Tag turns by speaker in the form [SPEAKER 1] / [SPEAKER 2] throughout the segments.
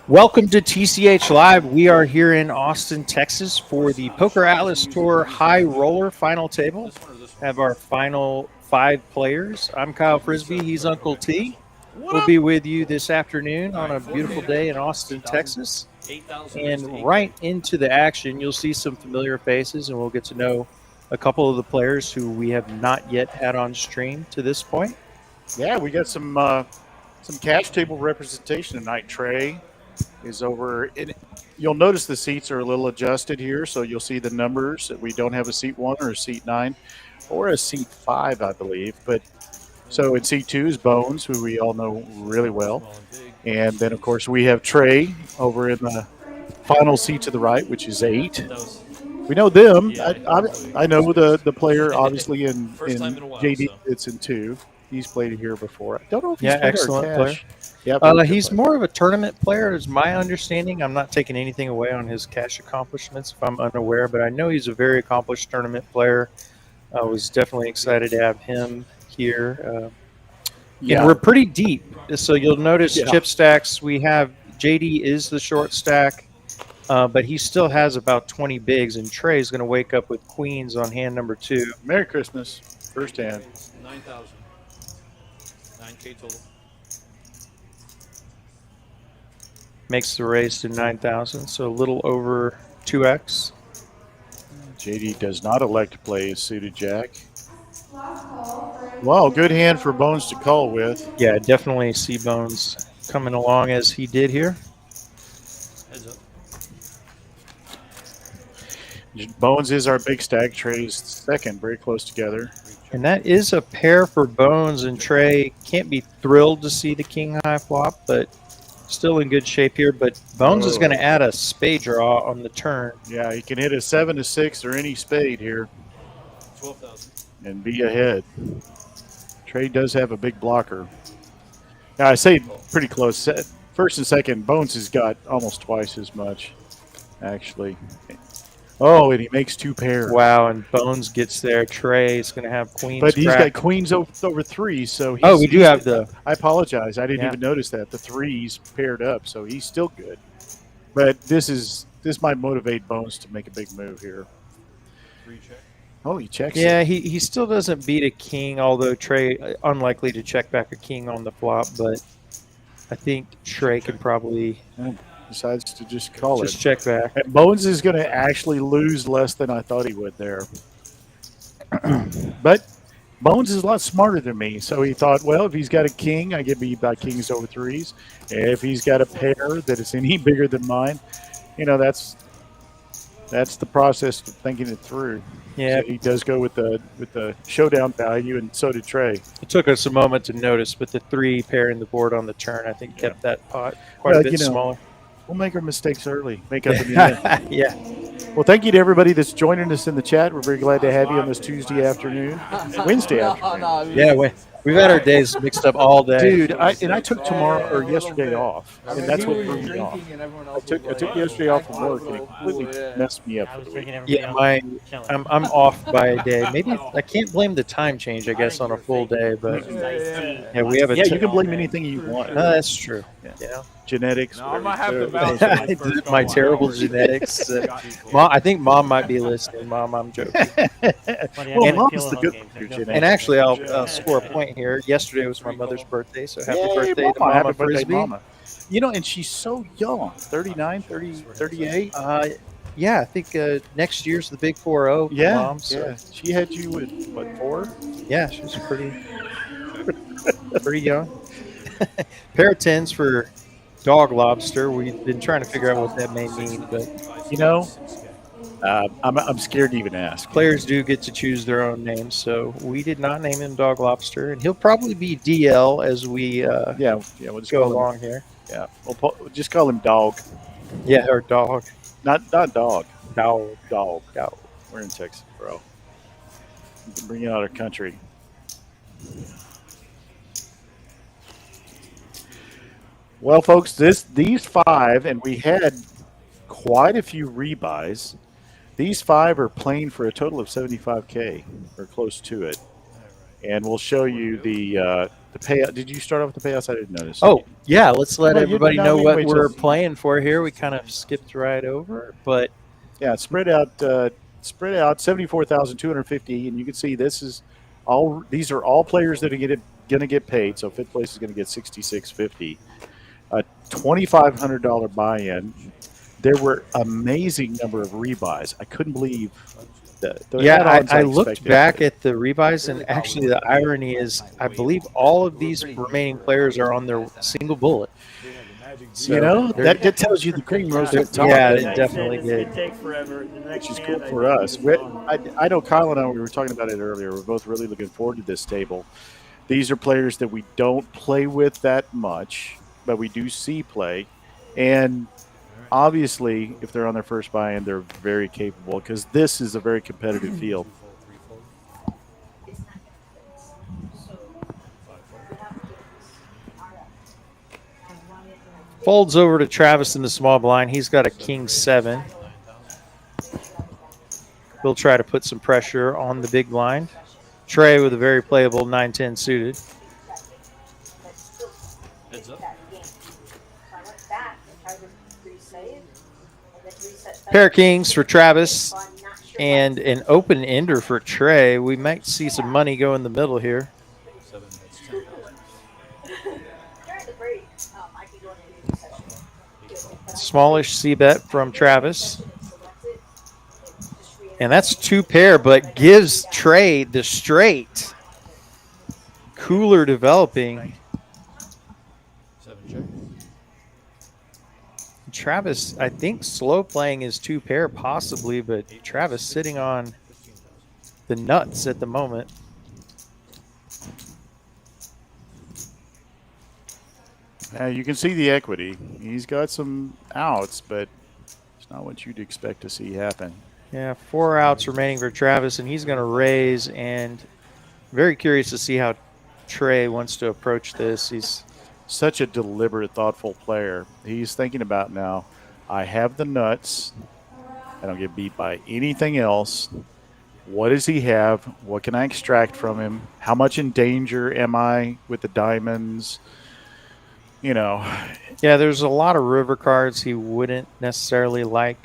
[SPEAKER 1] Welcome to TCH Live. We are here in Austin, Texas for the PokerAtlas Tour High Roller Final Table. Have our final 5 players. I'm Kyle Frisbee. He's Uncle T. We'll be with you this afternoon on a beautiful day in Austin, Texas. And right into the action, you'll see some familiar faces, and we'll get to know a couple of the players who we have not yet had on stream to this point.
[SPEAKER 2] Yeah, we got some cash table representation tonight. Trey is over. You'll notice the seats are a little adjusted here, so you'll see the numbers. We don't have a seat 1 or a seat 9 or a seat 5, I believe. But so in seat 2 is Bones, who we all know really well. And then, of course, we have Trey over in the final seat to the right, which is 8. We know them. I know the player, obviously, in JD. It's in 2. He's played here before. I don't know if he's
[SPEAKER 1] excellent player.
[SPEAKER 2] Yeah,
[SPEAKER 1] he's more of a tournament player, is my understanding. I'm not taking anything away on his cash accomplishments if I'm unaware, but I know he's a very accomplished tournament player. I was definitely excited to have him here. And we're pretty deep, so you'll notice chip stacks. We have JD is the short stack, but he still has about 20 bigs, and Trey's going to wake up with queens on hand number 2.
[SPEAKER 2] Merry Christmas. First hand.
[SPEAKER 3] 9,000. 9K total.
[SPEAKER 1] Makes the raise to 9,000, so a little over 2x.
[SPEAKER 2] JD does not elect to play a suited jack. Wow, good hand for Bones to call with.
[SPEAKER 1] Yeah, definitely see Bones coming along as he did here.
[SPEAKER 3] Heads up.
[SPEAKER 2] Bones is our big stack. Trey's second, very close together.
[SPEAKER 1] And that is a pair for Bones, and Trey can't be thrilled to see the king high flop, but still in good shape here. But Bones is going to add a spade draw on the turn.
[SPEAKER 2] Yeah, he can hit a 7 a 6 or any spade here
[SPEAKER 3] 12,000.
[SPEAKER 2] and be ahead. Trey does have a big blocker. Now, I say pretty close. First and second, Bones has got almost twice as much, actually. Oh, and he makes 2 pairs.
[SPEAKER 1] Wow, and Bones gets there. Trey is going to have queens.
[SPEAKER 2] But he's got queens over 3, so
[SPEAKER 1] we do have the...
[SPEAKER 2] I apologize. I didn't even notice that. The 3's paired up, so he's still good. But this might motivate Bones to make a big move here.
[SPEAKER 3] 3 check.
[SPEAKER 2] Oh, he checks.
[SPEAKER 1] Yeah, he still doesn't beat a king, although Trey unlikely to check back a king on the flop, but I think Trey can probably...
[SPEAKER 2] Decides to just call
[SPEAKER 1] it. Check back.
[SPEAKER 2] And Bones is going to actually lose less than I thought he would there. But Bones is a lot smarter than me, so he thought, well, if he's got a king, I get beat by kings over 3s. If he's got a pair that is any bigger than mine, that's the process of thinking it through.
[SPEAKER 1] Yeah,
[SPEAKER 2] so he does go with the showdown value, and so did Trey.
[SPEAKER 1] It took us a moment to notice, but the 3 pairing the board on the turn, I think, kept that pot quite a bit smaller.
[SPEAKER 2] We'll make our mistakes early. Make up in the end.
[SPEAKER 1] Yeah.
[SPEAKER 2] Well, thank you to everybody that's joining us in the chat. We're very glad to have you on this Tuesday afternoon, Wednesday afternoon.
[SPEAKER 1] Yeah, we've had our days mixed up all day.
[SPEAKER 2] Dude, I took tomorrow or yesterday off, and that's what threw me off. I took yesterday off from work, and it completely messed me up.
[SPEAKER 1] Yeah, I'm off by a day. Maybe I can't blame the time change, I guess, on a full day, but yeah, we have a.
[SPEAKER 2] Yeah, you can blame anything you want.
[SPEAKER 1] No, that's true.
[SPEAKER 2] Yeah. Genetics.
[SPEAKER 4] No, I might have to vouch
[SPEAKER 1] my terrible genetics. Mom, I think Mom might be listening. Mom, I'm joking.
[SPEAKER 2] Well, Mom's the good genetics.
[SPEAKER 1] And actually, I'll score a point here. Yesterday was my mother's birthday, so happy birthday to Mama
[SPEAKER 2] happy birthday,
[SPEAKER 1] Frisbee.
[SPEAKER 2] Mama. And she's so young, 39, 30, 38.
[SPEAKER 1] Yeah, I think next year's the big 4-0 for Mom. So.
[SPEAKER 2] Yeah, she had you with, what, 4?
[SPEAKER 1] Yeah, she's pretty young. Pair of 10s for dog lobster. We've been trying to figure out what that may mean, but
[SPEAKER 2] I'm scared to even ask.
[SPEAKER 1] Players do get to choose their own names, so we did not name him Dog Lobster, and he'll probably be DL as we
[SPEAKER 2] we'll just
[SPEAKER 1] go along here.
[SPEAKER 2] Yeah, we'll just call him Dog.
[SPEAKER 1] Yeah, or Dog.
[SPEAKER 2] Not Dog.
[SPEAKER 1] Dog.
[SPEAKER 2] We're in Texas, bro. We can bring it out of country. Well, folks, these 5, and we had quite a few rebuys. These 5 are playing for a total of $75K or close to it, and we'll show you the the payout. Did you start off with the payouts? I didn't notice.
[SPEAKER 1] Oh, yeah. Let's let
[SPEAKER 2] No,
[SPEAKER 1] everybody
[SPEAKER 2] no,
[SPEAKER 1] know
[SPEAKER 2] we can
[SPEAKER 1] what
[SPEAKER 2] wait
[SPEAKER 1] we're
[SPEAKER 2] till-
[SPEAKER 1] playing for here. We kind of skipped right over, but
[SPEAKER 2] Yeah, it's spread out. Spread out 74,250, and you can see this is all. These are all players that are going to get paid. So fifth place is going to get 66.50. A $2,500 buy-in. There were amazing number of rebuys. I couldn't believe the
[SPEAKER 1] yeah,
[SPEAKER 2] add-ons
[SPEAKER 1] I looked
[SPEAKER 2] expected.
[SPEAKER 1] back at the rebuys, and actually the irony is I believe all of these remaining players are on their single bullet.
[SPEAKER 2] You know, that tells you the cream rose to the top.
[SPEAKER 1] Yeah,
[SPEAKER 2] doesn't
[SPEAKER 1] it
[SPEAKER 2] it?
[SPEAKER 1] definitely
[SPEAKER 5] It's
[SPEAKER 1] did.
[SPEAKER 5] gonna take forever. The next
[SPEAKER 2] Which is
[SPEAKER 5] hand,
[SPEAKER 2] cool
[SPEAKER 5] I
[SPEAKER 2] for
[SPEAKER 5] think,
[SPEAKER 2] us.
[SPEAKER 5] is gone.
[SPEAKER 2] I know Kyle and I, we were talking about it earlier. We're both really looking forward to this table. These are players that we don't play with that much, but we do see play. And obviously, if they're on their first buy-in, they're very capable because this is a very competitive field.
[SPEAKER 1] Folds over to Travis in the small blind. He's got a king 7. He'll try to put some pressure on the big blind. Trey with a very playable 9-10 suited.
[SPEAKER 3] Heads up.
[SPEAKER 1] Pair of kings for Travis and an open ender for Trey. We might see some money go in the middle here.
[SPEAKER 3] 7, that's 10,000.
[SPEAKER 1] Smallish C bet from Travis. And that's 2 pair, but gives Trey the straight. Cooler developing.
[SPEAKER 3] 7 check.
[SPEAKER 1] Travis, I think slow playing is 2 pair possibly, but Travis sitting on
[SPEAKER 3] 15,000.
[SPEAKER 1] the nuts at the moment.
[SPEAKER 2] You can see the equity. He's got some outs, but it's not what you'd expect to see happen.
[SPEAKER 1] Yeah, 4 outs remaining for Travis, and he's going to raise. And very curious to see how Trey wants to approach this. He's
[SPEAKER 2] Such a deliberate, thoughtful player. He's thinking about now, I have the nuts. I don't get beat by anything else. What does he have? What can I extract from him? How much in danger am I with the diamonds? You know,
[SPEAKER 1] yeah, there's a lot of river cards he wouldn't necessarily like.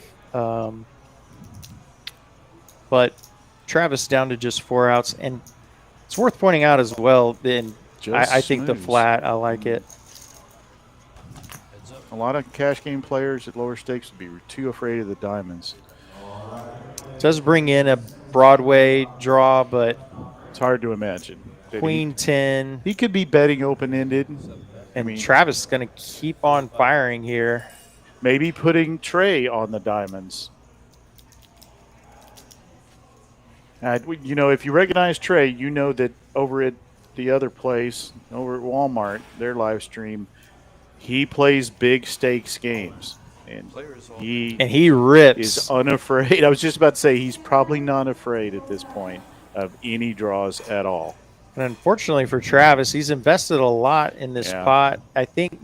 [SPEAKER 1] But Travis down to just 4 outs. And it's worth pointing out as well, and I think the
[SPEAKER 2] snooze.
[SPEAKER 1] flat, I like it.
[SPEAKER 3] Heads up.
[SPEAKER 2] A lot of cash game players at lower stakes would be too afraid of the diamonds.
[SPEAKER 1] Does bring in a Broadway draw, but
[SPEAKER 2] It's hard to imagine. that
[SPEAKER 1] Queen 10.
[SPEAKER 2] He could be betting open-ended.
[SPEAKER 1] And Travis is going to keep on firing here.
[SPEAKER 2] Maybe putting Trey on the diamonds. You know, if you recognize Trey, you know that over at the other place, over at Walmart, their live stream, he plays big stakes games. And
[SPEAKER 3] Players all
[SPEAKER 1] he rips.
[SPEAKER 2] is unafraid. I was just about to say he's probably not afraid at this point of any draws at all.
[SPEAKER 1] And unfortunately for Travis, he's invested a lot in this
[SPEAKER 2] Yeah.
[SPEAKER 1] pot. I think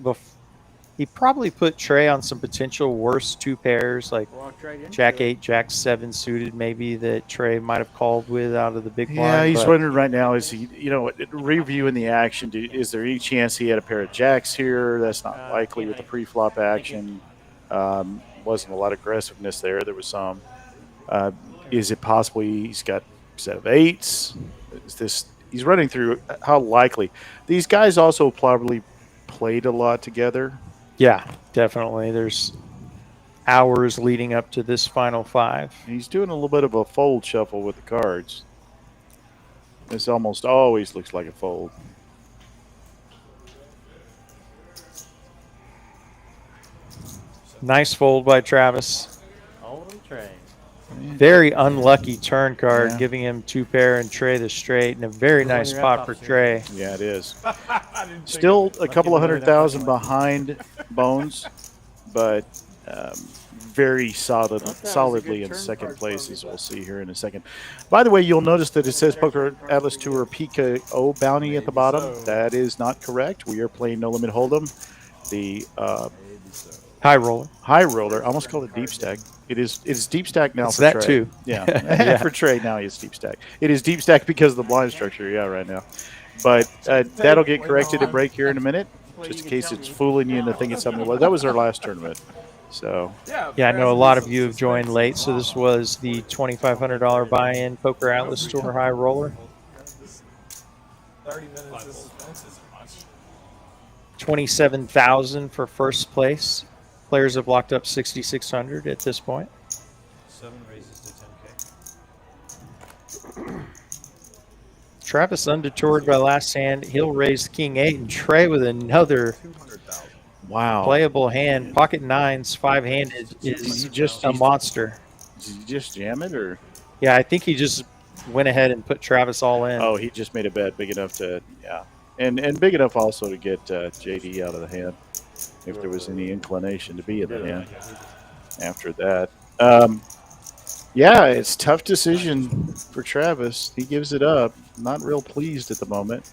[SPEAKER 1] he probably put Trey on some potential worse 2 pairs, like
[SPEAKER 5] Walked right into
[SPEAKER 1] Jack
[SPEAKER 5] it.
[SPEAKER 1] 8, Jack 7 suited, maybe that Trey might have called with out of the big blind.
[SPEAKER 2] Yeah, he's
[SPEAKER 1] but
[SPEAKER 2] wondering right now, is he, you know, reviewing the action, is there any chance he had a pair of jacks here? That's not likely with the pre-flop action. Wasn't a lot of aggressiveness there. There was some. Is it possible he's got a set of 8s? Is this, he's running through how likely. These guys also probably played a lot together.
[SPEAKER 1] Yeah, definitely. There's hours leading up to this final 5.
[SPEAKER 2] And he's doing a little bit of a fold shuffle with the cards. This almost always looks like a fold.
[SPEAKER 1] Nice fold by Travis.
[SPEAKER 5] All of them Trey.
[SPEAKER 1] Very unlucky turn card,
[SPEAKER 2] Yeah.
[SPEAKER 1] giving him 2 pair and Trey the straight, and a very
[SPEAKER 5] Who's on
[SPEAKER 1] nice
[SPEAKER 5] your
[SPEAKER 1] spot
[SPEAKER 5] laptop
[SPEAKER 1] for
[SPEAKER 5] soon?
[SPEAKER 1] Trey.
[SPEAKER 2] Yeah, it is. Still a couple of 100,000 behind Bones, but very solidly in second place, as we'll see here in a second. By the way, you'll notice that it says PokerAtlas Tour PKO bounty at the bottom. That is not correct. We are playing No Limit Hold'em. The
[SPEAKER 1] High roller.
[SPEAKER 2] high roller, I almost called it deep stack. It's deep stack now
[SPEAKER 1] It's
[SPEAKER 2] for
[SPEAKER 1] that
[SPEAKER 2] Trey.
[SPEAKER 1] too.
[SPEAKER 2] Yeah.
[SPEAKER 1] Yeah.
[SPEAKER 2] For Trey now it's deep stack. It is deep stack because of the blind structure. Yeah, right now. But that'll get corrected and break here in a minute, just in case it's fooling you into thinking something. Well, that was our last tournament. So
[SPEAKER 1] Yeah, I know a lot of you have joined late, so this was the $2,500 buy-in PokerAtlas Tour High Roller.
[SPEAKER 4] 30 minutes of suspense isn't much.
[SPEAKER 1] 27,000 for first place. Players have locked up 6,600 at this point.
[SPEAKER 3] 7 raises to 10K.
[SPEAKER 1] Travis undetoured by last hand. He'll raise King 8 and Trey with another
[SPEAKER 2] wow,
[SPEAKER 1] playable hand. Pocket nines, 5-handed is a monster.
[SPEAKER 2] Did you just jam it, or?
[SPEAKER 1] Yeah, I think he just went ahead and put Travis all in.
[SPEAKER 2] Oh, he just made a bet big enough to, yeah. And big enough also to get JD out of the hand if there was any inclination to be in the hand after that. Yeah, it's a tough decision for Travis. He gives it up. Not real pleased at the moment.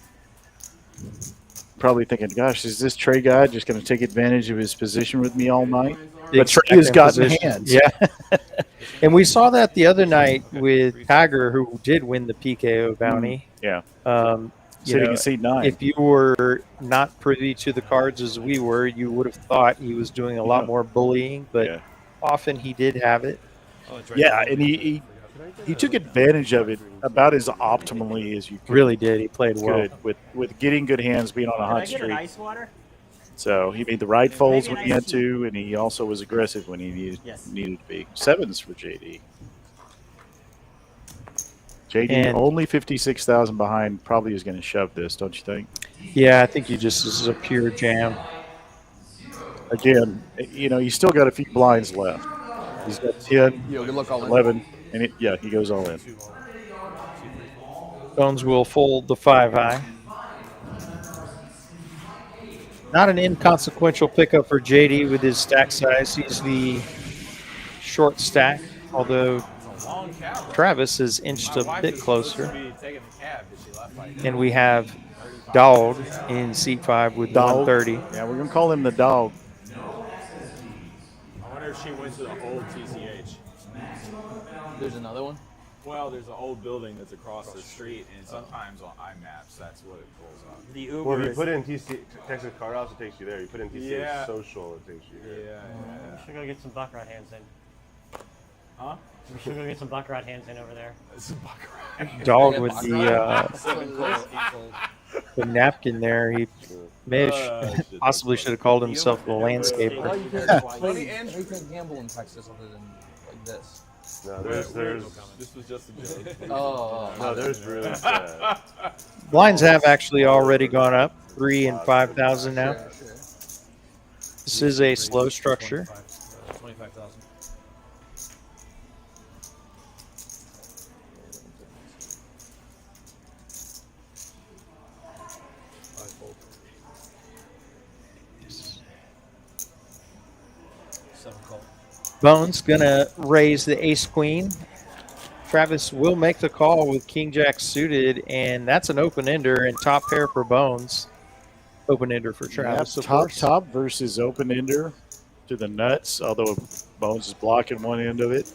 [SPEAKER 2] Probably thinking, gosh, is this Trey guy just going to take advantage of his position with me all night? But Trey has gotten hands.
[SPEAKER 1] Yeah. And we saw that the other night with Tiger, who did win the PKO bounty.
[SPEAKER 2] Yeah.
[SPEAKER 1] Sitting
[SPEAKER 2] in seat 9.
[SPEAKER 1] If you were not privy to the cards as we were, you would have thought he was doing a lot more bullying, but often he did have it.
[SPEAKER 3] Oh, it's right
[SPEAKER 2] Yeah,
[SPEAKER 3] there.
[SPEAKER 2] and he took advantage of it about as optimally as you could.
[SPEAKER 1] Really did. He played well.
[SPEAKER 2] With getting good hands, being on a
[SPEAKER 5] Can I
[SPEAKER 2] hot
[SPEAKER 5] get an
[SPEAKER 2] streak.
[SPEAKER 5] ice water?
[SPEAKER 2] So he made the right folds
[SPEAKER 5] Maybe
[SPEAKER 2] when
[SPEAKER 5] an
[SPEAKER 2] he had
[SPEAKER 5] iced tea.
[SPEAKER 2] to, and he also was aggressive when he needed to be. 7s for JD. JD
[SPEAKER 1] And-
[SPEAKER 2] only 56,000 behind. Probably is going to shove this, don't you think?
[SPEAKER 1] Yeah, I think he just this is a pure jam.
[SPEAKER 2] Again, he's still got a few blinds left. He's got 10,
[SPEAKER 4] Yo, good luck all in.
[SPEAKER 2] 11, and he goes all in.
[SPEAKER 1] Bones will fold the 5 high. Not an inconsequential pickup for JD with his stack size. He's the short stack, although
[SPEAKER 4] Long cab.
[SPEAKER 1] Travis is inched
[SPEAKER 4] My
[SPEAKER 1] a
[SPEAKER 4] wife
[SPEAKER 1] bit
[SPEAKER 4] is supposed to
[SPEAKER 1] closer.
[SPEAKER 4] be taking the cab, but she left like
[SPEAKER 1] And we have Dog in seat 5 with
[SPEAKER 2] Dog.
[SPEAKER 1] 130.
[SPEAKER 2] Yeah, we're going to call him the dog.
[SPEAKER 6] I wonder if she went to the old TCH.
[SPEAKER 4] There's another one?
[SPEAKER 6] Well, there's an old building that's across the street, and sometimes on iMaps, that's what it pulls up.
[SPEAKER 5] The Uber
[SPEAKER 7] Well, if you
[SPEAKER 5] is-
[SPEAKER 7] put in Texas Card also takes you there. You put in TCH
[SPEAKER 6] Yeah.
[SPEAKER 7] Social, it takes you there.
[SPEAKER 6] Yeah.
[SPEAKER 5] We should go get some baccarat hands in.
[SPEAKER 6] Huh?
[SPEAKER 5] We should go get some baccarat hands in over there.
[SPEAKER 6] It's a baccarat.
[SPEAKER 1] Dog with the
[SPEAKER 3] So
[SPEAKER 1] napkin there. He may have possibly should have called himself the landscaper.
[SPEAKER 3] Well, you can't gamble in Texas other than like this.
[SPEAKER 7] No, there's
[SPEAKER 6] This was just a joke.
[SPEAKER 7] no, there's rooms. Yeah.
[SPEAKER 1] Blinds have actually already gone up 3 and 5,000 now.
[SPEAKER 3] Sure.
[SPEAKER 1] This is a slow structure.
[SPEAKER 3] 25,000. Seven call.
[SPEAKER 1] Bones gonna raise the ace queen. Travis will make the call with king jack suited, and that's an open ender and top pair for Bones. Open ender for Travis, of course.
[SPEAKER 2] Top versus open ender to the nuts, although Bones is blocking one end of it.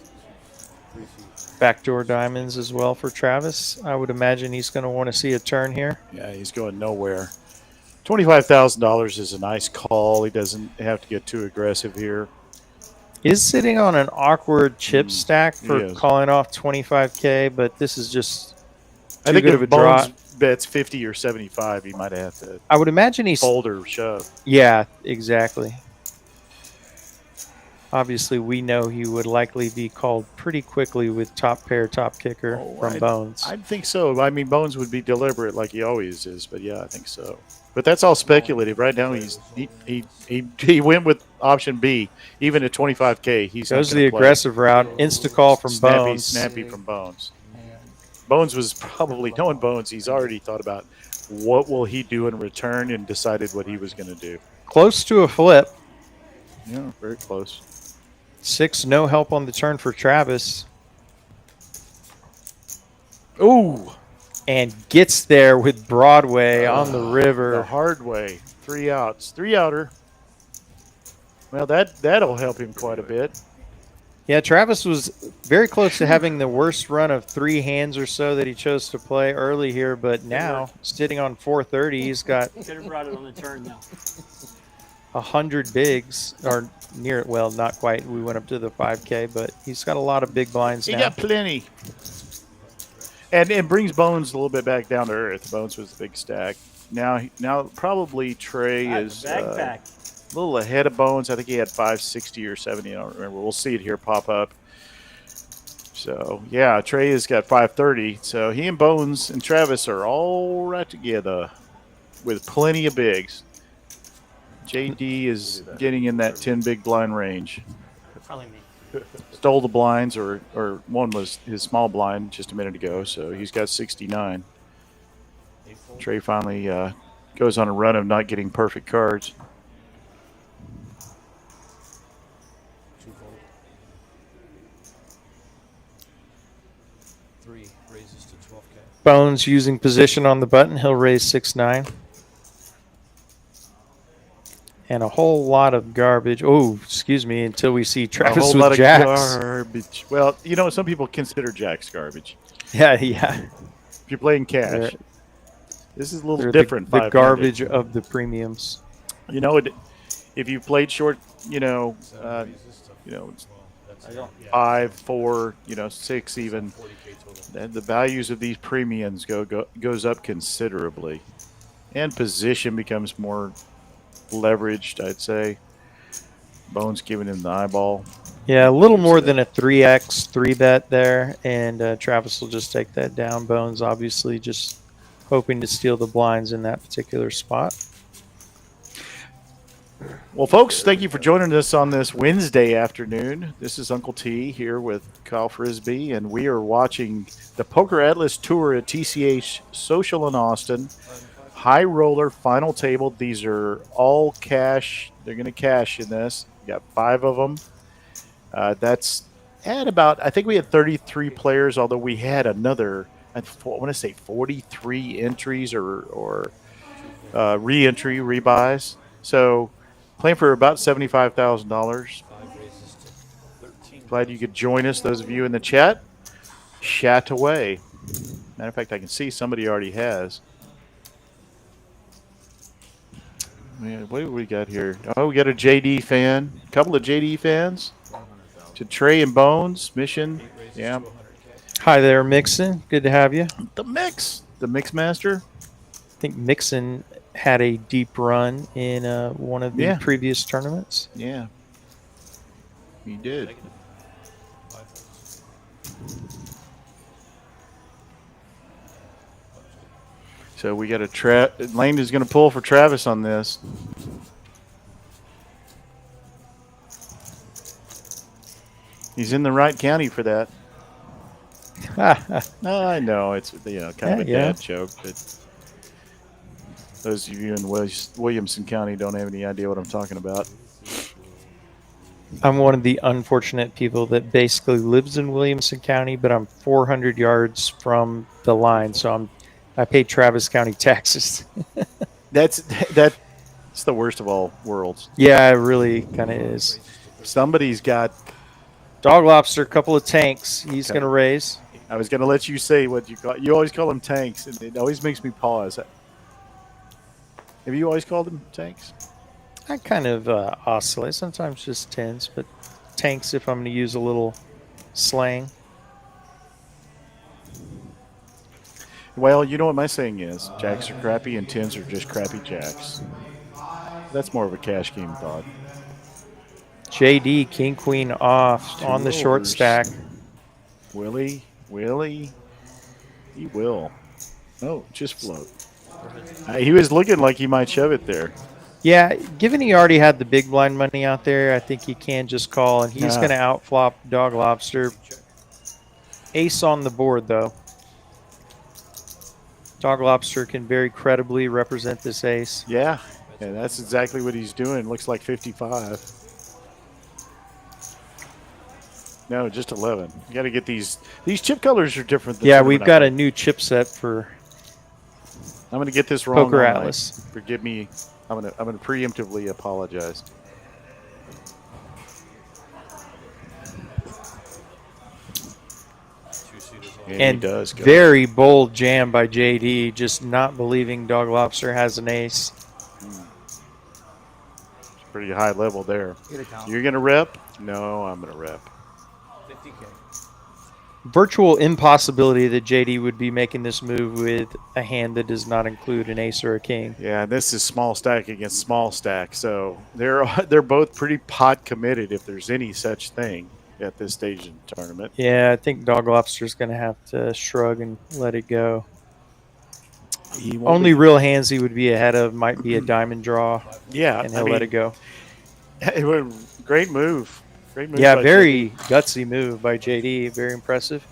[SPEAKER 1] Backdoor diamonds as well for Travis. I would imagine he's going to want to see a turn here.
[SPEAKER 2] Yeah, he's going nowhere. $25,000 is a nice call. He doesn't have to get too aggressive here.
[SPEAKER 1] Is sitting on an awkward chip stack
[SPEAKER 2] he
[SPEAKER 1] for
[SPEAKER 2] is.
[SPEAKER 1] calling off 25K, but this is just
[SPEAKER 2] I
[SPEAKER 1] too
[SPEAKER 2] think
[SPEAKER 1] good
[SPEAKER 2] if
[SPEAKER 1] of a draw.
[SPEAKER 2] Bones bets 50 or 75, he might have to
[SPEAKER 1] I would imagine he's
[SPEAKER 2] fold or shove.
[SPEAKER 1] Yeah, exactly. Obviously, we know he would likely be called pretty quickly with top pair, top kicker from Bones.
[SPEAKER 2] I think so. I mean, Bones would be deliberate like he always is, but yeah, I think so. But that's all speculative. Right now, he went with option B, even at 25K. He's not
[SPEAKER 1] Goes
[SPEAKER 2] gonna
[SPEAKER 1] the
[SPEAKER 2] play.
[SPEAKER 1] aggressive route, insta call from Bones.
[SPEAKER 2] Snappy from Bones. Bones was probably knowing Bones. He's already thought about what will he do in return and decided what he was going to do.
[SPEAKER 1] Close to a flip.
[SPEAKER 2] Yeah, very close.
[SPEAKER 1] 6, no help on the turn for Travis.
[SPEAKER 2] Ooh,
[SPEAKER 1] And gets there with Broadway on the
[SPEAKER 2] the
[SPEAKER 1] river.
[SPEAKER 2] hard way. 3 outs, 3 outer. Well, that'll help him quite a bit.
[SPEAKER 1] Yeah, Travis was very close to having the worst run of 3 hands or so that he chose to play early here, but now sitting on 430, he's got
[SPEAKER 5] Could have brought it on the turn now.
[SPEAKER 1] 100 bigs, or near it. Well, not quite. We went up to the 5K, but he's got a lot of big blinds
[SPEAKER 2] He
[SPEAKER 1] now.
[SPEAKER 2] got plenty. And it brings Bones a little bit back down to earth. Bones was a big stack. Now probably Trey is a little ahead of Bones. I think he had 560 or 70. I don't remember. We'll see it here pop up. So, yeah, Trey has got 530. So he and Bones and Travis are all right together with plenty of bigs. JD is getting in that 10 big blind range.
[SPEAKER 5] Probably me.
[SPEAKER 2] Stole the blinds, or one was his small blind just a minute ago, so he's got 69. Trey finally goes on a run of not getting perfect cards.
[SPEAKER 4] Three raises to 12K.
[SPEAKER 1] Bones using position on the button. He'll raise 6-9. And a whole lot of garbage. Oh, excuse me, until we see
[SPEAKER 2] A
[SPEAKER 1] Travis
[SPEAKER 2] whole
[SPEAKER 1] with
[SPEAKER 2] lot of
[SPEAKER 1] jacks.
[SPEAKER 2] garbage. Well, you know, some people consider jacks garbage.
[SPEAKER 1] Yeah.
[SPEAKER 2] If you're playing cash, this is a little
[SPEAKER 1] They're
[SPEAKER 2] different.
[SPEAKER 1] The
[SPEAKER 2] 500.
[SPEAKER 1] garbage of the premiums.
[SPEAKER 2] You know, if you played short, you know, 5, 4, 6 even, then the values of these premiums goes up considerably, and position becomes more leveraged, I'd say. Bones giving him the eyeball.
[SPEAKER 1] Yeah, a little more than a 3x 3-bet there, and Travis will just take that down. Bones obviously just hoping to steal the blinds in that particular spot.
[SPEAKER 2] Well, folks, thank you for joining us on this Wednesday afternoon. This is Uncle T here with Kyle Frisbee, and we are watching the PokerAtlas Tour at TCH Social in Austin. High roller, final table. These are all cash. They're going to cash in this. We got 5 of them. That's at about, I think we had 33 players, although we had another, I want to say 43 entries or re-entry, rebuys. So playing for about $75,000. Glad you could join us, those of you in the chat. Chat away. Matter of fact, I can see somebody already has. Man, what do we got here? Oh, we got a JD fan. A couple of JD fans. To Trey and Bones. Mission. Yeah.
[SPEAKER 1] Hi there, Mixon. Good to have you.
[SPEAKER 2] The Mix Master.
[SPEAKER 1] I think Mixon had a deep run in one of the previous tournaments.
[SPEAKER 2] Yeah. He did. So we got Lane is going to pull for Travis on this. He's in the right county for that. I know it's kind of a dad joke, but those of you in Williamson County don't have any idea what I'm talking about.
[SPEAKER 1] I'm one of the unfortunate people that basically lives in Williamson County, but I'm 400 yards from the line, so I pay Travis County taxes.
[SPEAKER 2] That's the worst of all worlds.
[SPEAKER 1] Yeah, it really kind of is.
[SPEAKER 2] Somebody's got
[SPEAKER 1] Dog Lobster, a couple of tanks. He's going to raise.
[SPEAKER 2] I was going to let you say what you call. You always call them tanks, and it always makes me pause. Have you always called them tanks?
[SPEAKER 1] I kind of oscillate. Sometimes just tens, but tanks if I'm going to use a little slang.
[SPEAKER 2] Well, you know what my saying is. Jacks are crappy and tens are just crappy jacks. That's more of a cash game thought.
[SPEAKER 1] JD, king, queen off on the short stack.
[SPEAKER 2] Willie, he will. Oh, just float. He was looking like he might shove it there.
[SPEAKER 1] Yeah, given he already had the big blind money out there, I think he can just call, and he's going to outflop Dog Lobster. Ace on the board, though. Dog Lobster can very credibly represent this ace.
[SPEAKER 2] Yeah, that's exactly what he's doing. Looks like 55. No, just 11. You got to get these chip colors are different.
[SPEAKER 1] Yeah, we've got a new chip set for
[SPEAKER 2] I'm going to get this wrong.
[SPEAKER 1] PokerAtlas.
[SPEAKER 2] Forgive me. I'm going to preemptively apologize. And
[SPEAKER 1] And
[SPEAKER 2] he does go.
[SPEAKER 1] very bold jam by JD, just not believing Dog Lobster has an ace.
[SPEAKER 2] Pretty high level there.
[SPEAKER 3] Get a count.
[SPEAKER 2] You're going to rep? No, I'm going to rep.
[SPEAKER 3] 50K.
[SPEAKER 1] Virtual impossibility that JD would be making this move with a hand that does not include an ace or a king.
[SPEAKER 2] Yeah, and this is small stack against small stack, so they're both pretty pot committed if there's any such thing at this stage in the tournament.
[SPEAKER 1] Yeah, I think Dog Lobster's going to have to shrug and let it go.
[SPEAKER 2] He won't
[SPEAKER 1] Only
[SPEAKER 2] be-
[SPEAKER 1] real hands he would be ahead of might be a diamond draw,
[SPEAKER 2] yeah,
[SPEAKER 1] and he'll let it go.
[SPEAKER 2] It was great move. Great move.
[SPEAKER 1] Yeah,
[SPEAKER 2] by
[SPEAKER 1] very
[SPEAKER 2] JD.
[SPEAKER 1] gutsy move by JD. Very impressive.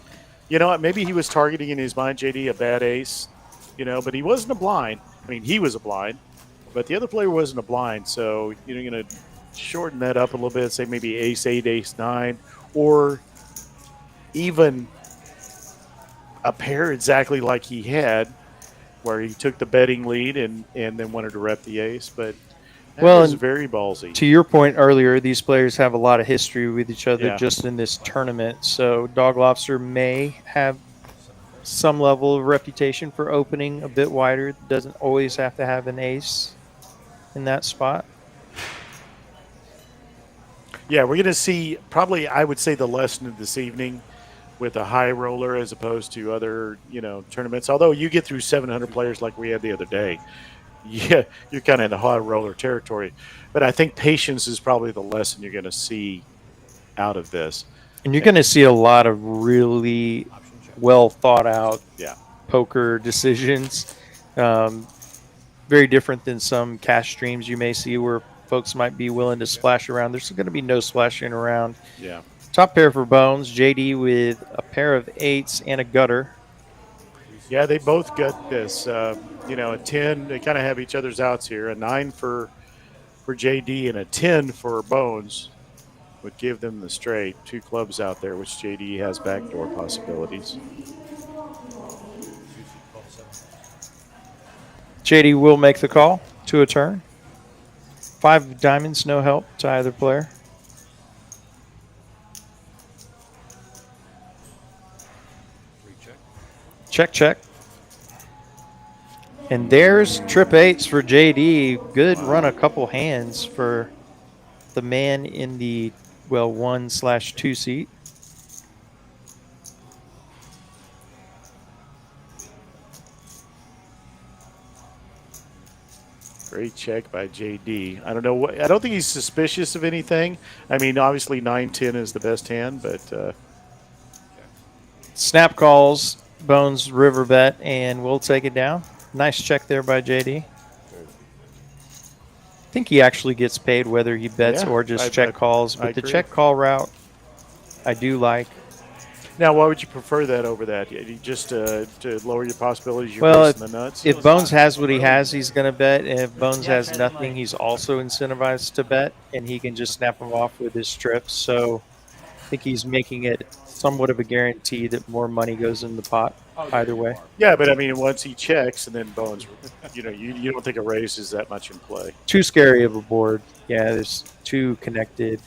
[SPEAKER 2] You know what? Maybe he was targeting in his mind, JD, a bad ace, but he wasn't a blind. I mean, he was a blind, but the other player wasn't a blind. So you're going to shorten that up a little bit, say maybe ace 8, ace 9, or even a pair exactly like he had, where he took the betting lead and then wanted to rep the ace. But that was
[SPEAKER 1] and
[SPEAKER 2] very ballsy.
[SPEAKER 1] To your point earlier, these players have a lot of history with each other
[SPEAKER 2] Yeah.
[SPEAKER 1] just in this tournament. So Dog Lobster may have some level of reputation for opening a bit wider. Doesn't always have to have an ace in that spot.
[SPEAKER 2] Yeah, we're going to see probably, I would say, the lesson of this evening with a high roller as opposed to other, tournaments. Although you get through 700 players like we had the other day, yeah, you're kind of in the high roller territory. But I think patience is probably the lesson you're going to see out of this.
[SPEAKER 1] And you're going to see a lot of really well thought out
[SPEAKER 2] Yeah.
[SPEAKER 1] poker decisions. Very different than some cash streams you may see where folks might be willing to splash around. There's going to be no splashing around.
[SPEAKER 2] Yeah.
[SPEAKER 1] Top pair for Bones, JD with a pair of eights and a gutter.
[SPEAKER 2] Yeah, they both got this. A 10, they kind of have each other's outs here. A 9 for JD and a 10 for Bones would give them the straight. 2 clubs out there, which JD has backdoor possibilities.
[SPEAKER 1] JD will make the call to a turn. 5 diamonds, no help to either player. Check, check. And there's trip eights for JD. Good run a couple hands for the man in the, 1/2 seat.
[SPEAKER 2] Great check by JD. I don't know I don't think he's suspicious of anything. I mean, obviously 9-10 is the best hand, but
[SPEAKER 1] Snap calls, Bones river bet, and we'll take it down. Nice check there by JD. I think he actually gets paid whether he bets
[SPEAKER 2] Yeah,
[SPEAKER 1] or just
[SPEAKER 2] I
[SPEAKER 1] check calls.
[SPEAKER 2] I
[SPEAKER 1] But the
[SPEAKER 2] agree.
[SPEAKER 1] check call route, I do like.
[SPEAKER 2] now why would you prefer that over that? Just to lower your possibilities, you're
[SPEAKER 1] Well,
[SPEAKER 2] racing the nuts?
[SPEAKER 1] If Bones has what he has, he's going to bet. And if Bones has nothing, he's also incentivized to bet. And he can just snap them off with his trips. So I think he's making it somewhat of a guarantee that more money goes in the pot either way.
[SPEAKER 2] Yeah, but I mean, once he checks and then Bones, you don't think a raise is that much in play.
[SPEAKER 1] Too scary of a board. Yeah, there's too connected,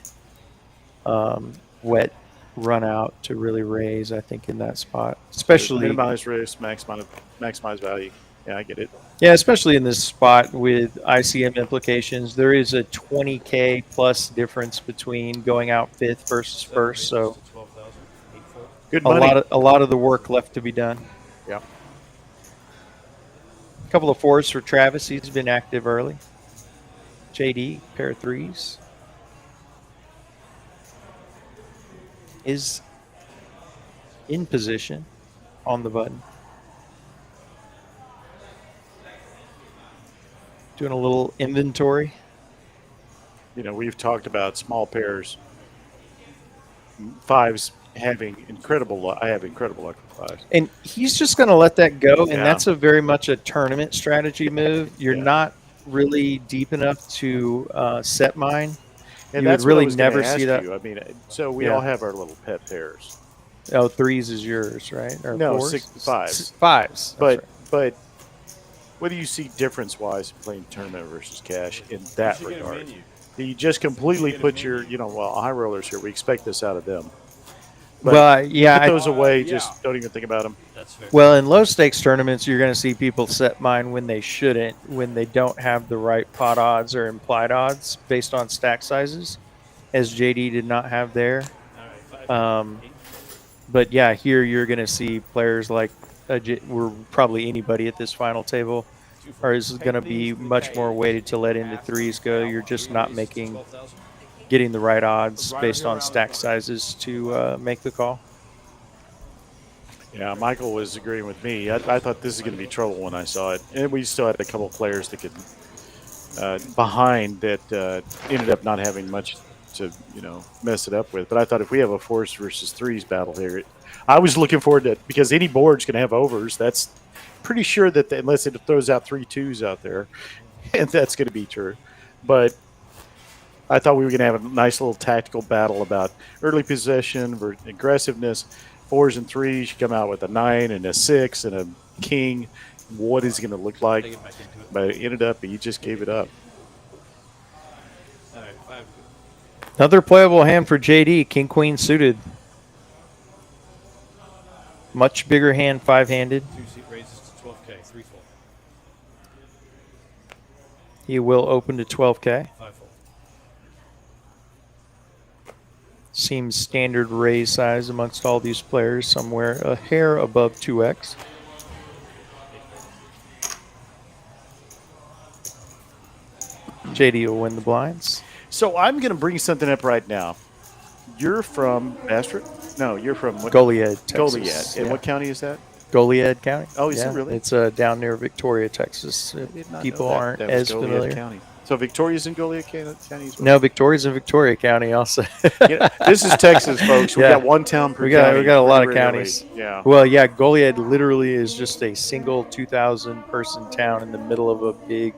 [SPEAKER 1] wet run out to really raise, I think, in that spot. Especially,
[SPEAKER 2] minimize risk, maximize value. Yeah, I get it.
[SPEAKER 1] yeah, especially in this spot with ICM implications. There is a 20K plus difference between going out fifth versus first. So
[SPEAKER 2] Good
[SPEAKER 1] a
[SPEAKER 2] money.
[SPEAKER 1] lot of the work left to be done.
[SPEAKER 2] Yeah.
[SPEAKER 1] A couple of fours for Travis. He's been active early. JD, pair of threes. Is in position on the button. Doing a little inventory.
[SPEAKER 2] We've talked about small pairs. Fives having incredible luck. I have incredible luck with fives.
[SPEAKER 1] And he's just going to let that go. And
[SPEAKER 2] Yeah.
[SPEAKER 1] that's a very much a tournament strategy move. You're
[SPEAKER 2] Yeah.
[SPEAKER 1] not really deep enough to set mine.
[SPEAKER 2] And
[SPEAKER 1] You would
[SPEAKER 2] that's what I
[SPEAKER 1] really
[SPEAKER 2] was gonna
[SPEAKER 1] never
[SPEAKER 2] ask
[SPEAKER 1] see that.
[SPEAKER 2] you. I mean, so we
[SPEAKER 1] Yeah.
[SPEAKER 2] all have our little pet pairs.
[SPEAKER 1] Oh, threes is yours, right? Or
[SPEAKER 2] No,
[SPEAKER 1] fours?
[SPEAKER 2] fives.
[SPEAKER 1] Fives. That's right.
[SPEAKER 2] But what do you see difference-wise in playing tournament versus cash in that
[SPEAKER 6] You should get a
[SPEAKER 2] regard?
[SPEAKER 6] menu.
[SPEAKER 2] Do you just completely
[SPEAKER 6] Get a
[SPEAKER 2] put your,
[SPEAKER 6] menu.
[SPEAKER 2] high rollers here, we expect this out of them. But
[SPEAKER 1] Well, yeah.
[SPEAKER 2] put those away.
[SPEAKER 6] yeah.
[SPEAKER 2] Just don't even think about them.
[SPEAKER 5] That's fair.
[SPEAKER 1] Well, in low stakes tournaments, you're going to see people set mine when they shouldn't, when they don't have the right pot odds or implied odds based on stack sizes, as JD did not have there. But yeah, here you're going to see players like we're probably anybody at this final table is going to be much more weighted to let into threes go. You're just not getting the right odds based on stack sizes to make the call.
[SPEAKER 2] Yeah, Michael was agreeing with me. I thought this is going to be trouble when I saw it, and we still had a couple of players that could behind that ended up not having much to mess it up with. But I thought if we have a fours versus threes battle here, I was looking forward to it because any board's going to have overs. That's pretty sure that unless it throws out 3 2s out there, and that's going to be true. But I thought we were going to have a nice little tactical battle about early possession versus aggressiveness. Fours and threes, you come out with a 9 and a 6 and a king. What is it going to look like? But it ended up, he just gave it up.
[SPEAKER 1] Another playable hand for JD, King Queen suited. Much bigger hand, 5-handed.
[SPEAKER 3] 2-seat raises to 12K, 3-fold.
[SPEAKER 1] He will open to 12K.
[SPEAKER 3] 5-fold.
[SPEAKER 1] Seems standard raise size amongst all these players, somewhere a hair above 2x. JD will win the blinds.
[SPEAKER 2] So I'm going to bring something up right now. You're from Bastrop? No, you're from what?
[SPEAKER 1] Goliad, Texas.
[SPEAKER 2] Goliad. And
[SPEAKER 1] Yeah.
[SPEAKER 2] what county is that?
[SPEAKER 1] Goliad County.
[SPEAKER 2] Oh, is it really?
[SPEAKER 1] It's down near Victoria, Texas. People aren't
[SPEAKER 2] that was
[SPEAKER 1] as
[SPEAKER 2] Goliad
[SPEAKER 1] familiar.
[SPEAKER 2] County. So Victoria's in Goliad County as well?
[SPEAKER 1] No, Victoria's in Victoria County also.
[SPEAKER 2] Yeah, this is Texas, folks. We
[SPEAKER 1] Yeah.
[SPEAKER 2] got one town per
[SPEAKER 1] We got
[SPEAKER 2] county.
[SPEAKER 1] a lot of
[SPEAKER 2] Really.
[SPEAKER 1] counties.
[SPEAKER 2] Yeah.
[SPEAKER 1] Well, yeah, Goliad literally is just a single 2,000 person town in the middle of a big,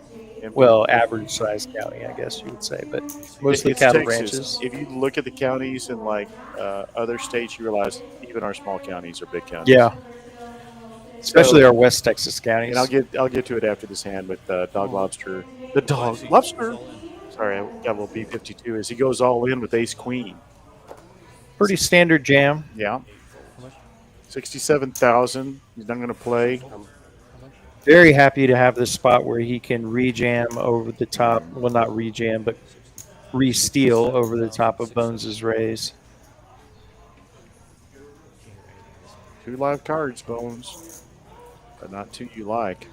[SPEAKER 1] well, average sized county, I guess you would say, but mostly
[SPEAKER 2] It's
[SPEAKER 1] cattle
[SPEAKER 2] Texas.
[SPEAKER 1] ranches.
[SPEAKER 2] If you look at the counties in like other states, you realize even our small counties are big counties.
[SPEAKER 1] Yeah, especially our West Texas counties.
[SPEAKER 2] And I'll get to it after this hand with Dog Lobster. The Dog Lobster. Sorry, I got a little B52 as he goes all in with Ace Queen.
[SPEAKER 1] Pretty standard jam.
[SPEAKER 2] Yeah. 67,000. He's not going to play.
[SPEAKER 1] Very happy to have this spot where he can rejam over the top. Well, not rejam, but re-steal over the top of Bones' raise.
[SPEAKER 2] 2 live cards, Bones. But not 2 you like.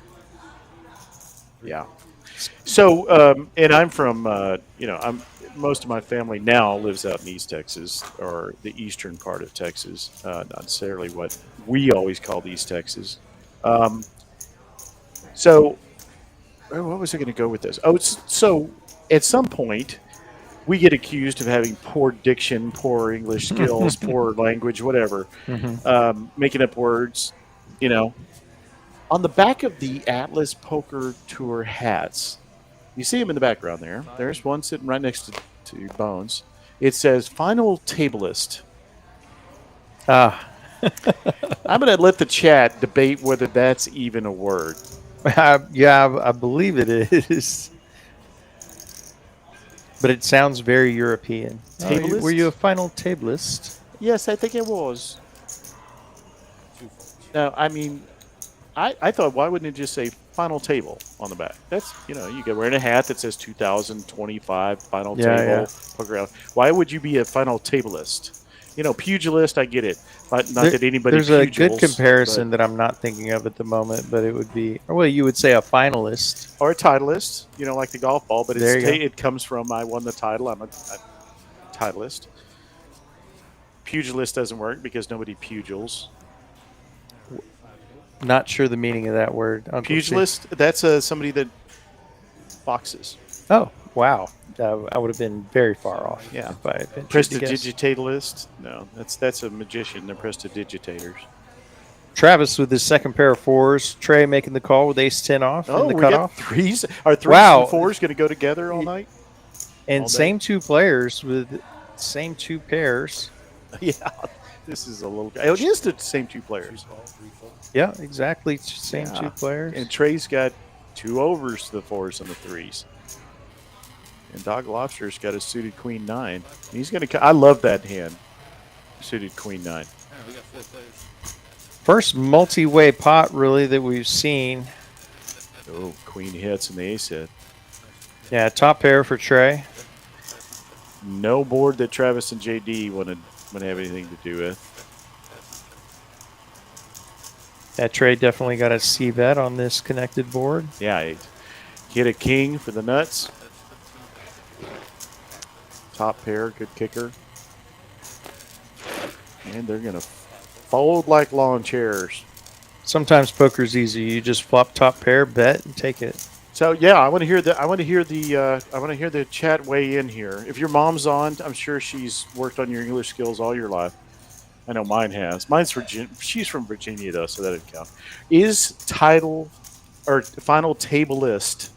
[SPEAKER 2] Yeah. So, and I'm from, most of my family now lives out in East Texas, or the eastern part of Texas, not necessarily what we always called East Texas. So, what was I going to go with this? Oh, so at some point, we get accused of having poor diction, poor English skills, poor language, whatever, making up words, On the back of the Atlas Poker Tour hats, you see them in the background there. There's one sitting right next to Bones. It says Final Tableist.
[SPEAKER 1] Ah.
[SPEAKER 2] I'm going to let the chat debate whether that's even a word.
[SPEAKER 1] Yeah, I believe it is. But it sounds very European.
[SPEAKER 2] Tableist?
[SPEAKER 1] Were you a final tableist?
[SPEAKER 2] Yes, I think it was. No, I mean, I thought, why wouldn't it just say Final Table on the back? That's, you get wearing a hat that says 2025 Final Table.
[SPEAKER 1] Yeah.
[SPEAKER 2] Poker. Why would you be a Final Tableist? Pugilist, I get it. Not that anybody
[SPEAKER 1] There's a good
[SPEAKER 2] pugils,
[SPEAKER 1] comparison that I'm not thinking of at the moment, but it would be, well, you would say a finalist.
[SPEAKER 2] or a titleist, like the golf ball, but
[SPEAKER 1] There you go.
[SPEAKER 2] it comes from I won the title. I'm a titleist. Pugilist doesn't work because nobody pugils.
[SPEAKER 1] Not sure the meaning of that word. Uncle Steve.
[SPEAKER 2] Pugilist, that's somebody that boxes.
[SPEAKER 1] Oh, wow. I would have been very far off.
[SPEAKER 2] Yeah.
[SPEAKER 1] If I had ventured to guess.
[SPEAKER 2] Prestidigitalist? No, that's a magician. They're prestidigitators.
[SPEAKER 1] Travis with his second pair of fours. Trey making the call with ace-10 off in the
[SPEAKER 2] we
[SPEAKER 1] cutoff.
[SPEAKER 2] got threes. Are threes
[SPEAKER 1] Wow.
[SPEAKER 2] and fours going to go together all night?
[SPEAKER 1] And
[SPEAKER 2] all day.
[SPEAKER 1] same two players with same two pairs.
[SPEAKER 2] Yeah, this is a little. It is the same 2 players.
[SPEAKER 1] Yeah, exactly. Same
[SPEAKER 2] Yeah.
[SPEAKER 1] two players.
[SPEAKER 2] And Trey's got 2 overs to the fours and the threes. And Dog Lobster's got a suited queen 9. He's going to. I love that hand. suited queen 9.
[SPEAKER 4] Yeah, we got 4 players.
[SPEAKER 1] First multi-way pot really that we've seen.
[SPEAKER 2] Oh, queen hits and the ace hit.
[SPEAKER 1] Yeah, top pair for Trey.
[SPEAKER 2] No board that Travis and JD want to have anything to do with.
[SPEAKER 1] That Trey definitely got a C bet on this connected board.
[SPEAKER 2] Yeah, he hit a king for the nuts. Top pair, good kicker. And they're going to fold like lawn chairs.
[SPEAKER 1] Sometimes poker's easy. You just flop top pair, bet, and take it.
[SPEAKER 2] So yeah, I want to hear the chat weigh in here. If your mom's on, I'm sure she's worked on your English skills all your life. I know mine has. She's from Virginia though, so that doesn't count. Is title or final table list?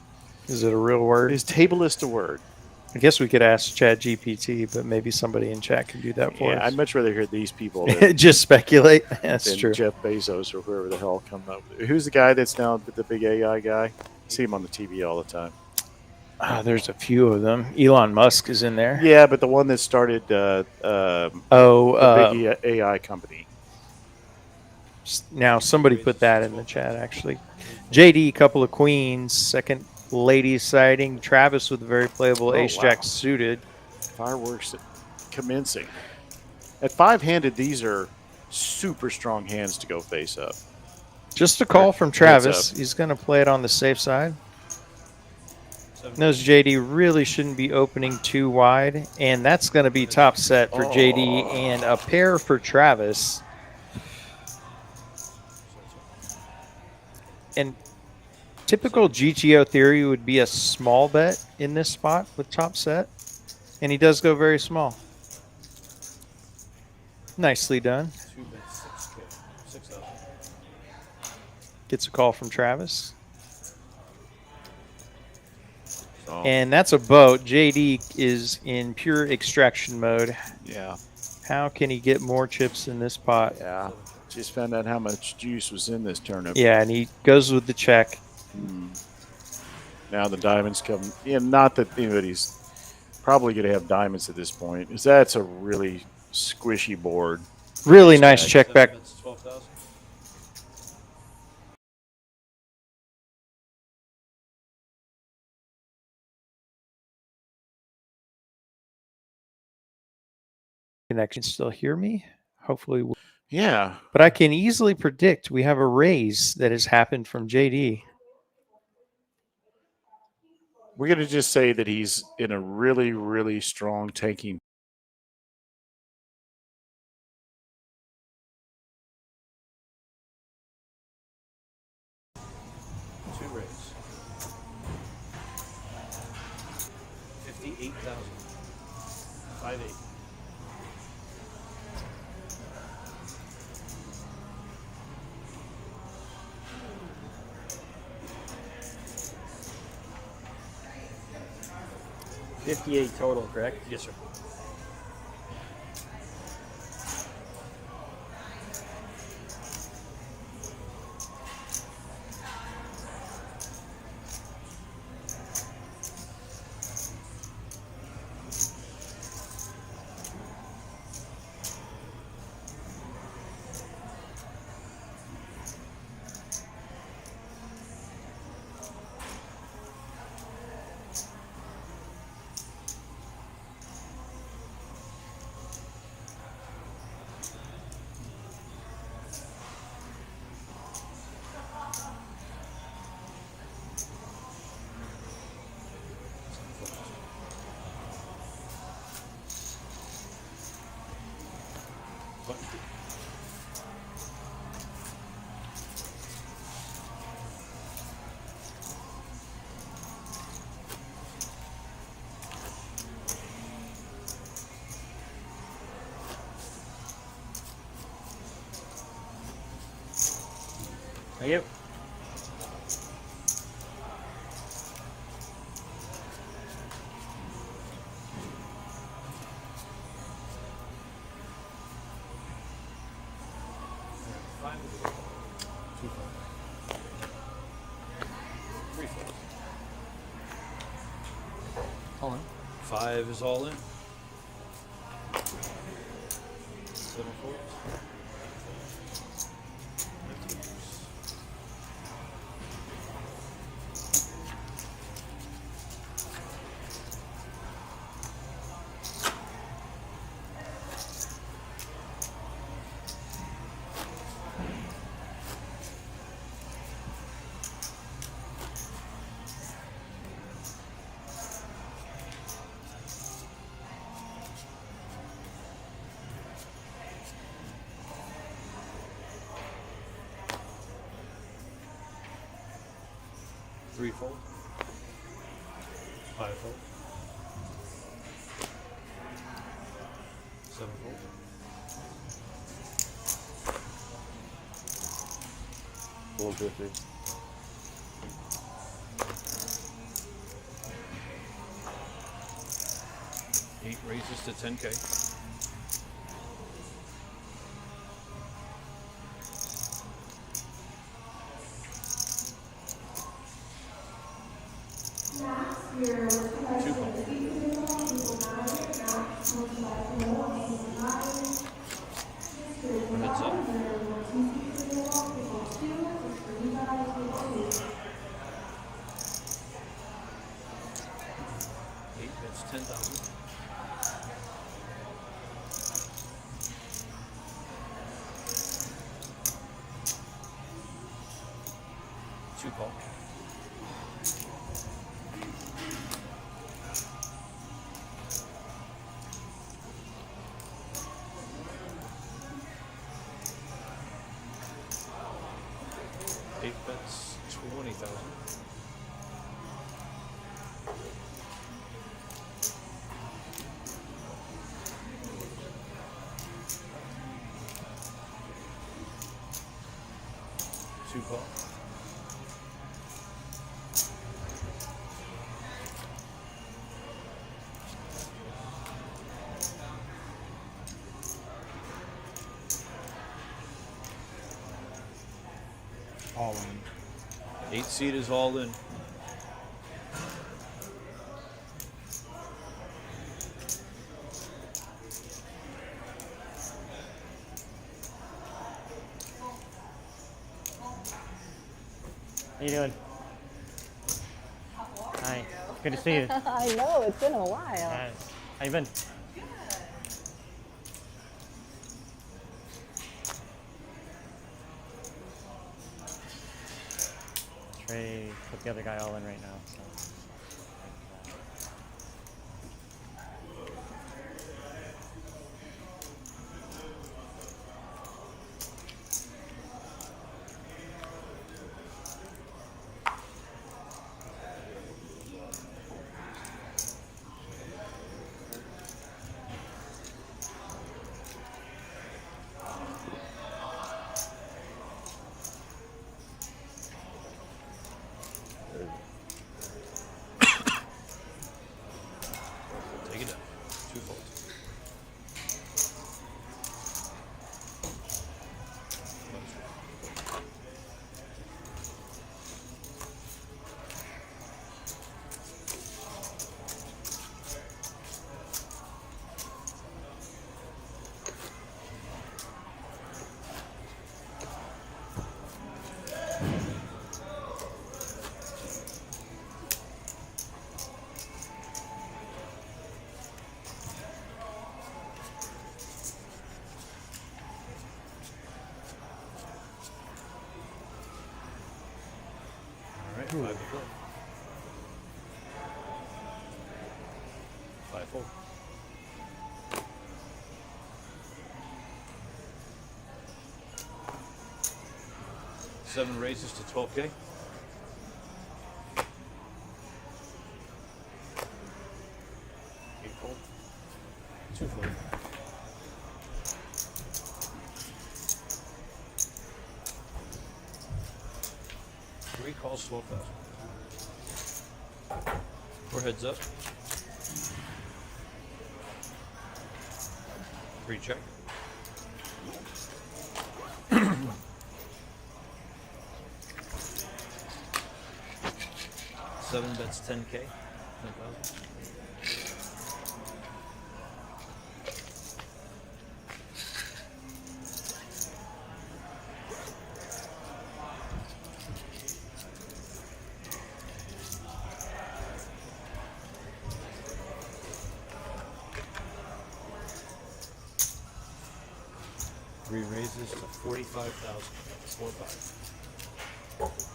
[SPEAKER 1] Is it a real word?
[SPEAKER 2] Is table list a word?
[SPEAKER 1] I guess we could ask Chat GPT, but maybe somebody in chat can do that for
[SPEAKER 2] Yeah,
[SPEAKER 1] us.
[SPEAKER 2] I'd much rather hear these people than,
[SPEAKER 1] Just speculate. That's
[SPEAKER 2] than
[SPEAKER 1] true.
[SPEAKER 2] Jeff Bezos or whoever the hell come up. Who's the guy that's now the big AI guy? I see him on the TV all the time.
[SPEAKER 1] There's a few of them. Elon Musk is in there.
[SPEAKER 2] Yeah, but the one that started the big AI company.
[SPEAKER 1] Now somebody put that in the chat, actually. JD, couple of queens. Second ladies sighting. Travis with a very playable ace-jack suited.
[SPEAKER 2] Fireworks commencing. At 5-handed, these are super strong hands to go face up.
[SPEAKER 1] Just a call from Travis. He's going to play it on the safe side. Knows JD really shouldn't be opening too wide. And that's going to be top set for JD and a pair for Travis. And typical GTO theory would be a small bet in this spot with top set. And he does go very small. Nicely done.
[SPEAKER 3] 2 bets, 6K. 6,000.
[SPEAKER 1] Gets a call from Travis.
[SPEAKER 2] So,
[SPEAKER 1] And that's a boat. JD is in pure extraction mode.
[SPEAKER 2] yeah,
[SPEAKER 1] How can he get more chips in this pot?
[SPEAKER 2] yeah. Just found out how much juice was in this turnip.
[SPEAKER 1] Yeah, and he goes with the check.
[SPEAKER 2] Now the diamonds come. Yeah, not that anybody's probably going to have diamonds at this point. Is that's a really squishy board.
[SPEAKER 1] Really nice check back.
[SPEAKER 3] Bets, 12,000.
[SPEAKER 1] Connection still hear me? Hopefully.
[SPEAKER 2] Yeah,
[SPEAKER 1] But I can easily predict we have a raise that has happened from JD.
[SPEAKER 2] we're going to just say that he's in a really, really strong tanking.
[SPEAKER 3] Two raise. 58,000. 5-8.
[SPEAKER 5] $58 total, correct?
[SPEAKER 3] Yes, sir.
[SPEAKER 5] Thank you.
[SPEAKER 3] All in. 5 is all in. 7 folds. Three fold. 5 fold. 7 fold.
[SPEAKER 7] $150.
[SPEAKER 3] 8 raises to 10K. Two calls. Heads up. 8, that's 10,000. Two call. Eight bets, 20,000. Two call.
[SPEAKER 1] All in.
[SPEAKER 3] 8 seed is all in.
[SPEAKER 5] How you doing? Hi. Good to see you.
[SPEAKER 8] I know, it's been a while.
[SPEAKER 5] How you been? Trey put the other guy all in right now. So.
[SPEAKER 3] Take it down. Two folds. All right, 5 to play. 5 fold. Seven raises to 12K. Eight fold. Two fold. Three calls, 12,000. Four heads up. Three check. Seven bets 10K. 10,000.
[SPEAKER 8] 3 raises to 45,000. 4-5.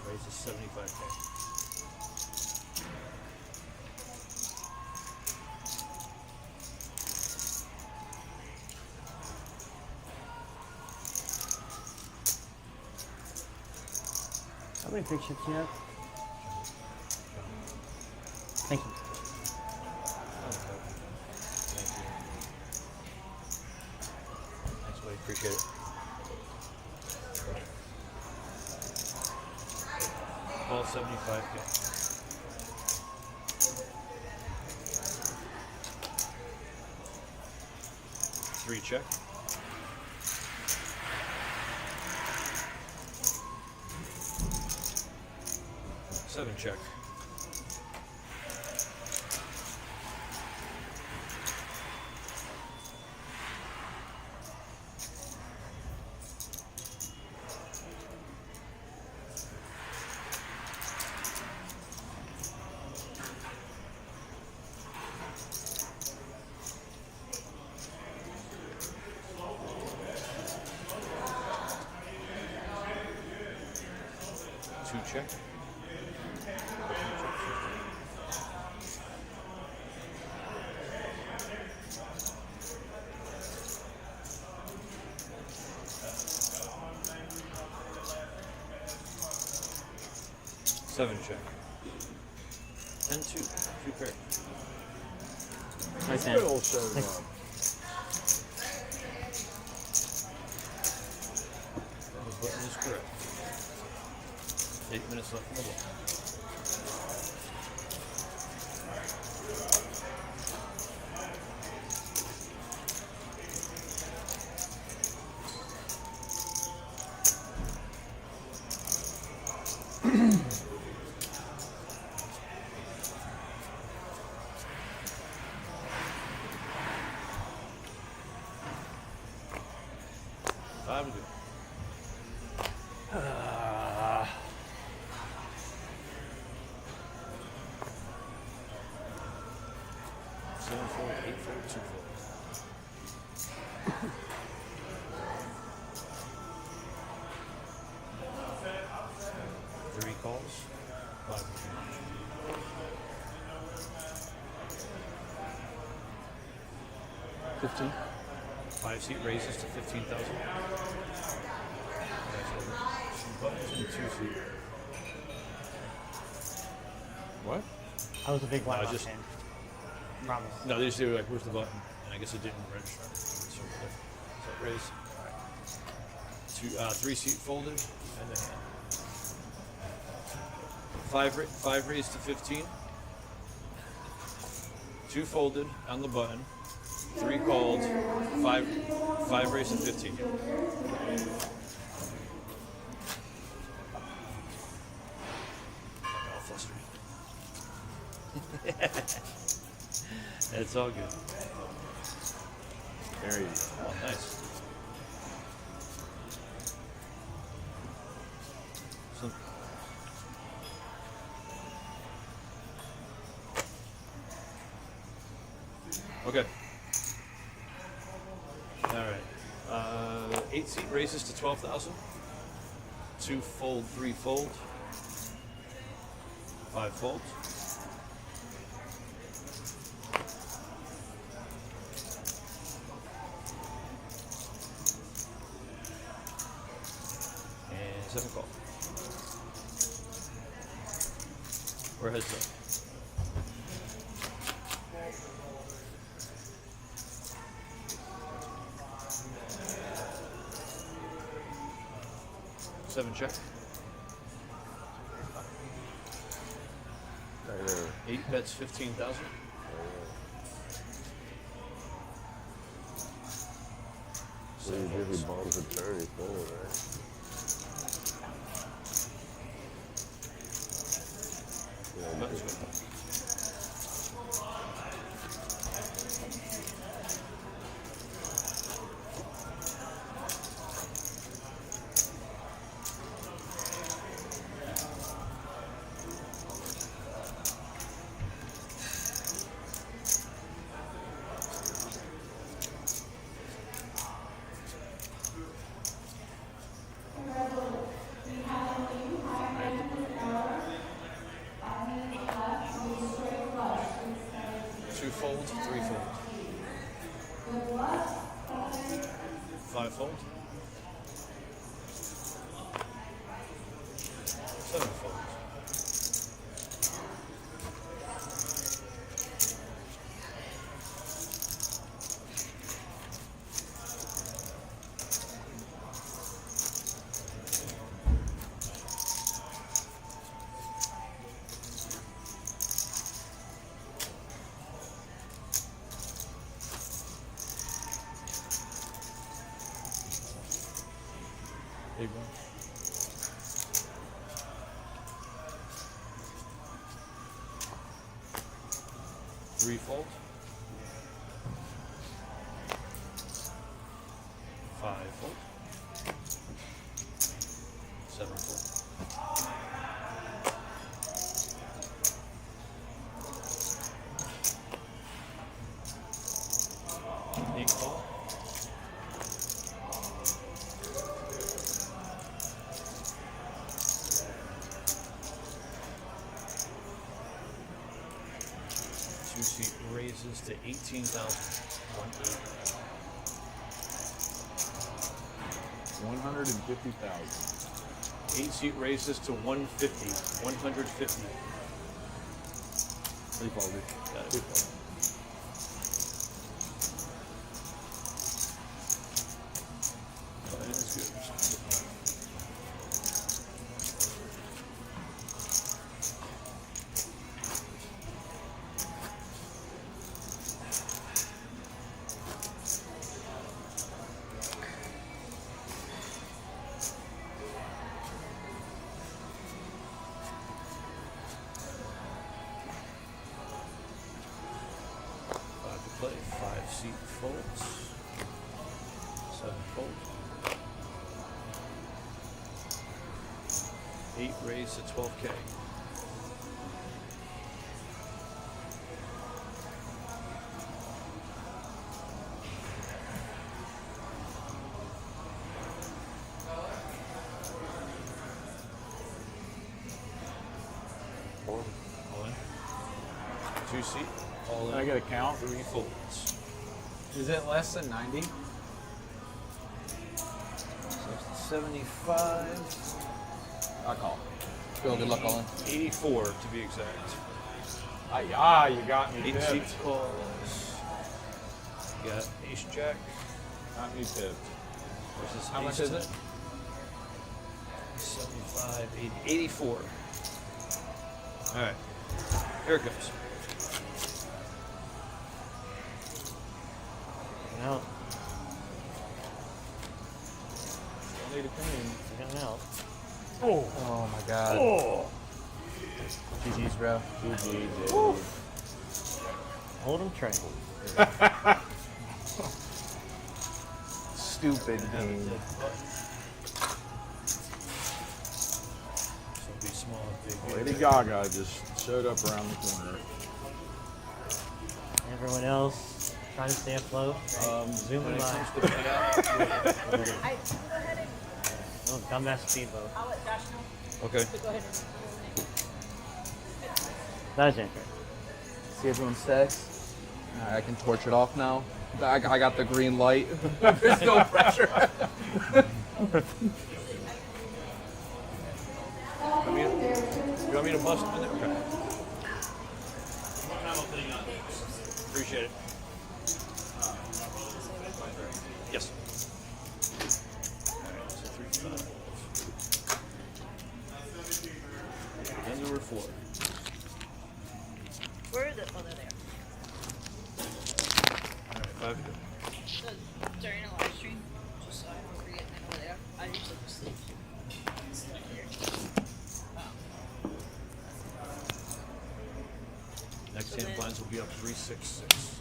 [SPEAKER 8] Raises 75K.
[SPEAKER 5] How many big chips do you have? Thank you.
[SPEAKER 8] Thanks, buddy. Appreciate it. All 75K. Three check. Seven check. Two check. Seven check. 10-2. Two pair.
[SPEAKER 5] Nice hand.
[SPEAKER 7] Good old showdown.
[SPEAKER 8] The button is correct. 8 minutes left in the ball. Five to go. 7-4, 8-4, 2-4. Three calls. 5.
[SPEAKER 7] 15.
[SPEAKER 8] 5-seat raises to 15,000. Buttons and 2-seat.
[SPEAKER 7] What?
[SPEAKER 5] I was a big blind
[SPEAKER 8] I
[SPEAKER 5] off
[SPEAKER 8] just-
[SPEAKER 5] hand. Promise.
[SPEAKER 8] No, they just do like, where's the button? And I guess it didn't register. So raise. All right. 3-seat folded and the hand. 5 raised to 15. 2 folded on the button. 3 called. 5 raised to 15. I'm all flustered. It's all good.
[SPEAKER 7] Very easy.
[SPEAKER 8] Oh, nice. So, okay. All right. 8-seat raises to 12,000. 2 fold, 3 fold. 5 folds. And 7 call. Or heads up. Seven check.
[SPEAKER 7] Right there.
[SPEAKER 8] 8 bets 15,000.
[SPEAKER 7] So you give your bombs a turn, you fold, right?
[SPEAKER 8] Button's good. Two folds, three folds. Five folds. Seven folds. Big one. Three folds. Five folds. Seven folds. Eight folds. Two-seat raises to 18,180.
[SPEAKER 6] 150,000.
[SPEAKER 8] Eight-seat raises to 150. 150.
[SPEAKER 6] Three folded.
[SPEAKER 8] Got it. That is good. Five to play. Five-seat folds. Seven folds. Eight raised to 12K. All in. Two-seat. All in.
[SPEAKER 6] Can I get a count?
[SPEAKER 8] Three folds.
[SPEAKER 4] Is it less than 90?
[SPEAKER 8] 75.
[SPEAKER 4] I call. Feel good luck all in.
[SPEAKER 8] 84 to be exact.
[SPEAKER 6] Ah, you got me.
[SPEAKER 8] Eight
[SPEAKER 6] tipped.
[SPEAKER 8] seat calls. Got ace jack
[SPEAKER 6] Got me tipped.
[SPEAKER 8] versus
[SPEAKER 4] How much
[SPEAKER 8] ace
[SPEAKER 4] is it?
[SPEAKER 8] 75, 80, 84. All right, here it goes.
[SPEAKER 5] Out.
[SPEAKER 6] Don't need a queen.
[SPEAKER 5] Getting out.
[SPEAKER 4] Oh my god. GG's, bro.
[SPEAKER 6] GG.
[SPEAKER 5] Hold him train.
[SPEAKER 4] Stupid game.
[SPEAKER 8] So be small and big.
[SPEAKER 6] Lady Gaga just showed up around the corner.
[SPEAKER 5] Everyone else trying to stay afloat.
[SPEAKER 8] When
[SPEAKER 5] Zooming
[SPEAKER 8] it
[SPEAKER 5] by.
[SPEAKER 8] comes to payout,
[SPEAKER 5] Oh, dumbass speedboat.
[SPEAKER 9] I'll let Josh know.
[SPEAKER 8] okay.
[SPEAKER 9] But go ahead and
[SPEAKER 5] That is interesting.
[SPEAKER 4] See everyone's stacks? Alright, I can torch it off now. I got the green light. There's no pressure.
[SPEAKER 8] You want me to bust them in there? Okay. Appreciate it. Yes. Alright, so 3, 5. And number 4.
[SPEAKER 9] where is it? Oh, they're there.
[SPEAKER 8] Alright, 5 to go.
[SPEAKER 9] During a live stream, just so I know.
[SPEAKER 8] be up 3-6-6.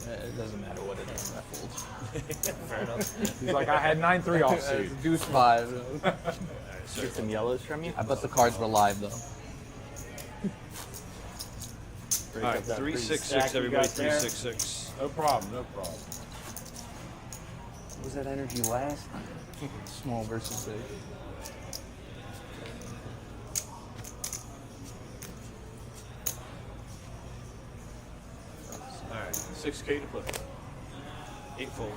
[SPEAKER 4] It doesn't matter what it is. I fold.
[SPEAKER 8] Fair enough.
[SPEAKER 6] He's like, I had 9-3 offsuit.
[SPEAKER 4] Deuce 5.
[SPEAKER 9] Get some yellows from you.
[SPEAKER 4] I bet the cards were live though.
[SPEAKER 8] All right, 3-6-6, everybody. 3-6-6.
[SPEAKER 6] No problem, no problem.
[SPEAKER 9] Was that energy last?
[SPEAKER 4] Small versus big.
[SPEAKER 8] All right, 6K to play. 8 fold.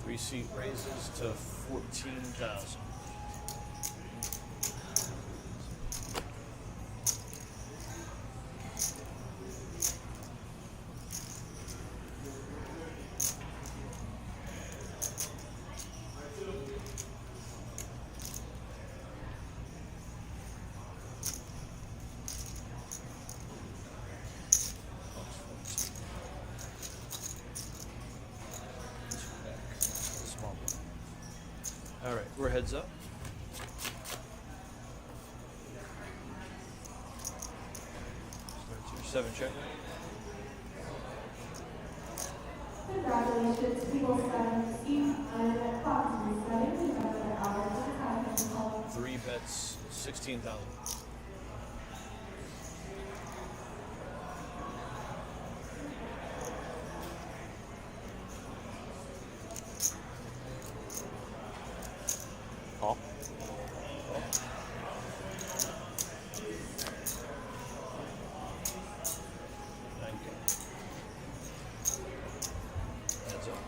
[SPEAKER 8] Three-seat raises to 14,000. Small blind. All right, we're heads up. Starts your 7 check.
[SPEAKER 10] Congratulations, people starting Steve and Fox starting to another hour.
[SPEAKER 8] 3 bets, 16,000.
[SPEAKER 9] Call.
[SPEAKER 8] 9K. Heads up.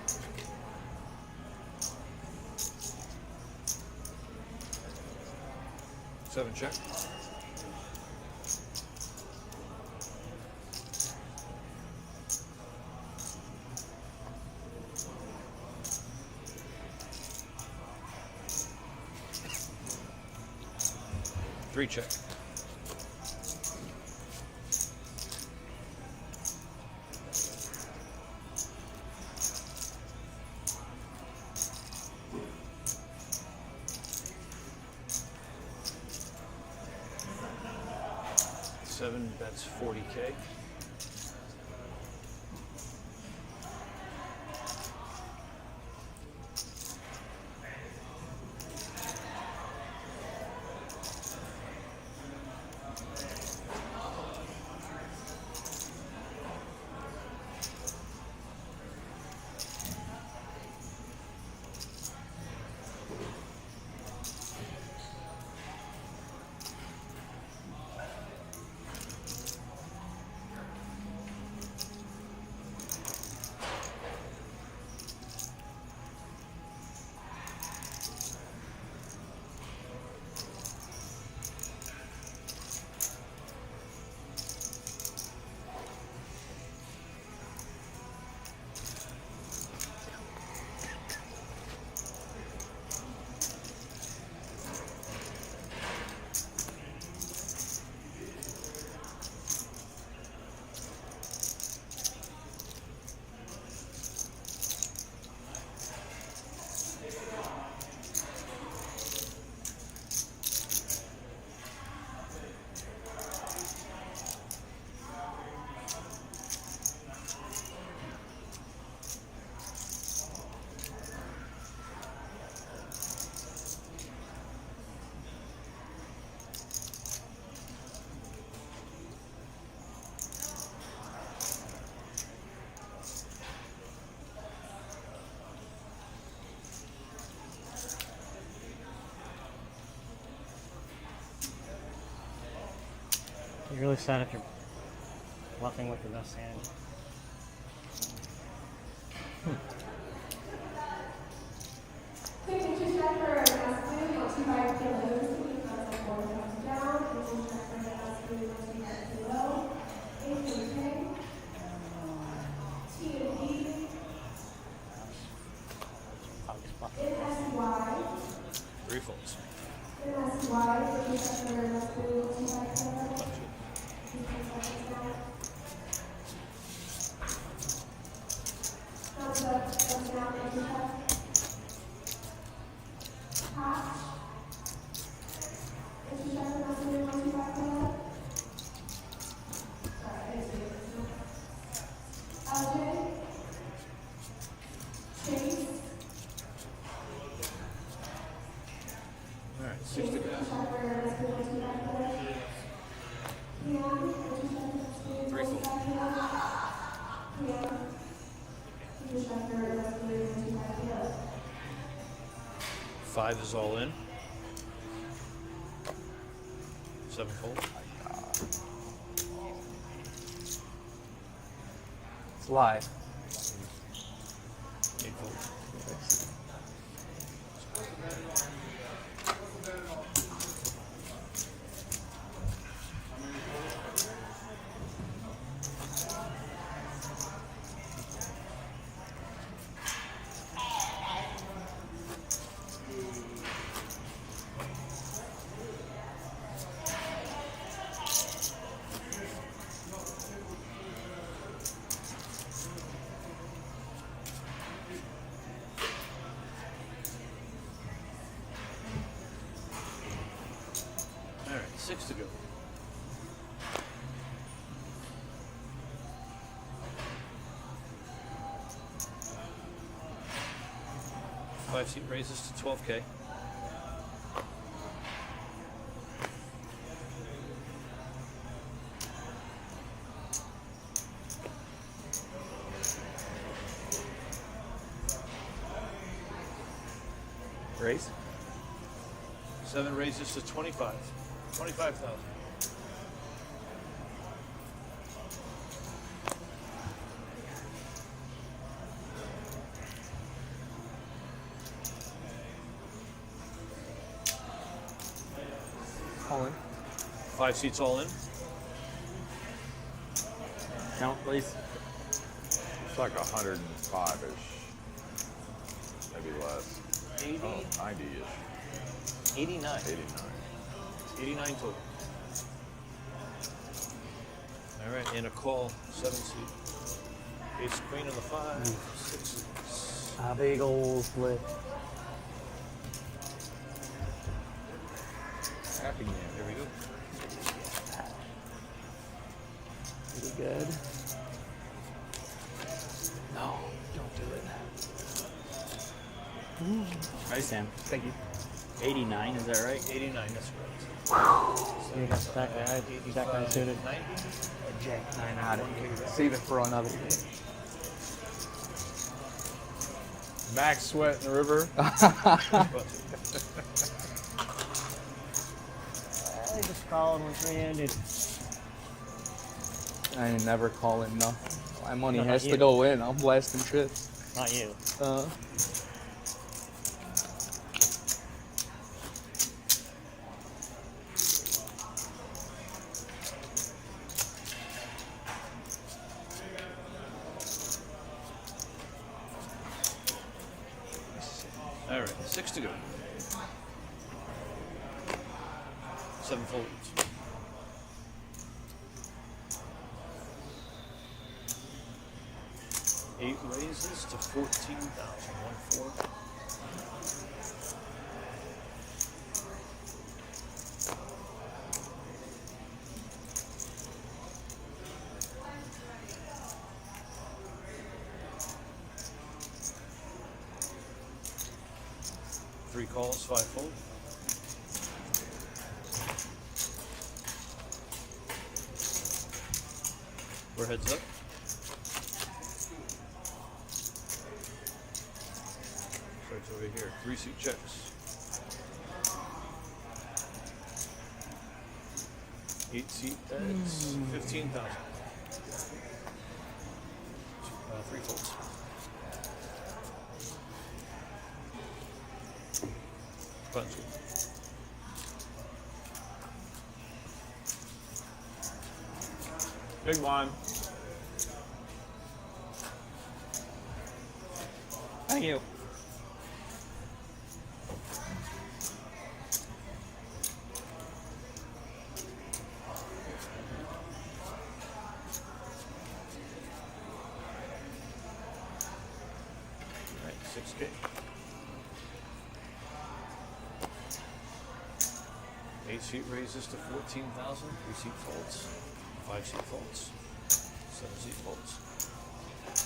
[SPEAKER 8] Seven check. Three check. Seven bets 40K.
[SPEAKER 5] You're really sad if you're bluffing with the best hand.
[SPEAKER 10] Signature check for Aspen, 25 kilos, like 4 comes down, signature check for Aspen, 25 kilo, AKK, T&D,
[SPEAKER 5] Obvious bluff.
[SPEAKER 10] NSY,
[SPEAKER 8] All right, 6 to go. 3 full. Five is all in. 7 fold.
[SPEAKER 4] It's live.
[SPEAKER 8] 8 fold. All right, 6 to go. Five seat raises to 12K.
[SPEAKER 9] Raise?
[SPEAKER 8] 7 raises to 25. 25,000.
[SPEAKER 4] All in.
[SPEAKER 8] 5 seats all in.
[SPEAKER 9] Count, please.
[SPEAKER 7] It's like 105-ish. Maybe less.
[SPEAKER 8] 80,
[SPEAKER 7] Oh, 90-ish.
[SPEAKER 8] 89.
[SPEAKER 7] 89.
[SPEAKER 8] 89 total. All right, and a call, 7 seat. Ace queen on the 5, 6.
[SPEAKER 9] A big old split.
[SPEAKER 8] Happy man. There we go.
[SPEAKER 9] Pretty good. No, don't do it. Nice hand. Thank you. 89, is that right?
[SPEAKER 8] 89, that's correct.
[SPEAKER 5] You got stack guy suited.
[SPEAKER 8] 90.
[SPEAKER 9] A jack 9 out of here.
[SPEAKER 4] Save it for another day.
[SPEAKER 7] Max Sweat in the river.
[SPEAKER 5] I just calling when 3-handed.
[SPEAKER 4] I ain't never calling nothing. My money
[SPEAKER 5] No, not
[SPEAKER 4] has
[SPEAKER 5] you.
[SPEAKER 4] to go in. I'm blasting chips.
[SPEAKER 5] Not you.
[SPEAKER 8] All right, 6 to go. 7 folds. Eight raises to 14,000. 1 4. Three calls, 5 fold. We're heads up. Starts over here. 3 suit checks. 8 seat bets. 15,000. 3 folds. Punch.
[SPEAKER 7] Big one.
[SPEAKER 9] Thank you.
[SPEAKER 8] Alright, 6K. 8 seat raises to 14,000. 3 seat folds. 5 seat folds. 7 seat folds.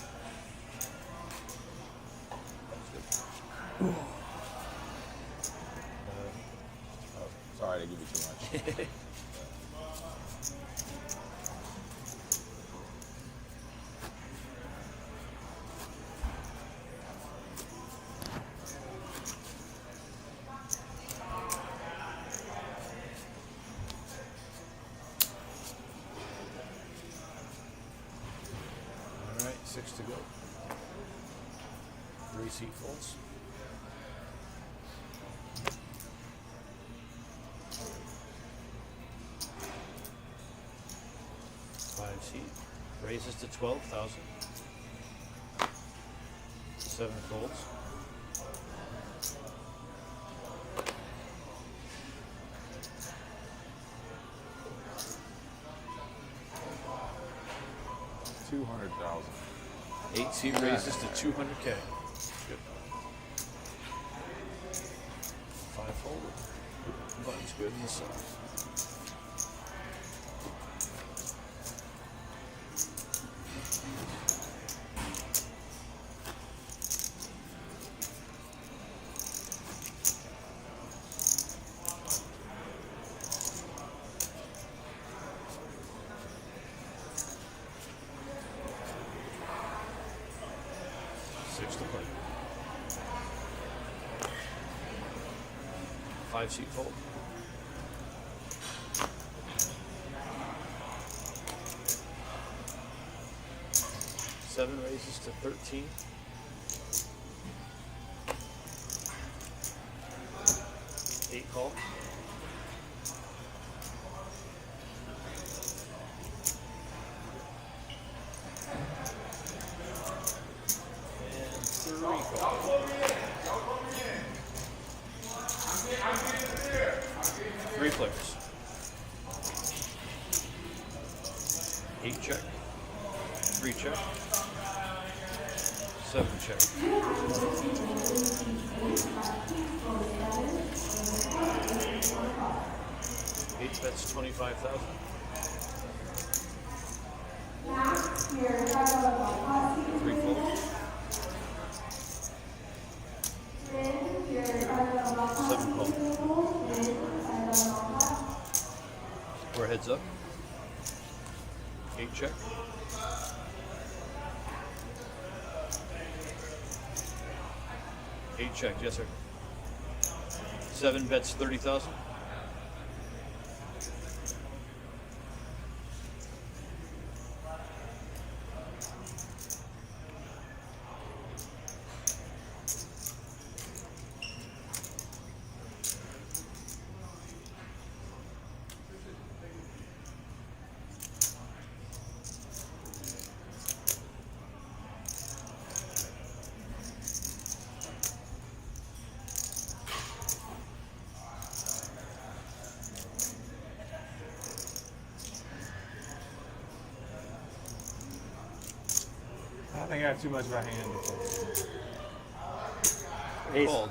[SPEAKER 6] Sorry to give you too much.
[SPEAKER 8] All right, 6 to go. 3 seat folds. Five seat raises to 12,000. 7 folds.
[SPEAKER 6] $200,000.
[SPEAKER 8] 8 seat raises to 200K. Good. 5 folded. Button's good in the sun. Six to play. 5 seat fold. Seven raises to 13. 8 call. And 3 call. 3 players. 8 check. 3 check. 7 check. 8 bets 25,000. Three folds. 7 calls. 4 heads up. 8 check. 8 check, yes sir. 7 bets 30,000.
[SPEAKER 7] I think I have too much of a hand.
[SPEAKER 9] Ace.
[SPEAKER 8] Called.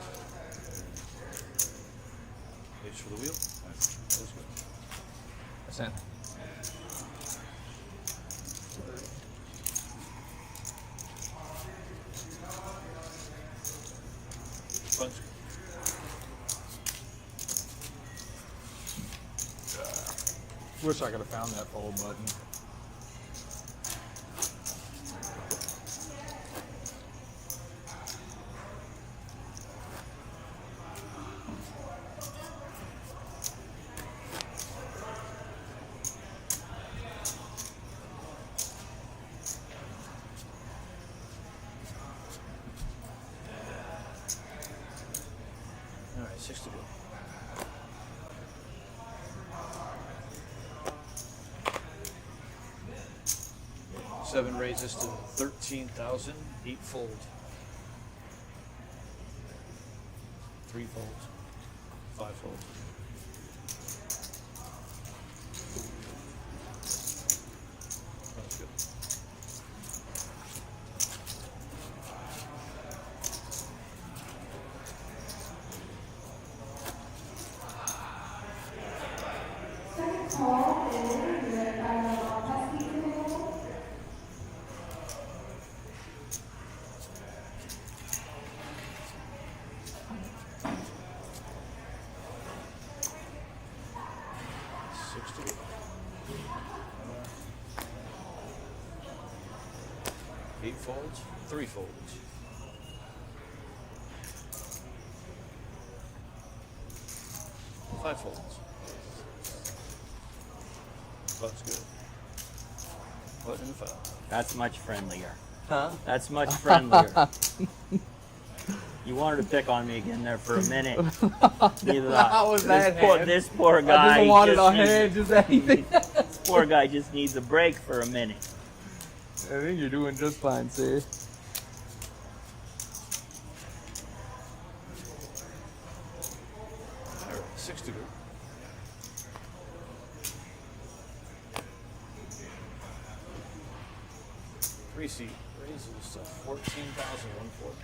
[SPEAKER 8] Ace for the wheel. That was good.
[SPEAKER 4] That's in.
[SPEAKER 8] Bunch.
[SPEAKER 7] Wish I could have found that fold button.
[SPEAKER 8] All right, 6 to go. Seven raises to 13,000. 8 fold. 3 folds. 5 folds. That's good.
[SPEAKER 10] Second call is the pesky table.
[SPEAKER 8] 5 8 folds, 3 folds. Five folds. Button's good. Button and 5.
[SPEAKER 9] That's much friendlier.
[SPEAKER 4] Huh?
[SPEAKER 9] That's much friendlier. You wanted to pick on me again there for a minute.
[SPEAKER 4] How was that hand?
[SPEAKER 9] This poor guy.
[SPEAKER 4] I just wanted a
[SPEAKER 9] needs-
[SPEAKER 4] hand, just anything.
[SPEAKER 9] This poor guy just needs a break for a minute.
[SPEAKER 4] I think you're doing just fine, sir.
[SPEAKER 8] All right, 6 to go. Three seat raises to 14,140.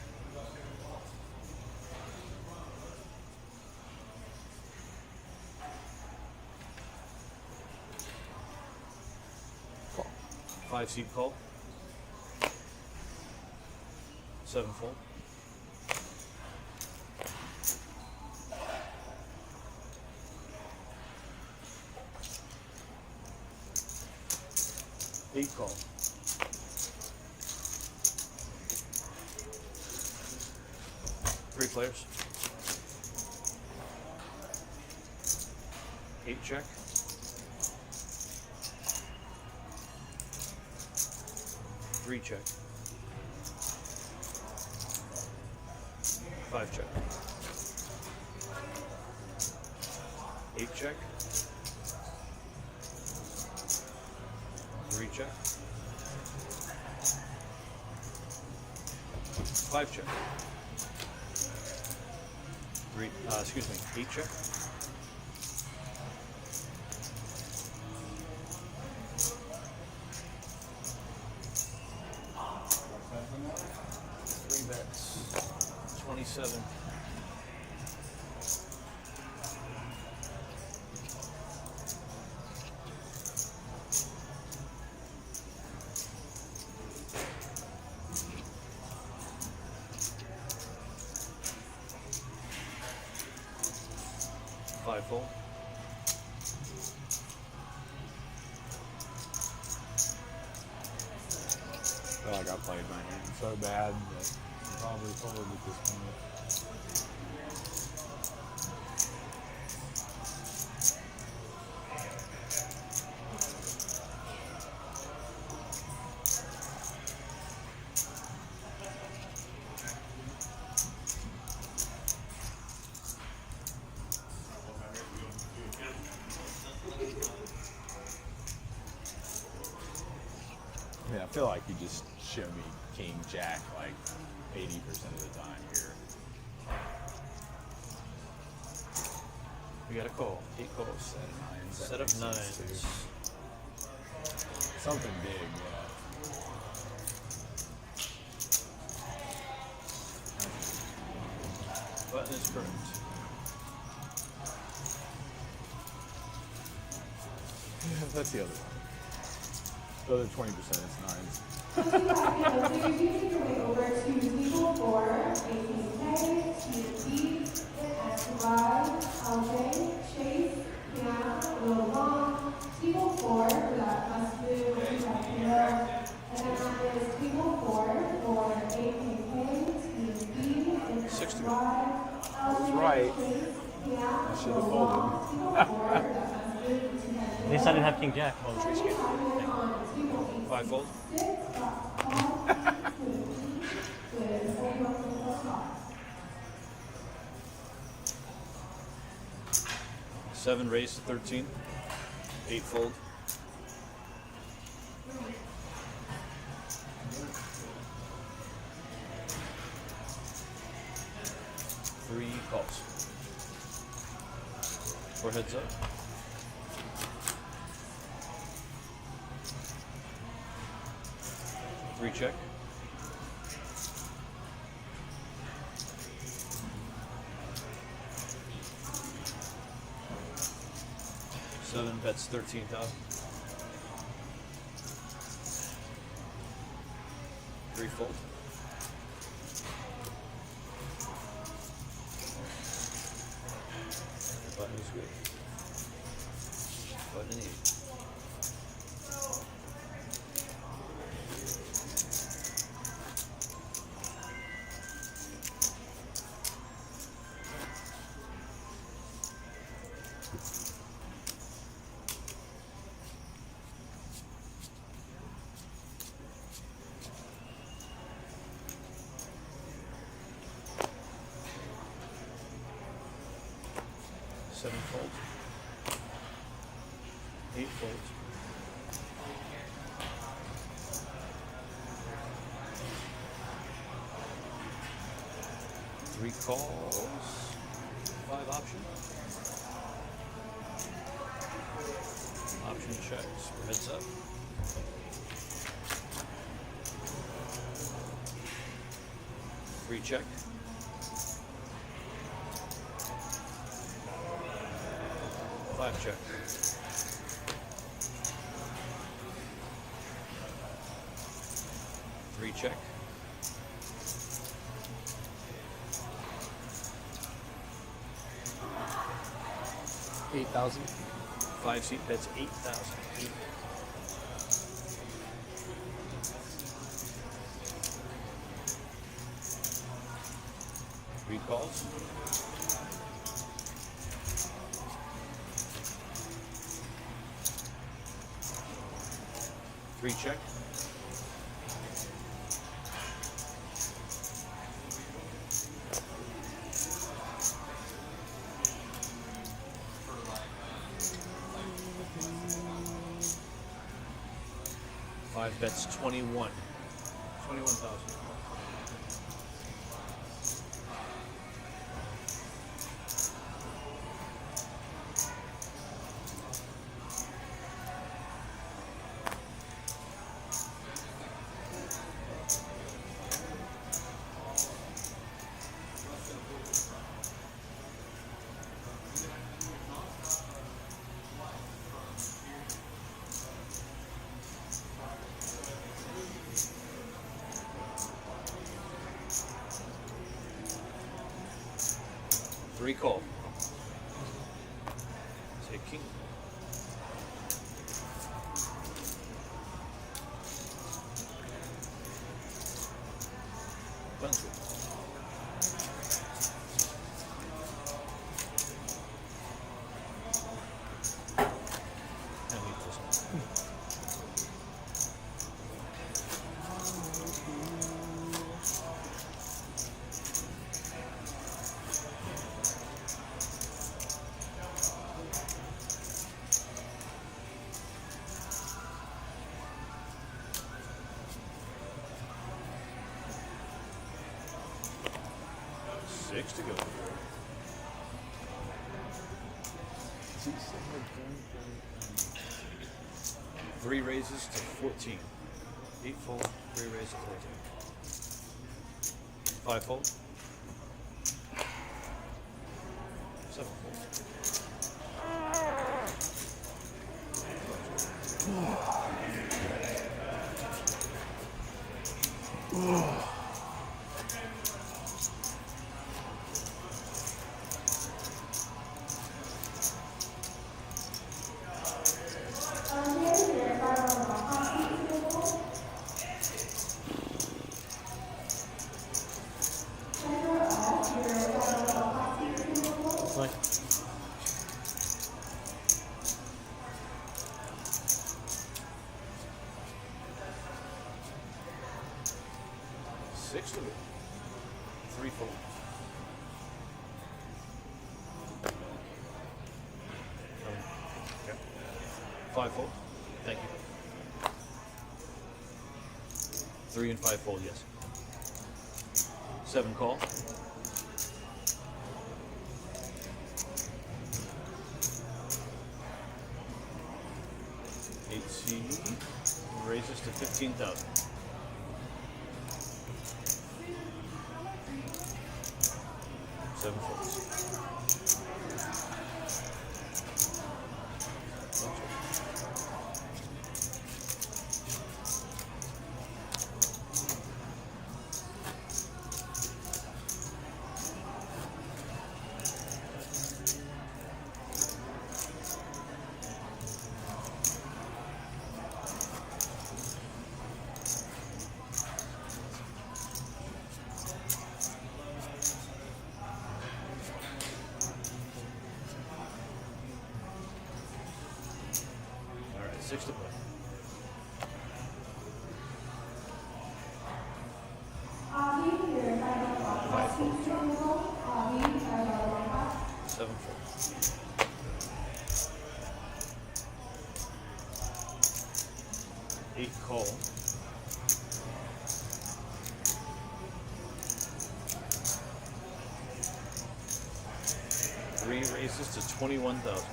[SPEAKER 8] Call. 5 seat call. 7 fold. Eight call. Three players. 8 check. Three check. 5 check. 8 check. 3 check. 5 check. 8 check. 3 bets. 27. Five fold.
[SPEAKER 7] I feel like I played my hand so bad that I probably folded at this point. Yeah, I feel like you just showed me King Jack like 80% of the time here.
[SPEAKER 8] We got a call. 8 calls. Set of 9s.
[SPEAKER 7] Something big, yeah.
[SPEAKER 8] Button is correct.
[SPEAKER 7] That's the other one. The other 20% is nines.
[SPEAKER 10] So you're using your way over to table 4, AKK, TFB, SY, LJ, Chase, Piana, Will Long, table 4, we got Musbu, we got Hero, and then that is table 4 for AKK, TFB, SY, LJ,
[SPEAKER 7] right.
[SPEAKER 10] Chase, Piana,
[SPEAKER 7] I should have
[SPEAKER 10] Will
[SPEAKER 7] folded.
[SPEAKER 10] Long, table 4, we got Musbu,
[SPEAKER 5] At least I didn't have King Jack.
[SPEAKER 8] 5 fold. 7 raised to 13. 8 fold. 3 calls. 4 heads up. 3 check. 7 bets 13,000. 3 fold. Button is good. Button 8. 7 folds. 8 folds. 3 calls. 5 option. Option checks. Heads up. Free check. Five check. Three check.
[SPEAKER 4] $8,000.
[SPEAKER 8] 5 seat bets 8,000. Three calls. Three check. Five bets 21. 21,000. Three call. Take king. Bounce it. And leave this one. Six to go. Three raises to 14. 8 fold, 3 raises to 14. 5 fold. 7 fold.
[SPEAKER 5] Like,
[SPEAKER 8] 6 to go. 3 fold. Okay. 5 fold. Thank you. 3 and 5 fold, yes. 7 call. 8 C raises to 15,000. 7 folds. All right, 6 to play. Five folds. 7 folds. call. Three raises to 21,000.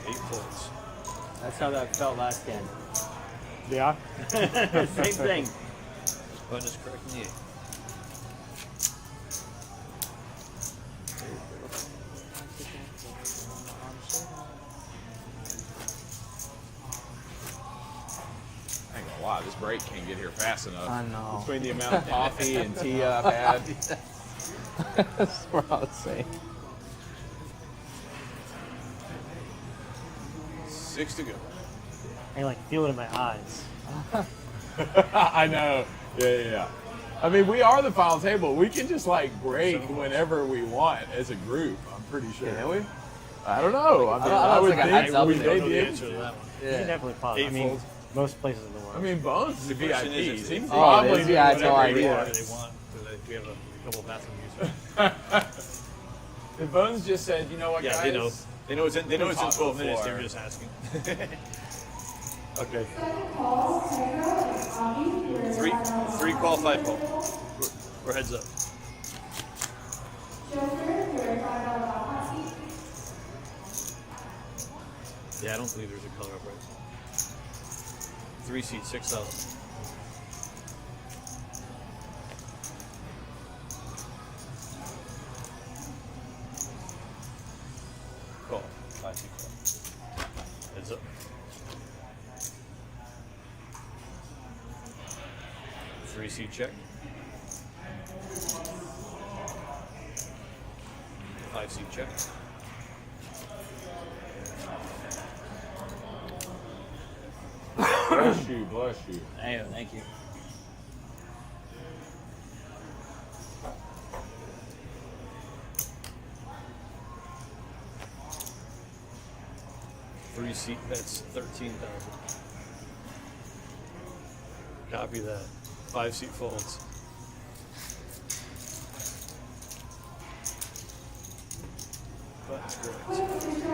[SPEAKER 8] Eight folds.
[SPEAKER 9] That's how that felt last game.
[SPEAKER 5] Yeah.
[SPEAKER 9] Same thing.
[SPEAKER 8] Button is correct in the 8.
[SPEAKER 6] I ain't gonna lie, this break can't get here fast enough.
[SPEAKER 4] I know.
[SPEAKER 6] Between the amount of coffee and tea I've had.
[SPEAKER 4] That's what I was saying.
[SPEAKER 6] 6 to go.
[SPEAKER 5] I like feel it in my eyes.
[SPEAKER 6] I know. Yeah. I mean, we are the final table. We can just like break whenever we want as a group. I'm pretty sure.
[SPEAKER 4] Can we?
[SPEAKER 6] I don't know. I mean,
[SPEAKER 4] I
[SPEAKER 6] would
[SPEAKER 4] like a
[SPEAKER 6] think
[SPEAKER 4] heads up
[SPEAKER 6] we
[SPEAKER 4] thing.
[SPEAKER 8] I
[SPEAKER 6] may
[SPEAKER 8] don't know
[SPEAKER 6] be
[SPEAKER 8] the
[SPEAKER 6] able
[SPEAKER 8] answer to
[SPEAKER 6] to.
[SPEAKER 8] that one.
[SPEAKER 5] You can definitely pause.
[SPEAKER 8] Eight
[SPEAKER 5] I mean,
[SPEAKER 8] folds.
[SPEAKER 5] most places in the world.
[SPEAKER 6] I mean, Bones is a
[SPEAKER 8] The question
[SPEAKER 6] VIP.
[SPEAKER 8] is,
[SPEAKER 6] He
[SPEAKER 8] if
[SPEAKER 6] can
[SPEAKER 8] they-
[SPEAKER 6] probably
[SPEAKER 4] it is?
[SPEAKER 6] do
[SPEAKER 4] Yeah, I had no
[SPEAKER 6] whatever he
[SPEAKER 4] idea.
[SPEAKER 6] wants.
[SPEAKER 8] They want, because we have a couple of bathroom users.
[SPEAKER 6] If Bones just said, you know what,
[SPEAKER 8] Yeah,
[SPEAKER 6] guys?
[SPEAKER 8] they know. They know it's in. They know it's in
[SPEAKER 6] Top
[SPEAKER 8] 12
[SPEAKER 6] of the
[SPEAKER 8] minutes. They
[SPEAKER 6] floor.
[SPEAKER 8] were just asking. Okay.
[SPEAKER 10] Second call, Pedro and Avi. Your
[SPEAKER 8] Three call, 5 call. We're heads up.
[SPEAKER 10] Joker, your $5 hot seat.
[SPEAKER 8] Yeah, I don't believe there's a color up right. 3 seat, 6,000. Call. 5 seat call. Heads up. 3 seat check. 5 seat check.
[SPEAKER 6] Bless you, bless you.
[SPEAKER 9] Thank you.
[SPEAKER 8] Three seat bets, 13,000. Copy that. 5 seat folds. Button's correct.
[SPEAKER 10] Quick position for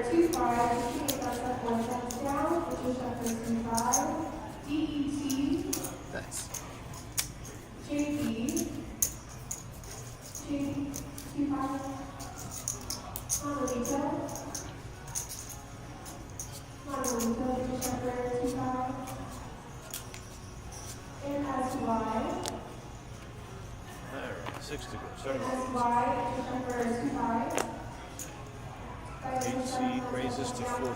[SPEAKER 10] 2-5, keeping it less than 4 cents down. Position for 3-5. DET,
[SPEAKER 4] Thanks.
[SPEAKER 10] JP, 2-5. Monolito, position for 2-5. And SY,
[SPEAKER 8] Alright, 6 to go. Starting off.
[SPEAKER 10] SY, position for 2-5.
[SPEAKER 8] 8 seat raises to 14. 3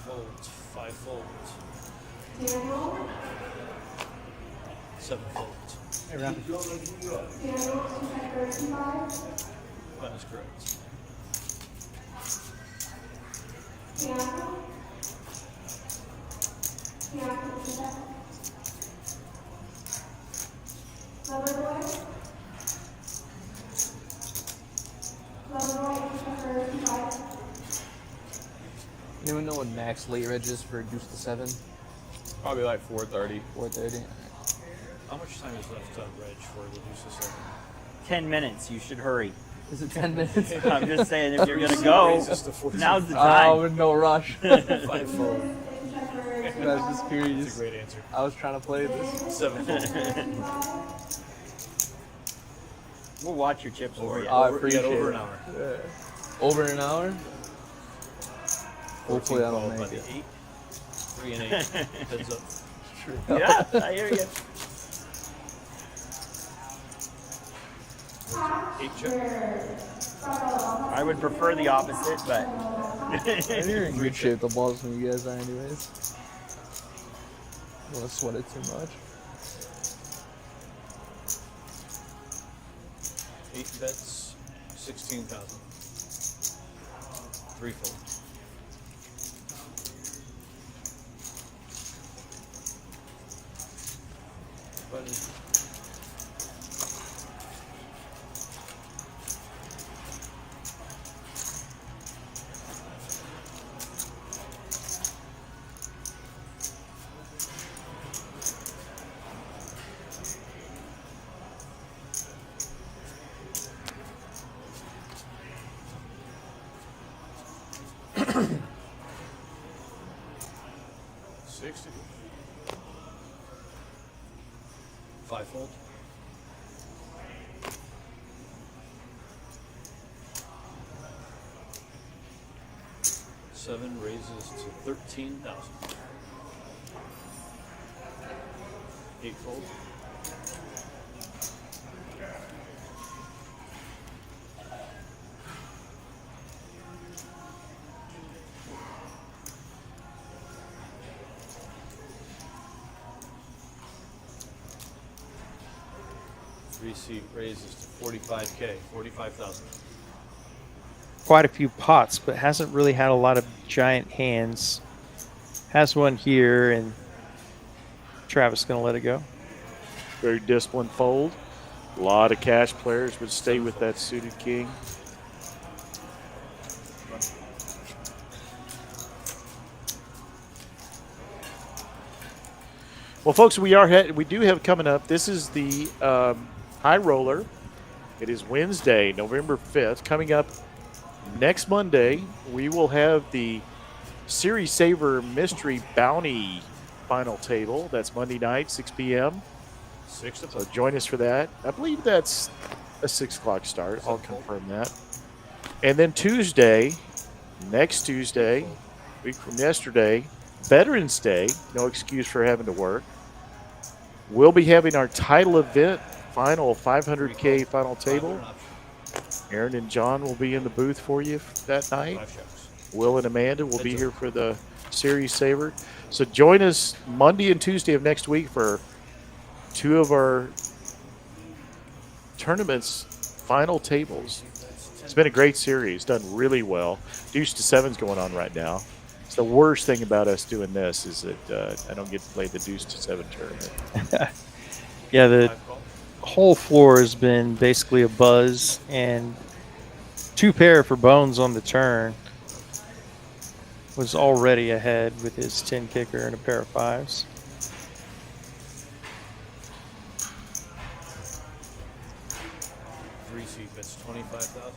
[SPEAKER 8] folds, 5 folds,
[SPEAKER 10] Daniel,
[SPEAKER 8] 7 folds.
[SPEAKER 5] Hey, Ron.
[SPEAKER 10] Daniel, position for 2-5.
[SPEAKER 8] Button is correct.
[SPEAKER 10] Piano, position. Loverboy, position for 2-5.
[SPEAKER 4] Anyone know what max late reg is for Deuce to 7?
[SPEAKER 6] Probably like 4:30.
[SPEAKER 4] 4:30.
[SPEAKER 8] How much time is left on Reg for the deuce of 7?
[SPEAKER 9] 10 minutes. You should hurry.
[SPEAKER 4] Is it 10 minutes?
[SPEAKER 9] I'm just saying, if you're gonna go,
[SPEAKER 8] Raises to 14.
[SPEAKER 9] now's the time.
[SPEAKER 4] Oh, no rush.
[SPEAKER 8] 5 fold.
[SPEAKER 4] I was just
[SPEAKER 8] That's a
[SPEAKER 4] curious.
[SPEAKER 8] great answer.
[SPEAKER 4] I was trying to play this.
[SPEAKER 8] 7 fold.
[SPEAKER 9] We'll watch your chips for you.
[SPEAKER 4] I
[SPEAKER 8] Over
[SPEAKER 4] appreciate
[SPEAKER 8] an
[SPEAKER 4] it.
[SPEAKER 8] hour.
[SPEAKER 4] Over an hour? Hopefully I
[SPEAKER 8] 14
[SPEAKER 4] don't
[SPEAKER 8] call by
[SPEAKER 4] make
[SPEAKER 8] the
[SPEAKER 4] it.
[SPEAKER 8] 8. 3 and 8. Heads up.
[SPEAKER 9] Yeah, I hear you.
[SPEAKER 8] 8 check.
[SPEAKER 9] I would prefer the opposite, but
[SPEAKER 4] You're in good shape. The balls from you guys are anyways. Don't want to sweat it too much.
[SPEAKER 8] 8 bets, 16,000. 3 folds. Button. fold. Seven raises to 13,000. 8 fold. Three seat raises to 45K, 45,000.
[SPEAKER 1] Quite a few pots, but hasn't really had a lot of giant hands. Has one here, and Travis going to let it go.
[SPEAKER 2] Very disciplined fold. A lot of cash players would stay with that suited king. Well, folks, we do have coming up. This is the high roller. It is Wednesday, November 5th. Coming up next Monday, we will have the Series Saver Mystery Bounty final table. That's Monday night, 6 p.m. So join us for that. I believe that's a 6 o'clock start. I'll confirm that. And then Tuesday, next Tuesday, week from yesterday, Veterans Day, no excuse for having to work. We'll be having our title event, final 500K final table. Aaron and John will be in the booth for you that night. Will and Amanda will be here for the Series Saver. So join us Monday and Tuesday of next week for 2 of our tournament's final tables. It's been a great series, done really well. Deuce to 7's going on right now. It's the worst thing about us doing this is that I don't get to play the Deuce to 7 tournament.
[SPEAKER 1] Yeah, the whole floor has been basically a buzz, and 2 pair for Bones on the turn. Was already ahead with his 10 kicker and a pair of 5s.
[SPEAKER 8] Three seat bets 25,000.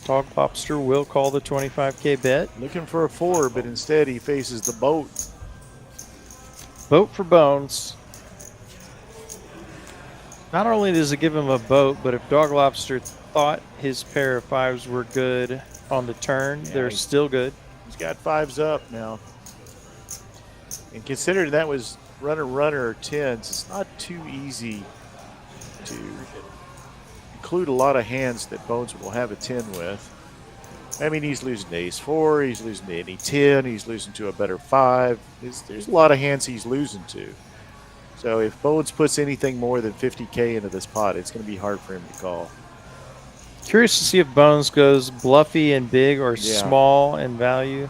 [SPEAKER 1] Dog Lobster will call the 25K bet.
[SPEAKER 2] Looking for a 4, but instead he faces the boat.
[SPEAKER 1] Boat for Bones. Not only does it give him a boat, but if Dog Lobster thought his pair of 5s were good on the turn, they're still good.
[SPEAKER 2] He's got 5s up now. And considering that was runner or 10s, it's not too easy to include a lot of hands that Bones will have a 10 with. I mean, he's losing to ace 4, he's losing to any 10, he's losing to a better 5. There's a lot of hands he's losing to. So if Bones puts anything more than 50K into this pot, it's going to be hard for him to call.
[SPEAKER 1] Curious to see if Bones goes bluffy and big or small in value.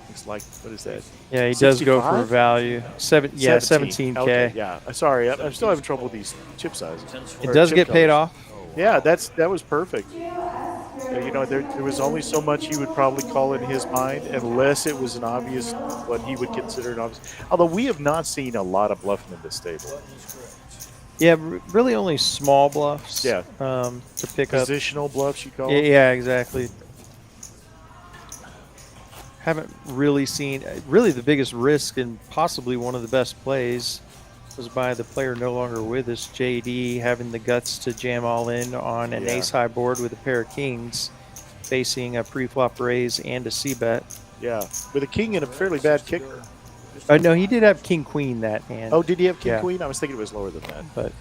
[SPEAKER 2] It's like, what is that?
[SPEAKER 1] Yeah, he does go for value. 17K.
[SPEAKER 2] Okay, yeah, sorry, I'm still having trouble with these chip sizes.
[SPEAKER 1] It does get paid off.
[SPEAKER 2] Yeah, that was perfect. You know, there was only so much he would probably call in his mind, unless it was an obvious, what he would consider an obvious. Although we have not seen a lot of bluffing in this table.
[SPEAKER 1] Yeah, really only small bluffs.
[SPEAKER 2] Yeah.
[SPEAKER 1] To pick up.
[SPEAKER 2] Positional bluffs, you call them?
[SPEAKER 1] Yeah, exactly. Haven't really seen. Really, the biggest risk and possibly one of the best plays was by the player no longer with us, JD, having the guts to jam all in on an ace-high board with a pair of kings, facing a pre-flop raise and a c-bet.
[SPEAKER 2] Yeah, with a king and a fairly bad kicker.
[SPEAKER 1] No, he did have king-queen that hand.
[SPEAKER 2] Oh, did he have king-queen? I was thinking it was lower than that.
[SPEAKER 1] But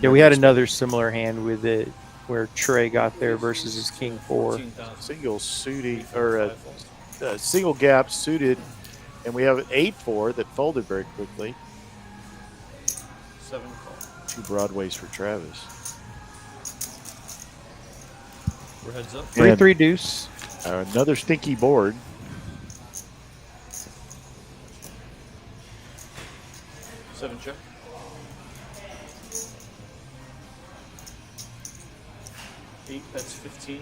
[SPEAKER 1] yeah, we had another similar hand with it where Trey got there versus his king-4.
[SPEAKER 2] Single suited, or single gap suited, and we have an 8-4 that folded very quickly.
[SPEAKER 8] 7 call.
[SPEAKER 2] 2 broadways for Travis.
[SPEAKER 8] We're heads up.
[SPEAKER 1] 3-3 deuce.
[SPEAKER 2] Another stinky board.
[SPEAKER 8] Seven check. Eight bets 15.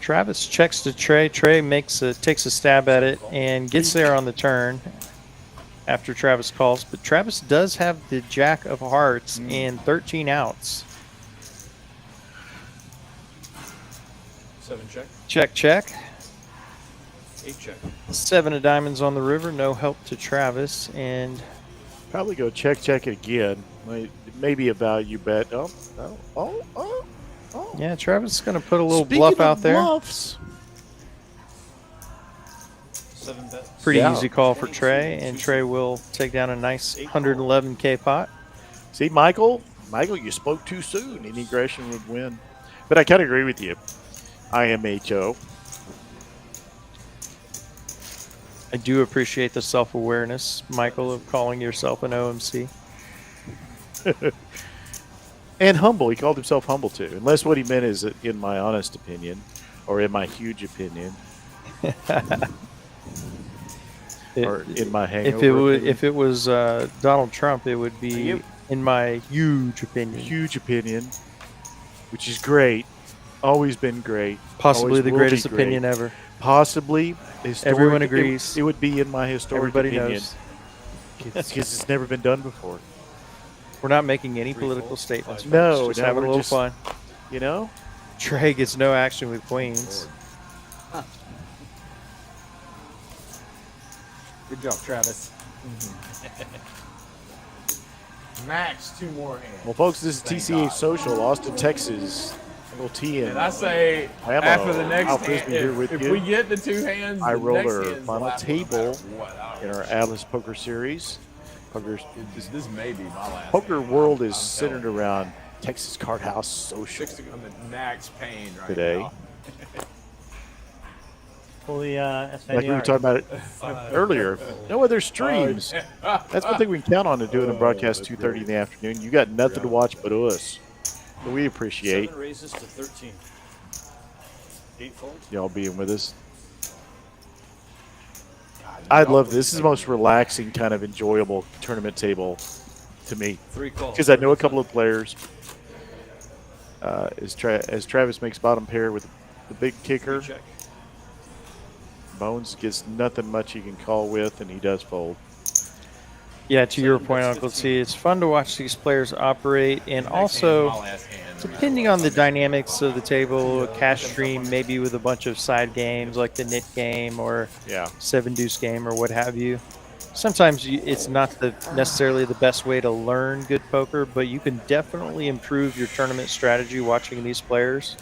[SPEAKER 1] Travis checks to Trey. Trey takes a stab at it and gets there on the turn. after Travis calls, but Travis does have the jack of hearts and 13 outs.
[SPEAKER 8] 7 check.
[SPEAKER 1] Check, check.
[SPEAKER 8] 8 check.
[SPEAKER 1] 7 of diamonds on the river. No help to Travis. And
[SPEAKER 2] Probably go check, check again. Maybe a value bet. Oh.
[SPEAKER 1] yeah, Travis is going to put a little
[SPEAKER 2] Speaking
[SPEAKER 1] bluff
[SPEAKER 2] of
[SPEAKER 1] out there.
[SPEAKER 2] Bluffs,
[SPEAKER 8] 7 bets.
[SPEAKER 1] Pretty
[SPEAKER 2] Yeah.
[SPEAKER 1] easy call for Trey, and Trey will take down a nice 111K pot.
[SPEAKER 2] see, Michael, you spoke too soon. Any aggression would win. But I kind of agree with you. IMHO.
[SPEAKER 1] I do appreciate the self-awareness, Michael, of calling yourself an OMC.
[SPEAKER 2] And humble. He called himself humble, too. Unless what he meant is, in my honest opinion, or in my huge opinion, or in my hangover
[SPEAKER 1] If it was Donald Trump, it would be, in my huge opinion.
[SPEAKER 2] huge opinion, which is great. Always been great.
[SPEAKER 1] Possibly
[SPEAKER 2] Always
[SPEAKER 1] the
[SPEAKER 2] will
[SPEAKER 1] greatest
[SPEAKER 2] be great.
[SPEAKER 1] opinion ever.
[SPEAKER 2] Possibly. Historic,
[SPEAKER 1] Everyone agrees.
[SPEAKER 2] It would be in my historic
[SPEAKER 1] Everybody
[SPEAKER 2] opinion.
[SPEAKER 1] knows.
[SPEAKER 2] Because it's never been done before.
[SPEAKER 1] We're not making any political statements. folks.
[SPEAKER 2] No,
[SPEAKER 1] just
[SPEAKER 2] no,
[SPEAKER 1] having a
[SPEAKER 2] we're
[SPEAKER 1] little
[SPEAKER 2] just-
[SPEAKER 1] fun.
[SPEAKER 2] You know?
[SPEAKER 1] Trey gets no action with queens.
[SPEAKER 4] Good job, Travis.
[SPEAKER 6] Max 2 more hands.
[SPEAKER 2] Well, folks, this is
[SPEAKER 6] Thank
[SPEAKER 2] TCH
[SPEAKER 6] God.
[SPEAKER 2] Social, Austin, Texas. Little T in.
[SPEAKER 6] And I say
[SPEAKER 2] Ammo,
[SPEAKER 6] after the next
[SPEAKER 2] Al
[SPEAKER 6] hand,
[SPEAKER 2] Frisbee here with
[SPEAKER 6] if
[SPEAKER 2] you.
[SPEAKER 6] we get the 2 hands,
[SPEAKER 2] High
[SPEAKER 6] the next
[SPEAKER 2] roller
[SPEAKER 6] hand's the
[SPEAKER 2] final
[SPEAKER 6] last one, no
[SPEAKER 2] table
[SPEAKER 6] matter what. I don't
[SPEAKER 2] in our
[SPEAKER 6] know.
[SPEAKER 2] Atlas Poker Series.
[SPEAKER 6] This may be my last.
[SPEAKER 2] Poker
[SPEAKER 6] hand.
[SPEAKER 2] world
[SPEAKER 6] I'm
[SPEAKER 2] is centered
[SPEAKER 6] telling you.
[SPEAKER 2] around Texas Card House Social.
[SPEAKER 6] I'm in max pain right
[SPEAKER 2] Today.
[SPEAKER 6] now.
[SPEAKER 5] Fully
[SPEAKER 2] Like we were
[SPEAKER 5] SVR.
[SPEAKER 2] talking about it earlier. No other streams. That's one thing we can count on to doing a broadcast 2:30 in the afternoon. You got nothing to watch but us. So we appreciate
[SPEAKER 8] 7 raises to 13. 8 folds.
[SPEAKER 2] y'all being with us. I love this. This is the most relaxing, kind of enjoyable tournament table to me
[SPEAKER 8] 3 calls.
[SPEAKER 2] because I know a couple of players. As Travis makes bottom pair with the big
[SPEAKER 8] 3
[SPEAKER 2] kicker,
[SPEAKER 8] check.
[SPEAKER 2] Bones gets nothing much he can call with, and he does fold.
[SPEAKER 1] Yeah, to your
[SPEAKER 8] 7
[SPEAKER 1] point,
[SPEAKER 8] bets,
[SPEAKER 1] Uncle
[SPEAKER 8] 15.
[SPEAKER 1] T, it's fun to watch these players operate, and
[SPEAKER 6] Next hand's
[SPEAKER 1] also,
[SPEAKER 6] my last hand.
[SPEAKER 1] depending on the dynamics of the table, a cash stream maybe with a bunch of side games like the Nit game or
[SPEAKER 2] Yeah.
[SPEAKER 1] 7 Deuce game or what have you. Sometimes it's not necessarily the best way to learn good poker, but you can definitely improve your tournament strategy watching these players.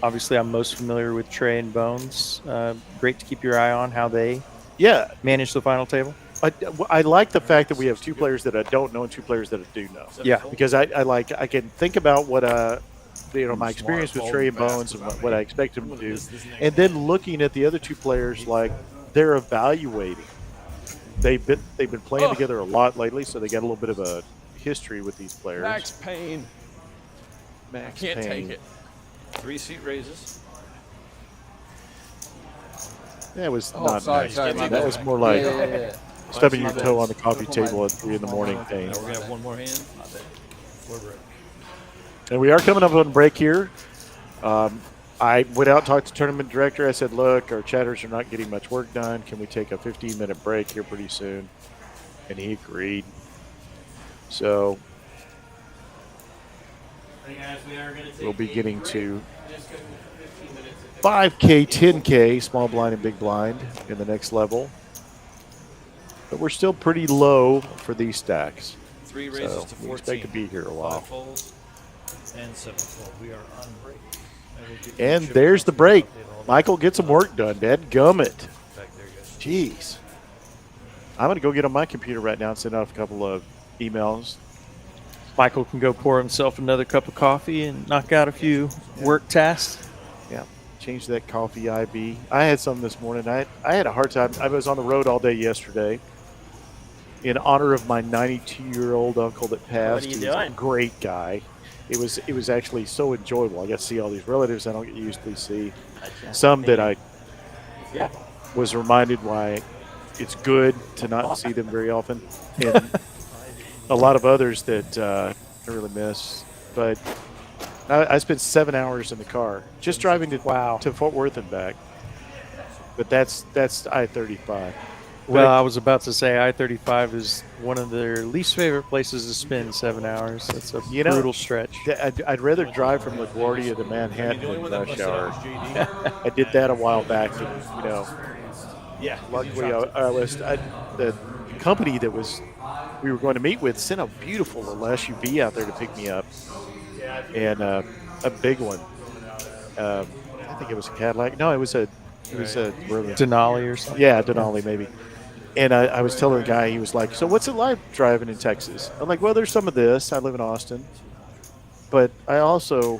[SPEAKER 1] Obviously, I'm most familiar with Trey and Bones. Great to keep your eye on how they
[SPEAKER 2] Yeah.
[SPEAKER 1] manage the final table.
[SPEAKER 2] I like the fact that we have 2 players that I don't know and 2 players that I do know.
[SPEAKER 8] 7
[SPEAKER 1] Yeah.
[SPEAKER 8] folds.
[SPEAKER 2] Because I can think about what my experience with Trey and Bones and what I expect him to do, and then looking at the other 2 players like they're evaluating. They've been playing together a lot lately, so they got a little bit of a history with these players.
[SPEAKER 6] Max pain.
[SPEAKER 2] Max
[SPEAKER 6] Can't
[SPEAKER 2] Payne.
[SPEAKER 6] take it.
[SPEAKER 8] 3 seat raises.
[SPEAKER 2] That was
[SPEAKER 4] Oh,
[SPEAKER 2] not
[SPEAKER 4] sorry,
[SPEAKER 2] nice.
[SPEAKER 4] sorry,
[SPEAKER 2] That
[SPEAKER 4] my bad.
[SPEAKER 2] was more like
[SPEAKER 4] Yeah.
[SPEAKER 2] stubbing
[SPEAKER 4] My
[SPEAKER 2] your
[SPEAKER 4] bad.
[SPEAKER 2] toe on the coffee
[SPEAKER 4] Put my-
[SPEAKER 2] table at 3 in the morning pain.
[SPEAKER 8] Now we're going to have one more hand. We're break.
[SPEAKER 2] And we are coming up on break here. I went out and talked to tournament director. I said, look, our chatters are not getting much work done. Can we take a 15-minute break here pretty soon? And he agreed. So we'll be getting to 5K, 10K, small blind and big blind in the next level. But we're still pretty low for these stacks.
[SPEAKER 8] 3 raises
[SPEAKER 2] So
[SPEAKER 8] to
[SPEAKER 2] we
[SPEAKER 8] 14.
[SPEAKER 2] expect to be here a while.
[SPEAKER 8] 5 folds and 7 fold. We are on break. I will get
[SPEAKER 2] And
[SPEAKER 8] you
[SPEAKER 2] there's the
[SPEAKER 8] updated
[SPEAKER 2] break.
[SPEAKER 8] all
[SPEAKER 2] Michael, get some work done. Dadgummit.
[SPEAKER 8] back there, guys.
[SPEAKER 2] Jeez. I'm going to go get on my computer right now and send out a couple of emails.
[SPEAKER 1] Michael can go pour himself another cup of coffee and knock out a few work tasks.
[SPEAKER 2] Yeah. Change that coffee IB. I had some this morning. I had a hard time. I was on the road all day yesterday in honor of my 92-year-old uncle that passed.
[SPEAKER 9] are you
[SPEAKER 2] He was a
[SPEAKER 9] doing?
[SPEAKER 2] great guy. It was actually so enjoyable. I got to see all these relatives I don't get to usually see. Some that I was reminded why it's good to not see them very often. And a lot of others that I really miss. But I spent 7 hours in the car just driving to Fort Worth and back. But that's I-35.
[SPEAKER 1] Well, I was about to say I-35 is one of their least favorite places to spend 7 hours. It's a
[SPEAKER 2] You know,
[SPEAKER 1] brutal stretch.
[SPEAKER 2] I'd rather drive from LaGuardia to Manhattan in rush hour. I did that a while back, and luckily the company that we were going to meet with sent a beautiful little SUV out there to pick me up, and a big one. I think it was a Cadillac. No, it was a
[SPEAKER 1] Denali or something.
[SPEAKER 2] Yeah, Denali maybe. And I was telling the guy, he was like, "So what's it like driving in Texas?" I'm like, "Well, there's some of this. I live in Austin, but I also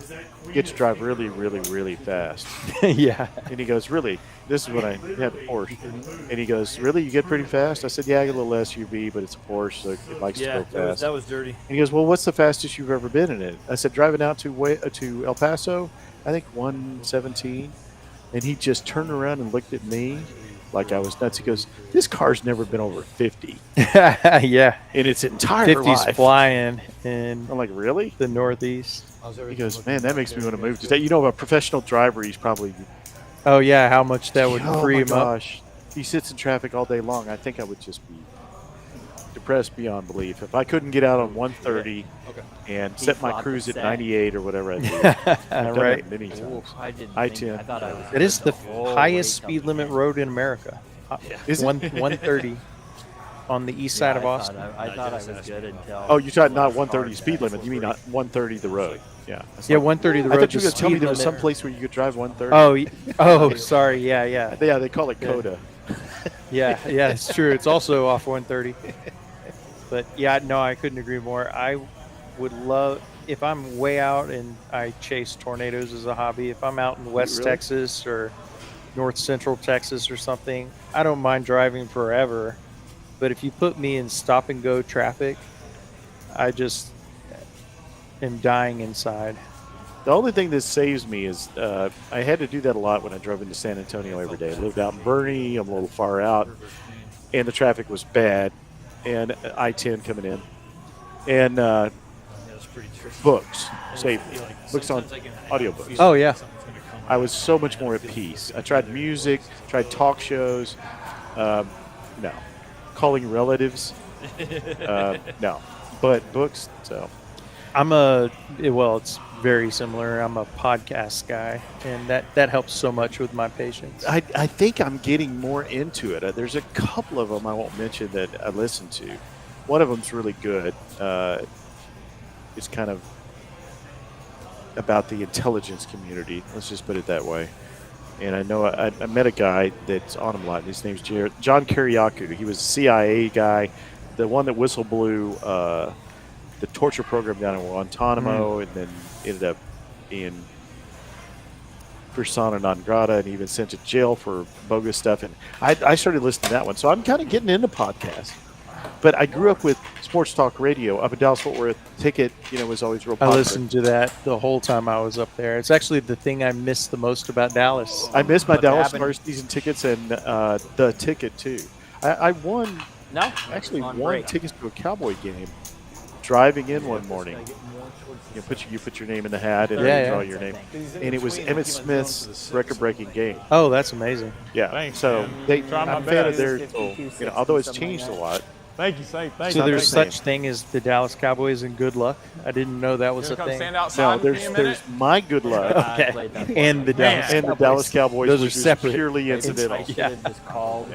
[SPEAKER 2] get to drive really, really, really fast."
[SPEAKER 1] Yeah.
[SPEAKER 2] And he goes, "Really?" This is when I had the Porsche. And he goes, "Really? You get pretty fast?" I said, "Yeah, I get a little SUV, but it's a Porsche, so it likes to go fast."
[SPEAKER 8] that was dirty.
[SPEAKER 2] And he goes, "Well, what's the fastest you've ever been in it?" I said, "Driving out to El Paso, I think 117." And he just turned around and looked at me like I was nuts. He goes, "This car's never been over 50
[SPEAKER 1] Yeah.
[SPEAKER 2] in its entire
[SPEAKER 1] 50's
[SPEAKER 2] life."
[SPEAKER 1] flying in
[SPEAKER 2] I'm like, "Really?"
[SPEAKER 1] the Northeast.
[SPEAKER 2] He goes, "Man, that makes me want to move to that." You know, a professional driver, he's probably
[SPEAKER 1] Oh, yeah, how much that would free
[SPEAKER 2] my
[SPEAKER 1] him up.
[SPEAKER 2] gosh. He sits in traffic all day long. I think I would just be depressed beyond belief if I couldn't get out on 130 and set my
[SPEAKER 9] thought
[SPEAKER 2] cruise
[SPEAKER 9] the
[SPEAKER 2] at
[SPEAKER 9] same.
[SPEAKER 2] 98 or whatever I do. I've done
[SPEAKER 1] Right.
[SPEAKER 2] that many times.
[SPEAKER 9] I didn't.
[SPEAKER 2] I-10.
[SPEAKER 9] I thought I was.
[SPEAKER 1] It is the
[SPEAKER 9] whole
[SPEAKER 1] highest
[SPEAKER 9] way
[SPEAKER 1] speed
[SPEAKER 9] up
[SPEAKER 1] limit
[SPEAKER 9] there.
[SPEAKER 1] road in America.
[SPEAKER 2] Is it?
[SPEAKER 1] 130 on the east side of
[SPEAKER 9] Yeah,
[SPEAKER 1] Austin.
[SPEAKER 9] I thought I was good until.
[SPEAKER 2] Oh, you're talking not 130 speed limit. You mean not 130 the road? Yeah.
[SPEAKER 1] Yeah, 130 the
[SPEAKER 2] I
[SPEAKER 1] road.
[SPEAKER 2] thought you
[SPEAKER 1] the
[SPEAKER 2] were going to tell me
[SPEAKER 1] speed
[SPEAKER 2] there was some
[SPEAKER 1] limit.
[SPEAKER 2] place where you could drive 130.
[SPEAKER 1] Oh, sorry. Yeah.
[SPEAKER 2] Yeah, they call it CODA.
[SPEAKER 1] Yeah, it's true. It's also off 130. But yeah, no, I couldn't agree more. I would love, if I'm way out and I chase tornadoes as a hobby, if I'm out in West
[SPEAKER 2] Really?
[SPEAKER 1] Texas or North Central Texas or something, I don't mind driving forever. But if you put me in stop and go traffic, I just am dying inside.
[SPEAKER 2] The only thing that saves me is I had to do that a lot when I drove into San Antonio every day. I lived out in Bernie. I'm a little far out, and the traffic was bad, and I-10 coming in, and
[SPEAKER 8] That's pretty tricky.
[SPEAKER 2] books saved
[SPEAKER 8] I
[SPEAKER 2] me.
[SPEAKER 8] feel like
[SPEAKER 2] Books on
[SPEAKER 8] sometimes I can
[SPEAKER 2] audiobooks.
[SPEAKER 1] Oh, yeah.
[SPEAKER 8] something's gonna come
[SPEAKER 2] I was so much more at peace. I tried music, tried talk shows. No. Calling relatives. No. But books, so.
[SPEAKER 1] It's very similar. I'm a podcast guy, and that helps so much with my patience.
[SPEAKER 2] I think I'm getting more into it. There's a couple of them I won't mention that I listen to. One of them's really good. It's kind of about the intelligence community. Let's just put it that way. And I know I met a guy that's on him a lot. His name's John Kiriakou. He was a CIA guy, the one that whistle blew the torture program down in Guantanamo, and then ended up in persona non grata and even sent to jail for bogus stuff. And I started listening to that one. So I'm kind of getting into podcasts. But I grew up with sports talk radio up in Dallas Fort Worth. Ticket, was always real
[SPEAKER 1] I
[SPEAKER 2] popular.
[SPEAKER 1] listened to that the whole time I was up there. It's actually the thing I miss the most about Dallas.
[SPEAKER 2] I missed my
[SPEAKER 9] What
[SPEAKER 2] Dallas
[SPEAKER 9] happened?
[SPEAKER 2] Stars season tickets and the ticket too. I won,
[SPEAKER 9] No,
[SPEAKER 2] actually
[SPEAKER 9] on
[SPEAKER 2] won
[SPEAKER 9] break.
[SPEAKER 2] tickets to a Cowboy game. Driving in one morning, you put your name in the hat and
[SPEAKER 1] Yeah,
[SPEAKER 2] they draw
[SPEAKER 1] yeah.
[SPEAKER 2] your name, and it was Emmett Smith's record-breaking game.
[SPEAKER 1] Oh, that's amazing.
[SPEAKER 2] Yeah,
[SPEAKER 7] Thanks,
[SPEAKER 2] so
[SPEAKER 7] man. Try my
[SPEAKER 2] I'm a fan of
[SPEAKER 7] best.
[SPEAKER 2] theirs. Although it's changed a lot.
[SPEAKER 7] Thank you, Safe. Thank
[SPEAKER 1] So
[SPEAKER 7] you.
[SPEAKER 1] there's
[SPEAKER 2] the same.
[SPEAKER 1] such thing as the Dallas Cowboys and good luck. I didn't know that was
[SPEAKER 7] You
[SPEAKER 1] a
[SPEAKER 7] wanna come
[SPEAKER 1] thing.
[SPEAKER 7] stand outside
[SPEAKER 2] No,
[SPEAKER 7] with me a
[SPEAKER 2] there's
[SPEAKER 7] minute?
[SPEAKER 2] my good luck
[SPEAKER 9] I played that
[SPEAKER 1] And the
[SPEAKER 7] Man.
[SPEAKER 1] Dallas
[SPEAKER 2] and the Dallas Cowboys,
[SPEAKER 1] Those are
[SPEAKER 2] which is
[SPEAKER 1] separate.
[SPEAKER 2] purely
[SPEAKER 9] I
[SPEAKER 2] incidental.
[SPEAKER 9] should have just called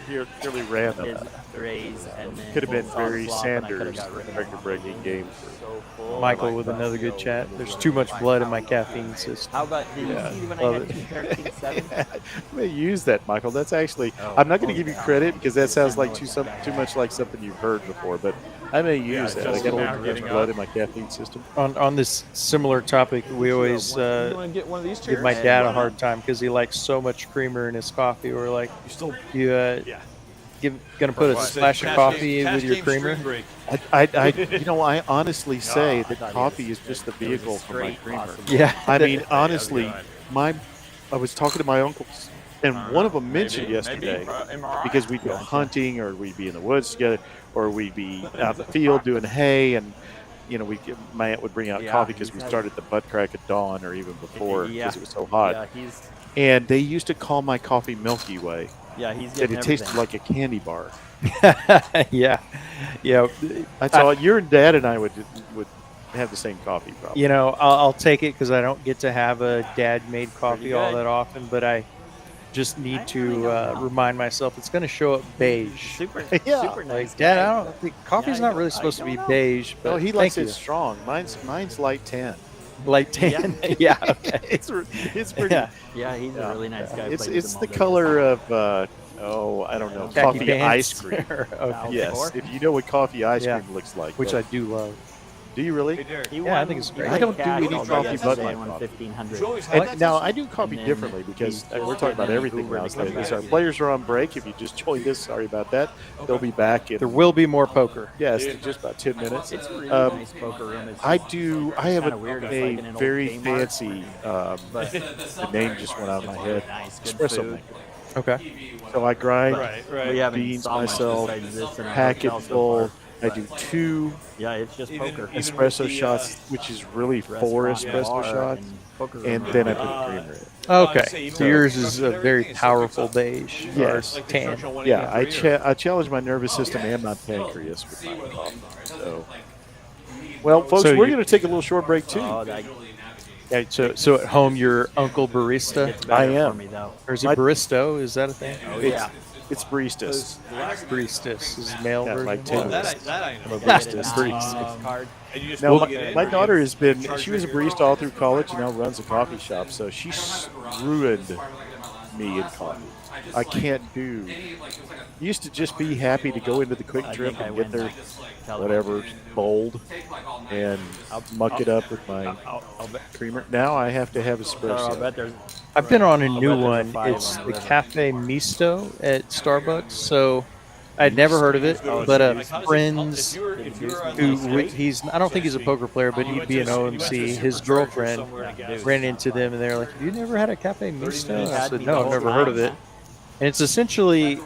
[SPEAKER 2] Purely random.
[SPEAKER 9] his raise and then
[SPEAKER 2] Could have been
[SPEAKER 9] saw the
[SPEAKER 2] Barry
[SPEAKER 9] flop and I coulda
[SPEAKER 2] Sanders
[SPEAKER 9] got rid of him.
[SPEAKER 2] record-breaking game.
[SPEAKER 9] So full.
[SPEAKER 1] Michael with another good chat. There's too much blood in my caffeine system.
[SPEAKER 9] How about did you see when I
[SPEAKER 1] love
[SPEAKER 9] had
[SPEAKER 1] it.
[SPEAKER 9] 213.7?
[SPEAKER 2] I'm going to use that, Michael. That's actually, I'm not going to give you credit because that sounds like too much like something you've heard before, but I'm going to use that. I got a little too much blood in my caffeine system.
[SPEAKER 1] On this similar topic, we always
[SPEAKER 7] You want to get one of these chairs?
[SPEAKER 1] give my dad a hard time because he likes so much creamer in his coffee. We're like, you gonna put a splash of coffee with your creamer?
[SPEAKER 2] I honestly say that coffee is just the vehicle for my creamer.
[SPEAKER 1] Yeah,
[SPEAKER 2] I mean, honestly, I was talking to my uncles, and one of them mentioned yesterday because we'd go hunting or we'd be in the woods together or we'd be out in the field doing hay, and my aunt would bring out coffee because we started the butt crack at dawn or even before because it was so hot.
[SPEAKER 9] Yeah, he's
[SPEAKER 2] And they used to call my coffee Milky Way.
[SPEAKER 9] Yeah, he's
[SPEAKER 2] that
[SPEAKER 9] getting
[SPEAKER 2] it tasted
[SPEAKER 9] everything.
[SPEAKER 2] like a candy bar.
[SPEAKER 1] Yeah, yeah.
[SPEAKER 2] That's all. Your dad and I would have the same coffee, probably.
[SPEAKER 1] You know, I'll take it because I don't get to have a dad-made coffee all
[SPEAKER 9] good.
[SPEAKER 1] that often, but I just need to remind myself it's going to show up beige.
[SPEAKER 9] Super,
[SPEAKER 2] Yeah.
[SPEAKER 9] super nice.
[SPEAKER 1] Like, Dad,
[SPEAKER 9] guy.
[SPEAKER 1] I don't think coffee's
[SPEAKER 9] I
[SPEAKER 1] not
[SPEAKER 9] don't-
[SPEAKER 1] really
[SPEAKER 9] I
[SPEAKER 1] supposed to be
[SPEAKER 9] don't know.
[SPEAKER 1] beige. But
[SPEAKER 2] No, he
[SPEAKER 1] thank
[SPEAKER 2] likes
[SPEAKER 1] you.
[SPEAKER 2] it strong. Mine's light tan.
[SPEAKER 1] Light tan. Yeah. Okay.
[SPEAKER 2] it's pretty.
[SPEAKER 1] Yeah.
[SPEAKER 9] Yeah, he's a really nice guy.
[SPEAKER 2] It's
[SPEAKER 9] Played with
[SPEAKER 2] it's
[SPEAKER 9] him
[SPEAKER 2] the
[SPEAKER 9] all day.
[SPEAKER 2] color of I don't know,
[SPEAKER 1] Khaki
[SPEAKER 2] coffee
[SPEAKER 1] pants.
[SPEAKER 2] ice cream.
[SPEAKER 1] Okay.
[SPEAKER 2] Yes,
[SPEAKER 9] Four?
[SPEAKER 2] if you know what coffee ice
[SPEAKER 1] Yeah.
[SPEAKER 2] cream looks like,
[SPEAKER 1] Which I do love.
[SPEAKER 2] do you really?
[SPEAKER 9] He
[SPEAKER 1] Yeah, I
[SPEAKER 9] won
[SPEAKER 1] think it's great.
[SPEAKER 2] I don't do
[SPEAKER 9] cash
[SPEAKER 2] any
[SPEAKER 9] all day
[SPEAKER 2] coffee
[SPEAKER 9] yesterday
[SPEAKER 2] but my
[SPEAKER 9] and won
[SPEAKER 2] coffee.
[SPEAKER 9] 1,500.
[SPEAKER 2] And now I do coffee
[SPEAKER 9] And then
[SPEAKER 2] differently because
[SPEAKER 9] he's
[SPEAKER 2] we're talking about
[SPEAKER 9] getting
[SPEAKER 2] everything
[SPEAKER 9] Uber
[SPEAKER 2] now.
[SPEAKER 9] to come
[SPEAKER 2] Because
[SPEAKER 9] back.
[SPEAKER 2] our players are on break. If you just joined us, sorry about that. They'll be back in
[SPEAKER 1] There will be more poker.
[SPEAKER 2] yes, in just about 10 minutes.
[SPEAKER 9] It's a really
[SPEAKER 2] Um,
[SPEAKER 9] nice poker room. It's
[SPEAKER 2] I
[SPEAKER 9] just-
[SPEAKER 2] have
[SPEAKER 9] kinda weird. It's like in an
[SPEAKER 2] a
[SPEAKER 9] old
[SPEAKER 2] very
[SPEAKER 9] Kmart.
[SPEAKER 2] fancy.
[SPEAKER 9] But
[SPEAKER 2] The name just went out of my head.
[SPEAKER 9] nice, good
[SPEAKER 2] Espresso
[SPEAKER 9] food.
[SPEAKER 2] maker.
[SPEAKER 1] Okay.
[SPEAKER 2] So I grind
[SPEAKER 8] Right,
[SPEAKER 9] We
[SPEAKER 8] right.
[SPEAKER 9] haven't
[SPEAKER 2] beans
[SPEAKER 9] saw much
[SPEAKER 2] myself,
[SPEAKER 9] besides this in our
[SPEAKER 2] pack it
[SPEAKER 9] hotel so
[SPEAKER 2] full.
[SPEAKER 9] far.
[SPEAKER 2] I do 2
[SPEAKER 9] Yeah, it's just poker.
[SPEAKER 2] espresso shots, which is really 4
[SPEAKER 9] Restaurant,
[SPEAKER 2] espresso
[SPEAKER 9] bar,
[SPEAKER 2] shots,
[SPEAKER 9] and poker room.
[SPEAKER 2] and then I put a creamer in.
[SPEAKER 1] Okay. So yours is a very powerful beige.
[SPEAKER 2] Yes.
[SPEAKER 1] Or tan.
[SPEAKER 2] Yeah, I challenge my nervous system and my pancreas with my coffee. So, well, folks,
[SPEAKER 1] So
[SPEAKER 2] we're
[SPEAKER 1] you-
[SPEAKER 2] going to take a little short break too.
[SPEAKER 9] Oh, that
[SPEAKER 1] Okay, so at home, you're Uncle Barista,
[SPEAKER 9] gets better
[SPEAKER 2] I am.
[SPEAKER 9] for me though.
[SPEAKER 1] or is it
[SPEAKER 2] My-
[SPEAKER 1] Baristo? Is that a thing?
[SPEAKER 2] It's, it's baristas.
[SPEAKER 1] Baristas is male
[SPEAKER 2] Yeah,
[SPEAKER 1] version.
[SPEAKER 2] like
[SPEAKER 1] of
[SPEAKER 2] ten.
[SPEAKER 1] it.
[SPEAKER 8] That I know.
[SPEAKER 9] Get it
[SPEAKER 2] Baristas.
[SPEAKER 9] now, card.
[SPEAKER 8] And you just
[SPEAKER 2] Now,
[SPEAKER 8] plug it in.
[SPEAKER 2] my daughter has been, she was a barista all through college and now runs a coffee shop. So she's ruined me in coffee. I can't do. Used to just be happy to go into the quick
[SPEAKER 9] I
[SPEAKER 2] trip
[SPEAKER 9] think I
[SPEAKER 2] and get
[SPEAKER 9] win
[SPEAKER 2] their
[SPEAKER 9] that.
[SPEAKER 2] whatever bold and muck it up with my
[SPEAKER 9] I'll bet.
[SPEAKER 2] creamer. Now I have to have
[SPEAKER 9] I'll
[SPEAKER 2] espresso.
[SPEAKER 9] bet there's.
[SPEAKER 1] I've been on a
[SPEAKER 9] I'll
[SPEAKER 1] new
[SPEAKER 9] bet there's a
[SPEAKER 1] one.
[SPEAKER 9] 5
[SPEAKER 1] It's
[SPEAKER 9] on
[SPEAKER 1] the
[SPEAKER 9] the river.
[SPEAKER 1] Cafe Misto at Starbucks. So I'd never heard of it, but a friend's he's I don't think he's a poker player, but he'd be an OMC. His girlfriend ran into them, and they're like, "Have you never had a Cafe Misto?" And I said, "No, I've never heard of it." And it's essentially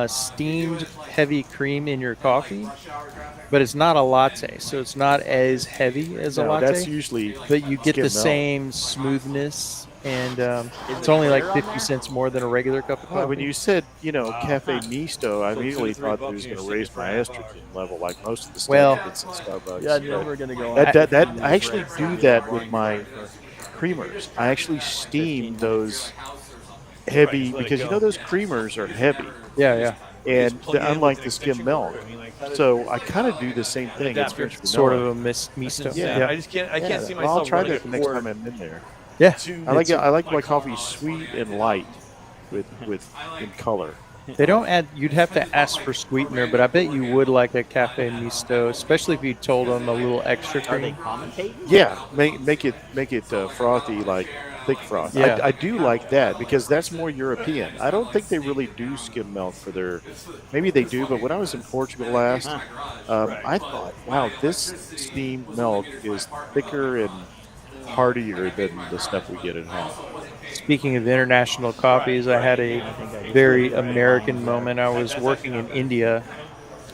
[SPEAKER 1] steamed heavy cream in your coffee, but it's not a latte, so it's not as heavy as a
[SPEAKER 2] No,
[SPEAKER 1] latte.
[SPEAKER 2] that's usually
[SPEAKER 1] But you get
[SPEAKER 2] skim
[SPEAKER 1] the
[SPEAKER 2] milk.
[SPEAKER 1] same smoothness, and it's only like 50 cents more than a regular cup of
[SPEAKER 2] Well,
[SPEAKER 1] coffee.
[SPEAKER 2] when you said, Cafe Misto, I immediately thought it was going to raise my estrogen level like most of the stuff
[SPEAKER 1] Well,
[SPEAKER 2] that's in Starbucks.
[SPEAKER 9] Yeah, never gonna go.
[SPEAKER 2] I actually do that with my creamers. I actually steam those heavy because those creamers are heavy,
[SPEAKER 1] yeah,
[SPEAKER 2] and unlike the skim milk. So I kind of do the same thing. It's French
[SPEAKER 1] sort of
[SPEAKER 2] vanilla.
[SPEAKER 1] a misto.
[SPEAKER 2] Yeah.
[SPEAKER 8] I just can't. I
[SPEAKER 2] Yeah,
[SPEAKER 8] can't see
[SPEAKER 2] well,
[SPEAKER 8] myself.
[SPEAKER 2] I'll try
[SPEAKER 8] running
[SPEAKER 2] that the next
[SPEAKER 8] forward
[SPEAKER 2] time I'm in there.
[SPEAKER 1] Yeah.
[SPEAKER 8] to-
[SPEAKER 2] I like my coffee sweet and light with in color.
[SPEAKER 1] They don't add. You'd have to ask for sweetener, but I bet you would like a cafe misto, especially if you told them a little extra
[SPEAKER 9] Are they
[SPEAKER 1] cream.
[SPEAKER 9] commentating?
[SPEAKER 2] Yeah, make it frothy, like thick froth.
[SPEAKER 1] Yeah.
[SPEAKER 2] I do like that because that's more European. I don't think they really do skim milk for their. Maybe they do, but when I was in Portugal last, I thought, wow, this steamed milk is thicker and heartier than the stuff we get at home.
[SPEAKER 1] Speaking of international coffees, I had a very American moment. I was working in India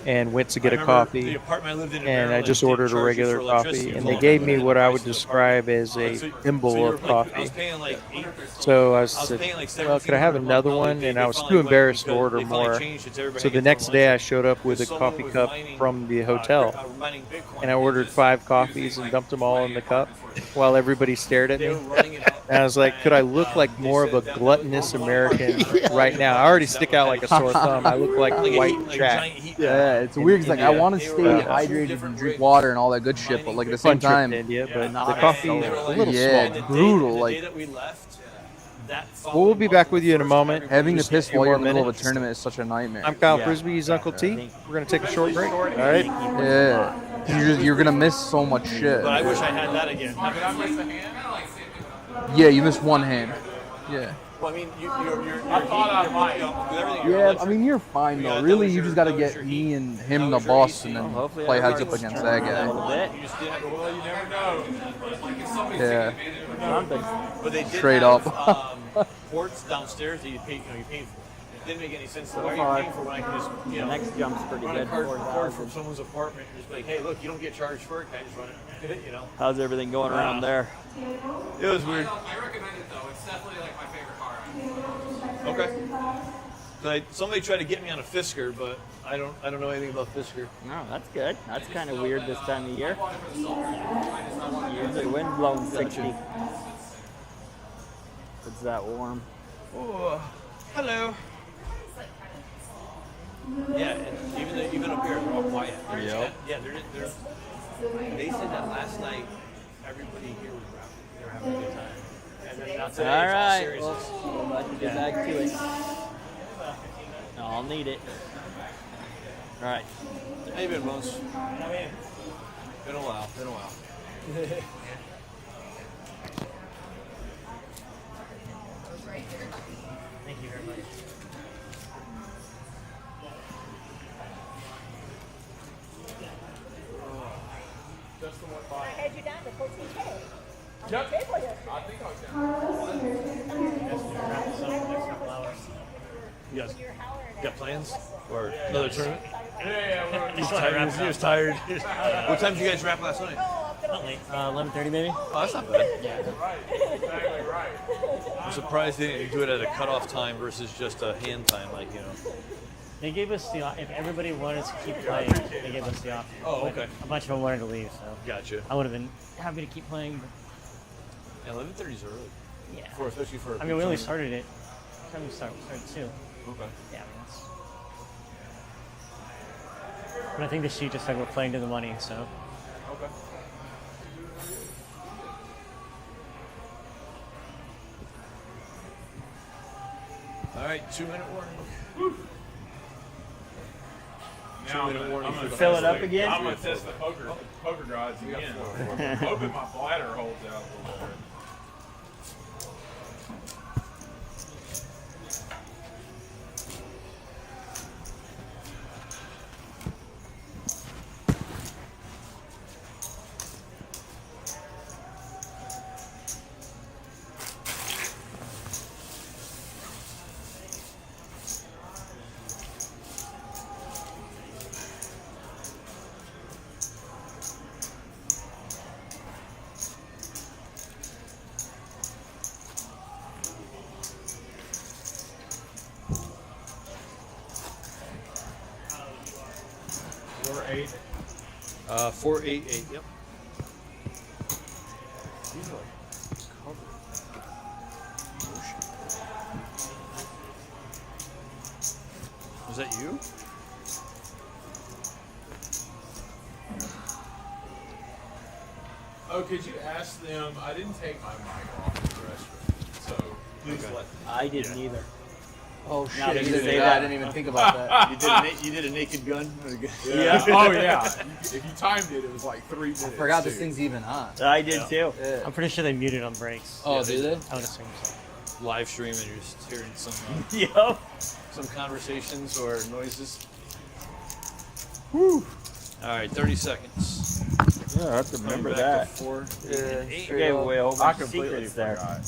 [SPEAKER 1] and went to get a
[SPEAKER 8] The
[SPEAKER 1] coffee,
[SPEAKER 8] apartment I lived in
[SPEAKER 1] and I
[SPEAKER 8] Maryland
[SPEAKER 1] just
[SPEAKER 8] didn't
[SPEAKER 1] ordered a
[SPEAKER 8] charge you
[SPEAKER 1] regular
[SPEAKER 8] for
[SPEAKER 1] coffee,
[SPEAKER 8] electricity
[SPEAKER 1] and they
[SPEAKER 8] bill.
[SPEAKER 1] gave me what I would describe as a
[SPEAKER 8] So
[SPEAKER 1] thimble
[SPEAKER 8] you're
[SPEAKER 1] of
[SPEAKER 8] like- I
[SPEAKER 1] coffee.
[SPEAKER 8] was paying like
[SPEAKER 1] So I
[SPEAKER 8] I was
[SPEAKER 1] said,
[SPEAKER 8] paying like
[SPEAKER 1] well, could I have another one? And I was too embarrassed to order more. So the next day I showed up with a coffee cup from the hotel, and I ordered 5 coffees and dumped them all in the cup while everybody stared at me. And I was like, could I look like more of a gluttonous American right now? I already stick out like a sore thumb. I look like white Jack.
[SPEAKER 4] Yeah, it's weird. 'Cause, like I want to stay
[SPEAKER 1] Yeah.
[SPEAKER 4] hydrated and drink water and all that good shit, but like at the same
[SPEAKER 1] Fun trip
[SPEAKER 4] time,
[SPEAKER 1] to India, but the
[SPEAKER 9] not
[SPEAKER 1] coffee
[SPEAKER 9] so-
[SPEAKER 1] is a little
[SPEAKER 4] yeah,
[SPEAKER 1] small.
[SPEAKER 4] it's brutal. Like
[SPEAKER 1] Well, we'll be back with you in a moment.
[SPEAKER 4] having to piss
[SPEAKER 1] few
[SPEAKER 4] while you're in
[SPEAKER 1] more
[SPEAKER 4] the middle of a
[SPEAKER 1] minutes.
[SPEAKER 4] tournament is such a nightmare.
[SPEAKER 1] I'm Kyle
[SPEAKER 9] Yeah.
[SPEAKER 1] Frisbee. He's Uncle T. We're going to take a short break.
[SPEAKER 2] All right.
[SPEAKER 4] Yeah, 'cause you're gonna miss so much shit.
[SPEAKER 8] But I wish I had that again.
[SPEAKER 4] Yeah, you missed one hand. Yeah.
[SPEAKER 8] Well, I mean, you're I thought I might.
[SPEAKER 4] Yeah, I mean you're fine though. Really, you just gotta get me and him the boss, and then
[SPEAKER 9] Hopefully
[SPEAKER 4] play
[SPEAKER 9] I
[SPEAKER 4] heads up
[SPEAKER 9] already
[SPEAKER 4] against
[SPEAKER 9] turned
[SPEAKER 4] that
[SPEAKER 9] a little
[SPEAKER 4] guy.
[SPEAKER 9] bit.
[SPEAKER 8] You just didn't. Well, you never know.
[SPEAKER 4] Yeah.
[SPEAKER 9] Something.
[SPEAKER 8] But they did
[SPEAKER 4] Straight
[SPEAKER 8] have,
[SPEAKER 4] up.
[SPEAKER 8] ports downstairs that you pay for. It didn't make any sense. So why are
[SPEAKER 9] far,
[SPEAKER 8] you paying for when I can just
[SPEAKER 9] The next jump's pretty
[SPEAKER 8] run a
[SPEAKER 9] good.
[SPEAKER 8] card
[SPEAKER 9] 4,000.
[SPEAKER 8] from someone's apartment and just be like, hey, look, you don't get charged for it. Can I just run it? You know.
[SPEAKER 9] How's everything going around there?
[SPEAKER 8] It was weird.
[SPEAKER 10] I recommend it though. It's definitely like my favorite car.
[SPEAKER 8] Okay. Somebody tried to get me on a Fisker, but I don't know anything about Fisker.
[SPEAKER 9] No, that's good. That's kind of weird this time of year. Usually wind blowing 60. It's that warm.
[SPEAKER 8] Oh, hello. Yeah, and even up here, they're all quiet.
[SPEAKER 4] Yep.
[SPEAKER 8] Yeah, they're. They said that last night, everybody here was rapping. They're having a good time. And then now today,
[SPEAKER 9] All
[SPEAKER 8] it's
[SPEAKER 9] right.
[SPEAKER 8] seriousness.
[SPEAKER 9] Well, I'm about to get back to it. No, I'll need it. All right.
[SPEAKER 8] How you been, Bones? Been a while. Been a while.
[SPEAKER 5] Thank you very much.
[SPEAKER 11] I had you down to 14K.
[SPEAKER 6] Yep. I think I was down.
[SPEAKER 8] You guys got plans or another tournament?
[SPEAKER 6] Yeah.
[SPEAKER 8] He's tired. He was tired. What time did you guys wrap last night?
[SPEAKER 5] Not late. 11:30 maybe.
[SPEAKER 8] Oh, that's not bad.
[SPEAKER 6] Right. Exactly right.
[SPEAKER 8] I'm surprised they didn't do it at a cutoff time versus just a hand time, like, you know.
[SPEAKER 5] They gave us the if everybody wanted to keep playing, they gave us the option.
[SPEAKER 8] Oh,
[SPEAKER 5] But
[SPEAKER 8] okay.
[SPEAKER 5] A bunch of them wanted to leave, so
[SPEAKER 8] Gotcha.
[SPEAKER 5] I would have been happy to keep playing. But
[SPEAKER 8] 11:30 is early.
[SPEAKER 5] yeah.
[SPEAKER 8] Especially for.
[SPEAKER 5] I mean, we only started it. What time did we start? We started 2.
[SPEAKER 8] Okay.
[SPEAKER 5] Yeah, I mean, that's. But I think the sheet just said we're playing to the money, so.
[SPEAKER 8] Okay. All right, 2-minute warning.
[SPEAKER 6] Now I'm gonna
[SPEAKER 9] Fill it up again?
[SPEAKER 6] I'm gonna test the poker gods again. Hoping my bladder holds out a little better. Or 8.
[SPEAKER 8] 488. Yep.
[SPEAKER 6] These are like covered.
[SPEAKER 8] Was that you?
[SPEAKER 6] Oh, could you ask them? I didn't take my mic off in the restaurant, so please let them.
[SPEAKER 9] I didn't either.
[SPEAKER 4] Oh
[SPEAKER 9] Now
[SPEAKER 4] shit!
[SPEAKER 9] that
[SPEAKER 4] You
[SPEAKER 9] you
[SPEAKER 4] didn't
[SPEAKER 9] say
[SPEAKER 4] say
[SPEAKER 9] that.
[SPEAKER 4] that. I didn't even think about that.
[SPEAKER 8] You did a naked gun.
[SPEAKER 6] Yeah. Oh yeah. If you timed it, it was like 3 minutes.
[SPEAKER 4] I forgot this
[SPEAKER 6] too.
[SPEAKER 4] thing's even on.
[SPEAKER 9] I did too.
[SPEAKER 4] Yeah.
[SPEAKER 5] I'm pretty sure they muted on breaks.
[SPEAKER 4] Oh,
[SPEAKER 8] Yeah,
[SPEAKER 4] do they?
[SPEAKER 5] I would assume so.
[SPEAKER 8] Live stream and you're just hearing
[SPEAKER 9] Yup.
[SPEAKER 8] some conversations or noises. Woo. All right, 30 seconds.
[SPEAKER 9] Yeah, I have to remember
[SPEAKER 8] Coming back
[SPEAKER 9] that.
[SPEAKER 8] to 4, 8,
[SPEAKER 4] Yeah,
[SPEAKER 8] and 8.
[SPEAKER 9] You gave away a whole
[SPEAKER 6] I
[SPEAKER 9] bunch of
[SPEAKER 6] completely
[SPEAKER 9] secrets there.
[SPEAKER 6] forgot.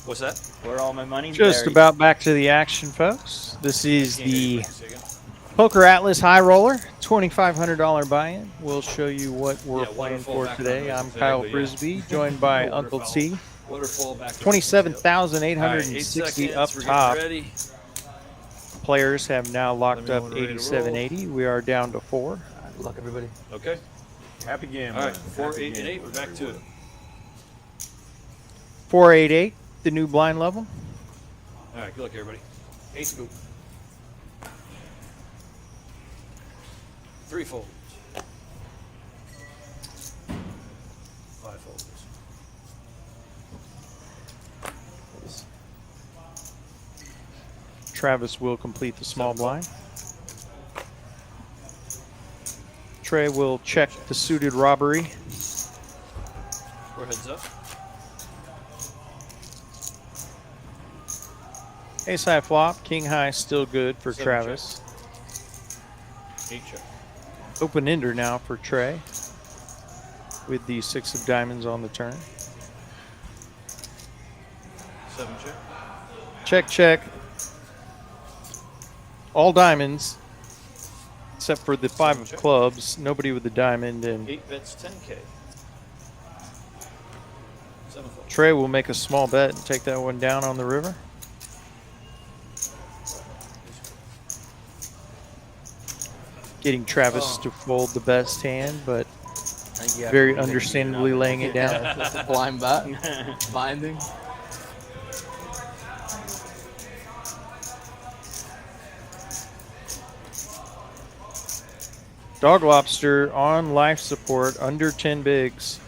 [SPEAKER 8] What's that?
[SPEAKER 9] Where all my money's
[SPEAKER 1] Just
[SPEAKER 9] buried.
[SPEAKER 1] about back to the action, folks. This is the PokerAtlas High Roller, $2,500 buy-in. We'll show you what we're
[SPEAKER 8] Yeah,
[SPEAKER 1] playing
[SPEAKER 8] waterfall
[SPEAKER 1] for
[SPEAKER 8] background
[SPEAKER 1] today.
[SPEAKER 8] noise
[SPEAKER 1] I'm
[SPEAKER 8] is there,
[SPEAKER 1] Kyle
[SPEAKER 8] but yeah.
[SPEAKER 1] Frisbee, joined by Uncle T.
[SPEAKER 8] Waterfall back.
[SPEAKER 1] 27,860 up top.
[SPEAKER 8] Ready.
[SPEAKER 1] Players have now locked
[SPEAKER 8] Let me
[SPEAKER 1] up
[SPEAKER 8] know when we're ready to
[SPEAKER 1] 8780. We are down to 4.
[SPEAKER 4] Good luck, everybody.
[SPEAKER 8] Okay.
[SPEAKER 6] Happy game.
[SPEAKER 8] All right, 4, 8, and 8. We're back to it.
[SPEAKER 1] 488, the new blind level.
[SPEAKER 8] All right, good luck, everybody. 8 scoop. 3 folds. 5 folds.
[SPEAKER 1] Travis will complete the small blind. Trey will check the suited robbery.
[SPEAKER 8] 4 heads up.
[SPEAKER 1] Ace high flop, king high still good for
[SPEAKER 8] 7
[SPEAKER 1] Travis.
[SPEAKER 8] 8 check.
[SPEAKER 1] Open ender now for Trey with the 6 of diamonds on the turn.
[SPEAKER 8] 7 check.
[SPEAKER 1] Check, check. All diamonds except for the 5 of
[SPEAKER 8] check.
[SPEAKER 1] clubs. Nobody with the diamond, and
[SPEAKER 8] 8 bets 10K. 7 folds.
[SPEAKER 1] Trey will make a small bet and take that one down on the river. getting Travis to fold the best hand, but
[SPEAKER 4] I think you have
[SPEAKER 1] very
[SPEAKER 4] to leave it.
[SPEAKER 1] understandably laying it down.
[SPEAKER 4] Yeah, it's a blind bet. Binding.
[SPEAKER 1] Dog Lobster on life support under 10 bigs.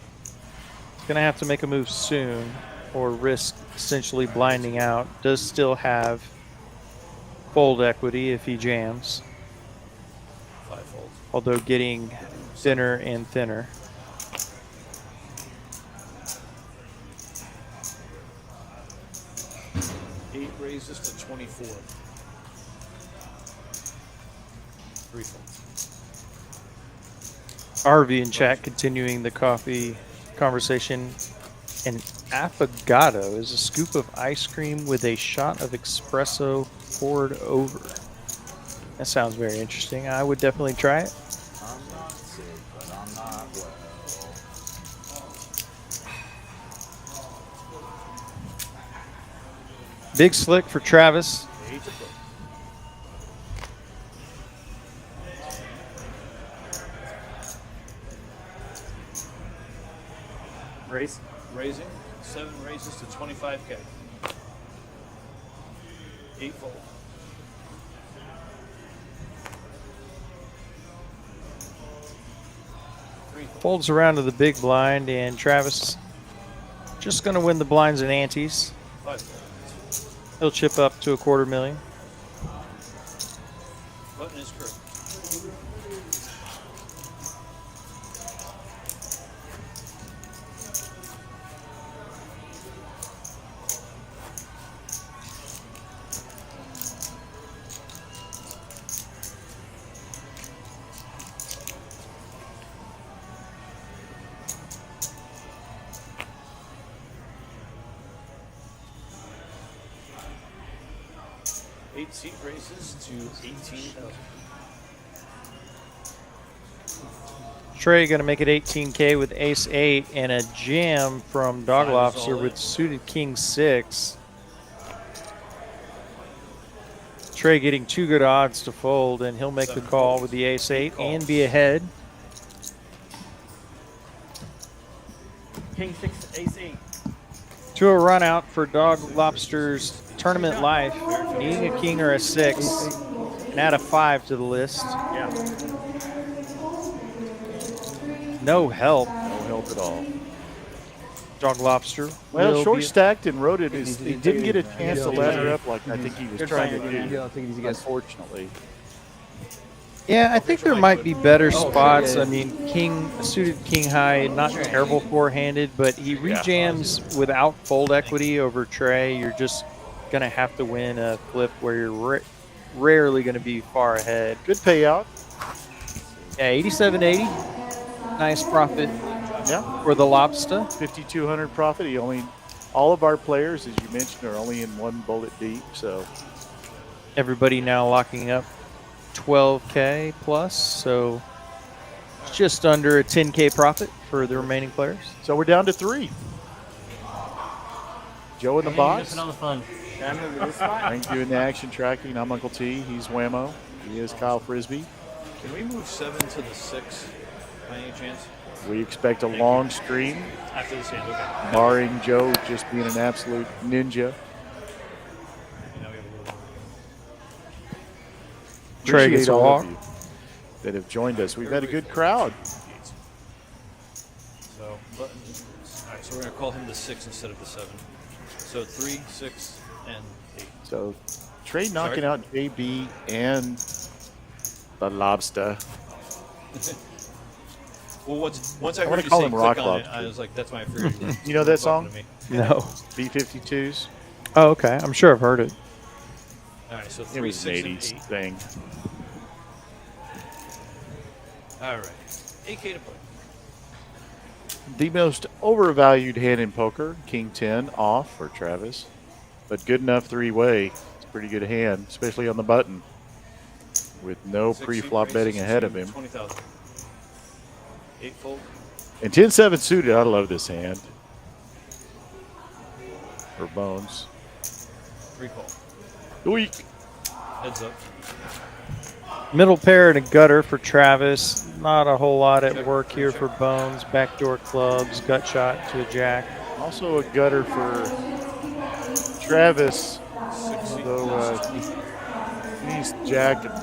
[SPEAKER 1] He's going to have to make a move soon or risk essentially blinding out. Does still have fold equity if he jams,
[SPEAKER 8] 5 folds.
[SPEAKER 1] although getting thinner and thinner.
[SPEAKER 8] Eight raises to 24. 3 folds.
[SPEAKER 1] RV in chat continuing the coffee conversation. An affogato is a scoop of ice cream with a shot of espresso poured over. That sounds very interesting. I would definitely try it.
[SPEAKER 4] I'm not sick, but I'm not well.
[SPEAKER 1] Big slick for Travis.
[SPEAKER 8] 8 to put. Raising 7 raises to 25K. 8 fold.
[SPEAKER 1] Folds around to the big blind, and Travis just going to win the blinds and antes.
[SPEAKER 8] 5 folds.
[SPEAKER 1] He'll chip up to $250,000.
[SPEAKER 8] Button is correct. Eight seat raises to 18,000.
[SPEAKER 1] Trey going to make it 18K with ace 8 and a jam from Dog
[SPEAKER 8] Five is
[SPEAKER 1] Lobster
[SPEAKER 8] all
[SPEAKER 1] with
[SPEAKER 8] in.
[SPEAKER 1] suited king 6. Trey getting 2 good odds to fold, and he'll make the
[SPEAKER 8] 7
[SPEAKER 1] call
[SPEAKER 8] folds.
[SPEAKER 1] with the ace 8
[SPEAKER 8] calls.
[SPEAKER 1] and be ahead.
[SPEAKER 9] King 6, ace 8.
[SPEAKER 1] To a run out for Dog Lobster's tournament life, needing a king or a 6, and add a 5 to the list.
[SPEAKER 9] Yeah.
[SPEAKER 1] No help.
[SPEAKER 2] No help at all.
[SPEAKER 1] Dog Lobster.
[SPEAKER 2] Well,
[SPEAKER 1] will
[SPEAKER 2] short
[SPEAKER 1] be-
[SPEAKER 2] stacked and wrote it. He didn't get a chance to ladder up like I think he was
[SPEAKER 9] Good
[SPEAKER 2] trying
[SPEAKER 9] find,
[SPEAKER 2] to
[SPEAKER 9] man.
[SPEAKER 2] do.
[SPEAKER 4] I don't think he's against.
[SPEAKER 2] Unfortunately.
[SPEAKER 1] Yeah, I think there might be better spots.
[SPEAKER 4] yeah.
[SPEAKER 1] I mean, suited king high, not terrible four-handed, but he rejams without fold equity over Trey. You're just going to have to win a flip where you're rarely going to be far ahead.
[SPEAKER 2] Good payout.
[SPEAKER 1] Yeah, 87.80. Nice profit
[SPEAKER 2] Yeah.
[SPEAKER 1] for the Lobster.
[SPEAKER 2] 5,200 profit. All of our players, as you mentioned, are only in one bullet deep. So
[SPEAKER 1] Everybody now locking up 12K plus, so just under a 10K profit for the remaining players.
[SPEAKER 2] So we're down to 3. Joe in the box.
[SPEAKER 5] Missing on the fun.
[SPEAKER 9] Should I move to this spot?
[SPEAKER 2] Frank doing the action tracking. I'm Uncle T. He's Whammo. He is Kyle Frisbee.
[SPEAKER 8] Can we move 7 to the 6 by any chance?
[SPEAKER 2] We expect a long stream,
[SPEAKER 8] After this hand, okay.
[SPEAKER 2] barring Joe just being an absolute ninja.
[SPEAKER 8] Now we have a little
[SPEAKER 1] Trey
[SPEAKER 2] Appreciate
[SPEAKER 1] gets a
[SPEAKER 2] all
[SPEAKER 1] walk.
[SPEAKER 2] of you that have joined us. We've had a good crowd.
[SPEAKER 8] So, button. All right, so we're going to call him the 6 instead of the 7. So 3, 6, and 8.
[SPEAKER 2] So Trey knocking
[SPEAKER 8] Sorry?
[SPEAKER 2] out JB and the Lobster.
[SPEAKER 8] Well, once I
[SPEAKER 2] I wanna
[SPEAKER 8] heard you
[SPEAKER 2] call
[SPEAKER 8] say
[SPEAKER 2] him
[SPEAKER 8] click
[SPEAKER 2] Rock
[SPEAKER 8] on it,
[SPEAKER 2] Lobster.
[SPEAKER 8] I was like, that's my favorite.
[SPEAKER 2] You know that song?
[SPEAKER 1] No.
[SPEAKER 2] B-52s.
[SPEAKER 1] Oh, okay. I'm sure I've heard it.
[SPEAKER 8] All right, so
[SPEAKER 2] It
[SPEAKER 8] 3,
[SPEAKER 2] was an
[SPEAKER 8] 6, and
[SPEAKER 2] 80s
[SPEAKER 8] 8.
[SPEAKER 2] thing.
[SPEAKER 8] All right, 8K to play.
[SPEAKER 2] The most overvalued hand in poker, King 10 off for Travis. But good enough three-way. It's a pretty good hand, especially on the button. With no
[SPEAKER 8] 6
[SPEAKER 2] pre-flop
[SPEAKER 8] seat
[SPEAKER 2] betting
[SPEAKER 8] raises
[SPEAKER 2] ahead
[SPEAKER 8] to
[SPEAKER 2] of him.
[SPEAKER 8] 20,000. 8 fold.
[SPEAKER 2] And 10-7 suited, I love this hand. For Bones.
[SPEAKER 8] 3 call.
[SPEAKER 2] Weak.
[SPEAKER 8] Heads up.
[SPEAKER 1] Middle pair and a gutter for Travis. Not a whole lot at work here for Bones. Backdoor clubs, gut shot to a jack.
[SPEAKER 2] Also a gutter for Travis, although he needs jack and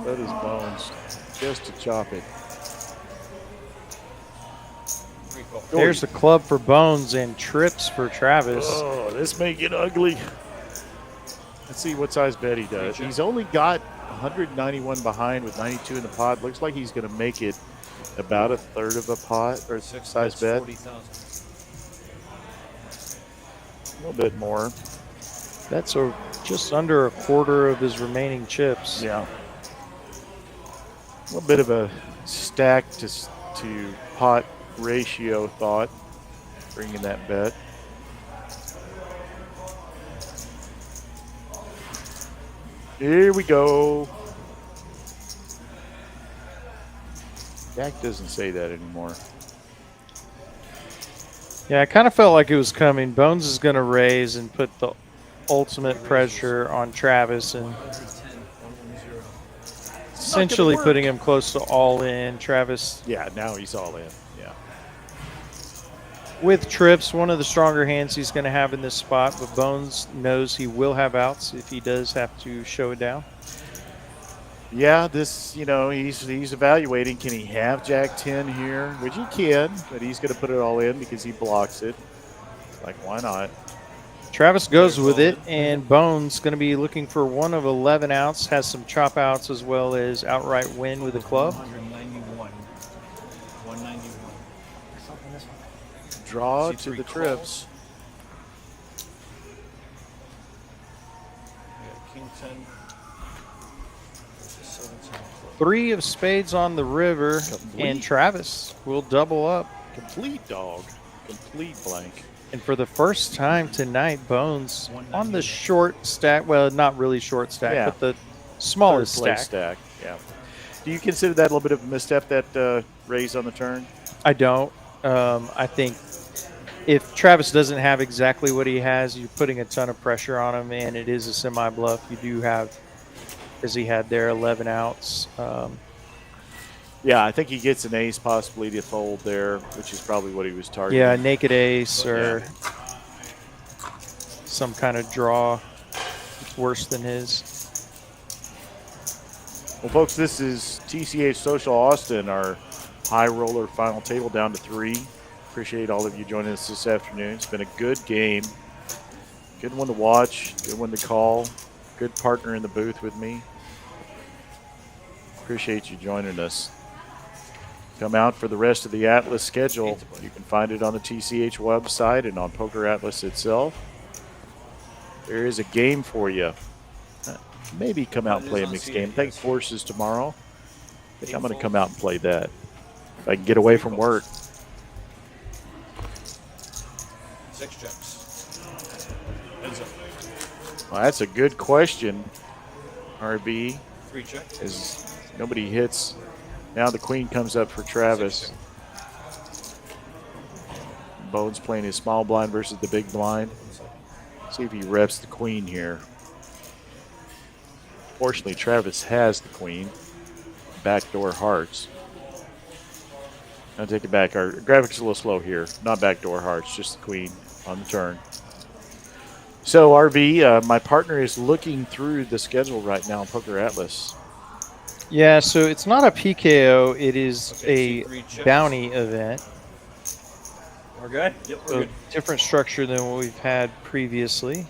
[SPEAKER 2] so does Bones just to chop it.
[SPEAKER 1] There's a club for Bones and trips for Travis.
[SPEAKER 2] Oh, this may get ugly. Let's see what size bet he does. He's only got 191 behind with 92 in the pot. Looks like he's going to make it about a third of a pot or size bet.
[SPEAKER 8] 40,000.
[SPEAKER 2] A little bit more.
[SPEAKER 1] That's just under a quarter of his remaining chips.
[SPEAKER 2] Yeah. A little bit of a stack to pot ratio thought, bringing that bet. Here we go. Jack doesn't say that anymore.
[SPEAKER 1] Yeah, I kind of felt like it was coming. Bones is going to raise and put the ultimate pressure on Travis and essentially putting him close to all in. Travis.
[SPEAKER 2] Yeah, now he's all in. Yeah.
[SPEAKER 1] With trips, one of the stronger hands he's going to have in this spot, but Bones knows he will have outs if he does have to show it down.
[SPEAKER 2] Yeah, this, he's evaluating. Can he have Jack 10 here? Which he can, but he's going to put it all in because he blocks it. Like, why not?
[SPEAKER 1] Travis goes with it, and Bones going to be looking for one of 11 outs, has some chop outs as well as outright win with a club.
[SPEAKER 8] 191. 191.
[SPEAKER 2] Draw to the trips.
[SPEAKER 8] King 10. 17.
[SPEAKER 1] 3 of spades on the river, and Travis will double up.
[SPEAKER 2] Complete dog. Complete blank.
[SPEAKER 1] And for the first time tonight, Bones on the short stack. Well, not really short stack, but the smallest
[SPEAKER 2] stack. Yeah. Do you consider that a little bit of a misstep, that raise on the turn?
[SPEAKER 1] I don't. I think if Travis doesn't have exactly what he has, you're putting a ton of pressure on him, and it is a semi-bluff. You do have, as he had there, 11 outs.
[SPEAKER 2] Yeah, I think he gets an ace possibly to fold there, which is probably what he was targeting.
[SPEAKER 1] Yeah, naked ace or some kind of draw. It's worse than his.
[SPEAKER 2] Well, folks, this is TCH Social Austin, our high roller final table down to 3. Appreciate all of you joining us this afternoon. It's been a good game. Good one to watch, good one to call. Good partner in the booth with me. Appreciate you joining us. Come out for the rest of the Atlas schedule. You can find it on the TCH website and on PokerAtlas itself. There is a game for you. Maybe come out and play a mixed game. I think Forces tomorrow. I think I'm going to come out and play that if I can get away from work.
[SPEAKER 8] 6 chips.
[SPEAKER 2] Well, that's a good question, RB.
[SPEAKER 8] 3 checks.
[SPEAKER 2] As nobody hits. Now the queen comes up for Travis. Bones playing his small blind versus the big blind. See if he reps the queen here. Fortunately, Travis has the queen. Backdoor hearts. I'll take it back. Our graphics are a little slow here. Not backdoor hearts, just the queen on the turn. So, RV, my partner is looking through the schedule right now on PokerAtlas.
[SPEAKER 1] Yeah, so it's not a PKO. It is a bounty event.
[SPEAKER 8] We're good? Yep, we're good.
[SPEAKER 1] Different structure than what we've had previously.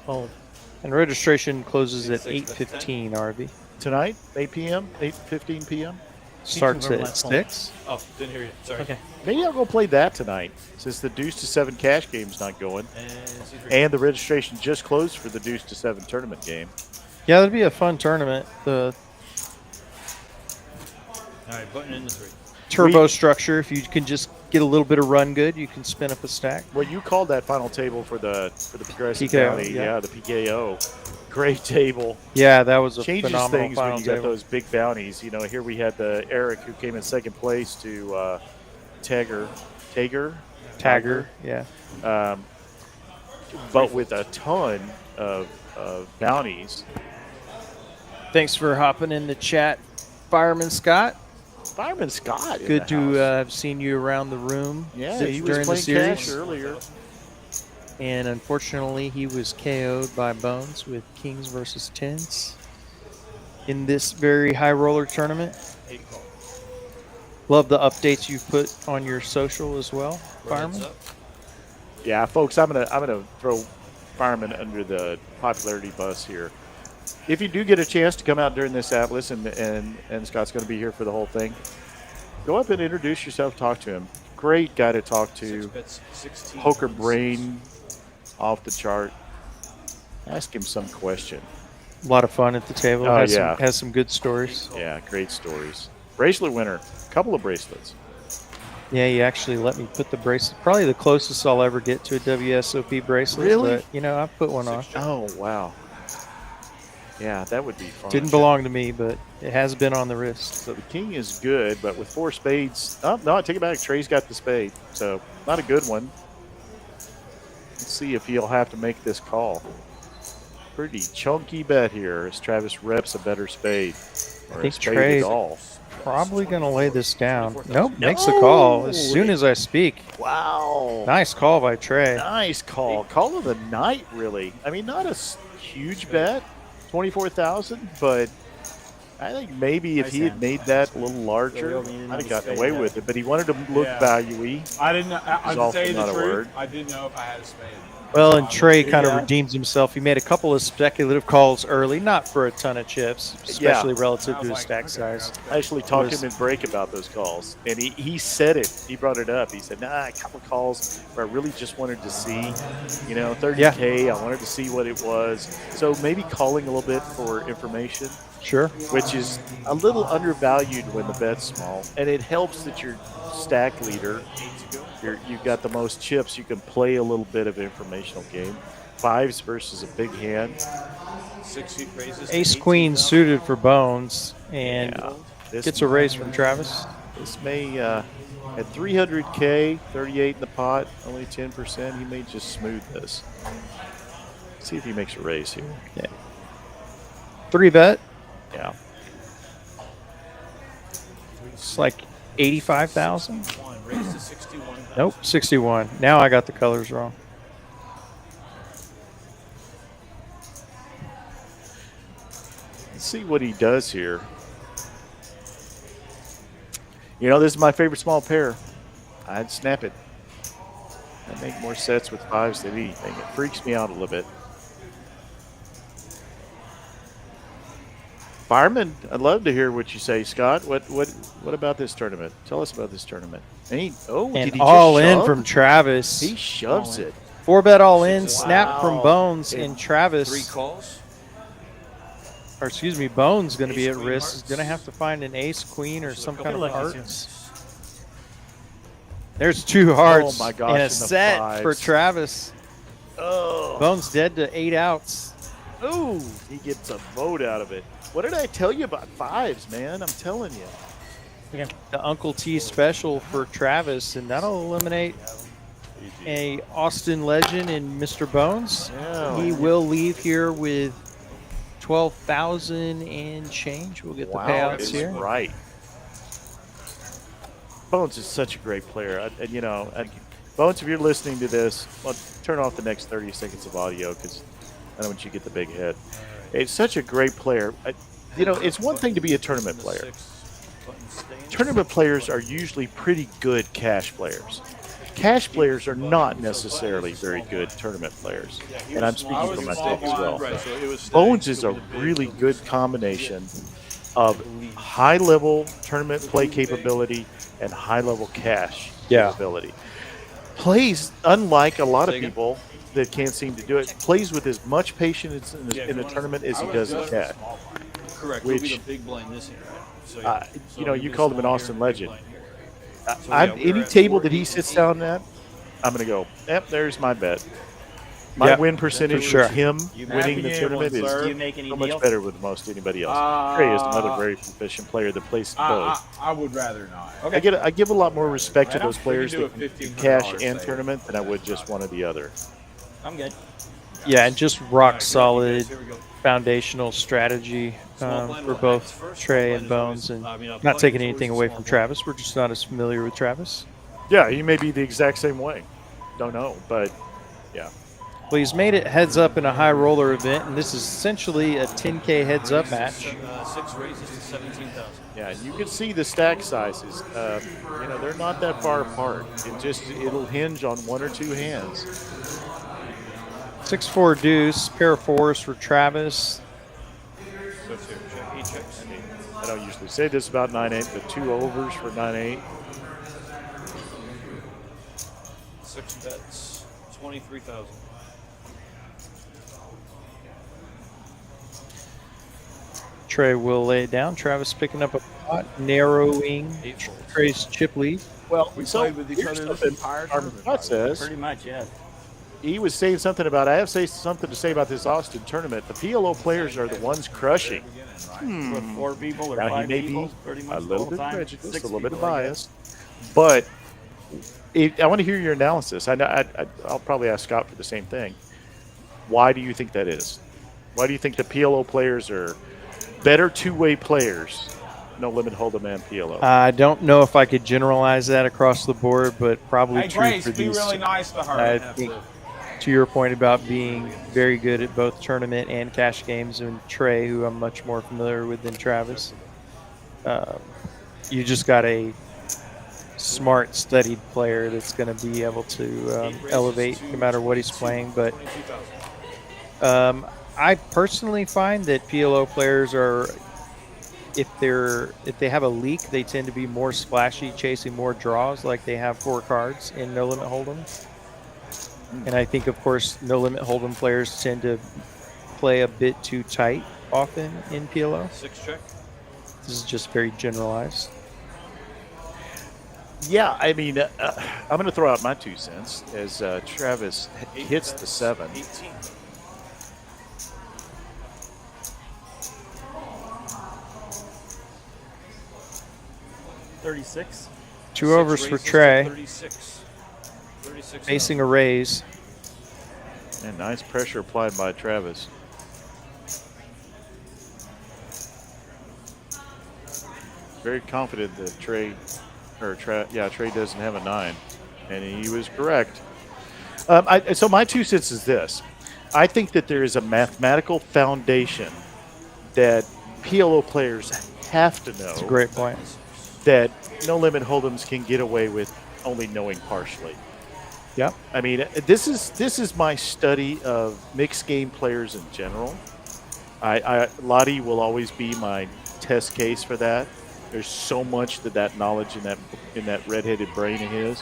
[SPEAKER 1] And registration closes at 8:15, RV.
[SPEAKER 2] Tonight, 8 p.m., 8:15 p.m.?
[SPEAKER 1] Starts at 6.
[SPEAKER 8] Oh, didn't hear you. Sorry.
[SPEAKER 5] Okay.
[SPEAKER 2] Maybe I'll go play that tonight since the Deuce to 7 cash game's not going. And the registration just closed for the Deuce to 7 tournament game.
[SPEAKER 1] Yeah, that'd be a fun tournament. The
[SPEAKER 8] All right, putting in the 3.
[SPEAKER 1] turbo structure, if you can just get a little bit of run good, you can spin up a stack.
[SPEAKER 2] Well, you called that final table for the progressive
[SPEAKER 1] PKO,
[SPEAKER 2] bounty.
[SPEAKER 1] yeah.
[SPEAKER 2] The PKO. Great table.
[SPEAKER 1] Yeah, that was a
[SPEAKER 2] Changes
[SPEAKER 1] phenomenal
[SPEAKER 2] things
[SPEAKER 1] final
[SPEAKER 2] when you got
[SPEAKER 1] table.
[SPEAKER 2] those big bounties. You know, here we had the Eric who came in second place to Tagger,
[SPEAKER 1] yeah.
[SPEAKER 2] But with a ton of bounties.
[SPEAKER 1] Thanks for hopping in the chat, Fireman Scott.
[SPEAKER 2] Fireman Scott. in
[SPEAKER 1] Good
[SPEAKER 2] the
[SPEAKER 1] to
[SPEAKER 2] house.
[SPEAKER 1] have seen you around the room
[SPEAKER 2] Yeah,
[SPEAKER 1] since
[SPEAKER 2] he was
[SPEAKER 1] during the
[SPEAKER 2] playing cash
[SPEAKER 1] series.
[SPEAKER 2] earlier.
[SPEAKER 1] And unfortunately, he was KO'd by Bones with kings versus tens in this very high roller tournament. Love the updates you've put on your social as well, Fireman.
[SPEAKER 2] Yeah, folks, I'm gonna throw Fireman under the popularity bus here. If you do get a chance to come out during this Atlas, and Scott's going to be here for the whole thing, go up and introduce yourself, talk to him. Great guy to talk to. Poker brain off the chart. Ask him some question.
[SPEAKER 1] A lot of fun at the table.
[SPEAKER 2] Oh,
[SPEAKER 1] Has some good stories.
[SPEAKER 2] Yeah, great stories. Bracelet winner. Couple of bracelets.
[SPEAKER 1] Yeah, you actually let me put the bracelet. Probably the closest I'll ever get to a WSOP bracelet.
[SPEAKER 2] Really?
[SPEAKER 1] But, I put one on.
[SPEAKER 2] Oh, wow. Yeah, that would be fun.
[SPEAKER 1] Didn't belong to me, but it has been on the wrist.
[SPEAKER 2] So the king is good, but with 4 spades. Oh, no, I take it back. Trey's got the spade. So not a good one. Let's see if he'll have to make this call. Pretty chunky bet here as Travis reps a better spade. Or
[SPEAKER 1] I think
[SPEAKER 2] a spade
[SPEAKER 1] Trey's
[SPEAKER 2] at all.
[SPEAKER 1] probably going to lay this down. Nope, makes the call as soon as I speak.
[SPEAKER 2] Wow.
[SPEAKER 1] Nice call by Trey.
[SPEAKER 2] Nice call. Call of the night, really. I mean, not a huge bet, 24,000, but I think maybe if he had made that a little larger, I'd have gotten away with it. But he wanted to look value-y.
[SPEAKER 7] I didn't know. I'd
[SPEAKER 2] also
[SPEAKER 7] say the
[SPEAKER 2] not a
[SPEAKER 7] truth.
[SPEAKER 2] word.
[SPEAKER 7] I didn't know if I had a spade.
[SPEAKER 1] Well, and Trey kind of
[SPEAKER 7] Yeah.
[SPEAKER 1] redeems himself. He made a couple of speculative calls early, not for a ton of chips, especially relative to his stack size.
[SPEAKER 2] I actually talked to him in break about those calls, and he said it. He brought it up. He said, a couple of calls where I really just wanted to see, 30K. I wanted to see what it was. So maybe calling a little bit for information.
[SPEAKER 1] Sure.
[SPEAKER 2] Which is a little undervalued when the bet's small. And it helps that you're stack leader. You've got the most chips. You can play a little bit of informational game. 5s versus a big hand.
[SPEAKER 8] 6 feet raises.
[SPEAKER 1] Ace Queen suited for Bones and
[SPEAKER 2] This
[SPEAKER 1] gets a raise from Travis.
[SPEAKER 2] This may, at 300K, 38 in the pot, only 10%, he may just smooth this. See if he makes a raise here.
[SPEAKER 1] Yeah. 3-bet.
[SPEAKER 2] Yeah.
[SPEAKER 1] It's like 85,000.
[SPEAKER 8] Raise to 61.
[SPEAKER 1] Nope, 61. Now I got the colors wrong.
[SPEAKER 2] Let's see what he does here. This is my favorite small pair. I'd snap it. I make more sets with 5s than anything. It freaks me out a little bit. Fireman, I'd love to hear what you say, Scott. What about this tournament? Tell us about this tournament. Did he
[SPEAKER 1] all
[SPEAKER 2] just
[SPEAKER 1] in
[SPEAKER 2] shove?
[SPEAKER 1] from Travis.
[SPEAKER 2] He shoves it.
[SPEAKER 1] 4-bet all in, snap from Bones, and Travis.
[SPEAKER 8] 3 calls.
[SPEAKER 1] Or excuse me, Bones going to be at risk. He's going to have to find an ace, queen, or some kind of hearts. There's 2 hearts
[SPEAKER 2] Oh my gosh,
[SPEAKER 1] and a
[SPEAKER 2] and the
[SPEAKER 1] set
[SPEAKER 2] 5s.
[SPEAKER 1] for Travis.
[SPEAKER 2] Oh.
[SPEAKER 1] Bones dead to 8 outs.
[SPEAKER 2] Ooh, he gets a vote out of it. What did I tell you about 5s, man? I'm telling you.
[SPEAKER 1] The Uncle T special for Travis, and that'll eliminate a Austin legend in Mr. Bones.
[SPEAKER 2] Yeah.
[SPEAKER 1] He will leave here with 12,000 and change. We'll get the payouts
[SPEAKER 2] is
[SPEAKER 1] here.
[SPEAKER 2] Right. Bones is such a great player. Bones, if you're listening to this, turn off the next 30 seconds of audio because I don't want you to get the big head. It's such a great player. It's one thing to be a tournament player. Tournament players are usually pretty good cash players. Cash players are not necessarily very good tournament players. And I'm speaking for myself as well. Bones is a really good combination of high-level tournament play capability and high-level cash capability. Plays, unlike a lot of people that can't seem to do it, plays with as much patience in a tournament as he does in cash.
[SPEAKER 8] Correct.
[SPEAKER 2] Which,
[SPEAKER 8] Which, the big blind this hand, right? So,
[SPEAKER 2] you called him an Austin legend. Any table that he sits down at, I'm going to go, yep, there's my bet. My win percentage with him winning the tournament is so much better with most anybody else. Trey is another very proficient player that plays both.
[SPEAKER 7] I would rather not.
[SPEAKER 2] I give a lot more respect to those players that can do cash and tournament than I would just one or the other.
[SPEAKER 9] I'm good.
[SPEAKER 1] Yeah, and just rock solid foundational strategy for both Trey and Bones, and not taking anything away from Travis. We're just not as familiar with Travis.
[SPEAKER 2] Yeah, he may be the exact same way. Don't know, but yeah.
[SPEAKER 1] Well, he's made it heads up in a high roller event, and this is essentially a 10K heads up match.
[SPEAKER 8] 6 raises to 17,000.
[SPEAKER 2] Yeah, you can see the stack sizes. They're not that far apart. It'll hinge on one or two hands.
[SPEAKER 1] 6-4 deuce, pair of fours for Travis.
[SPEAKER 8] So check. He checks.
[SPEAKER 2] I don't usually say this about 9-8, but 2 overs for 9-8.
[SPEAKER 8] 6 bets, 23,000.
[SPEAKER 1] Trey will lay it down. Travis picking up a pot, narrowing Trey's chip lead.
[SPEAKER 2] Well,
[SPEAKER 6] We
[SPEAKER 2] so
[SPEAKER 6] played with each
[SPEAKER 2] here's
[SPEAKER 6] other this
[SPEAKER 2] something
[SPEAKER 6] entire
[SPEAKER 2] our
[SPEAKER 6] tournament.
[SPEAKER 2] Scott says.
[SPEAKER 9] Pretty much, yeah.
[SPEAKER 2] He was saying something about, I have something to say about this Austin tournament. The PLO players are the ones crushing.
[SPEAKER 9] With 4 people or
[SPEAKER 2] Now, he
[SPEAKER 9] 5
[SPEAKER 2] may
[SPEAKER 9] people,
[SPEAKER 2] be
[SPEAKER 9] pretty much
[SPEAKER 2] a little
[SPEAKER 9] the
[SPEAKER 2] bit
[SPEAKER 9] whole time.
[SPEAKER 2] prejudiced,
[SPEAKER 9] 6
[SPEAKER 2] a little bit
[SPEAKER 9] people, I guess.
[SPEAKER 2] biased, but I want to hear your analysis. I'll probably ask Scott for the same thing. Why do you think that is? Why do you think the PLO players are better two-way players? No Limit Hold'em and PLO.
[SPEAKER 1] I don't know if I could generalize that across the board, but probably
[SPEAKER 6] Hey,
[SPEAKER 1] true
[SPEAKER 6] Grace,
[SPEAKER 1] for
[SPEAKER 6] be
[SPEAKER 1] these.
[SPEAKER 6] really nice to her.
[SPEAKER 1] I think to your point about being very good at both tournament and cash games, and Trey, who I'm much more familiar with than Travis, you just got a smart, studied player that's going to be able to elevate no matter what he's playing. But I personally find that PLO players are, if they have a leak, they tend to be more splashy, chasing more draws, like they have 4 cards in No Limit Hold'em. And I think, of course, No Limit Hold'em players tend to play a bit too tight often in PLO.
[SPEAKER 8] 6 check.
[SPEAKER 1] This is just very generalized.
[SPEAKER 2] Yeah, I mean, I'm going to throw out my 2 cents as Travis hits the 7.
[SPEAKER 8] 18.
[SPEAKER 9] $36.
[SPEAKER 1] 2 overs for Trey,
[SPEAKER 8] 36.
[SPEAKER 1] facing a raise.
[SPEAKER 2] And nice pressure applied by Travis. Very confident that Trey doesn't have a 9, and he was correct. So my 2 cents is this: I think that there is a mathematical foundation that PLO players have to know.
[SPEAKER 1] That's a great point.
[SPEAKER 2] That No Limit Hold'ems can get away with only knowing partially.
[SPEAKER 1] Yep.
[SPEAKER 2] I mean, this is my study of mixed game players in general. Lottie will always be my test case for that. There's so much that knowledge in that redheaded brain of his.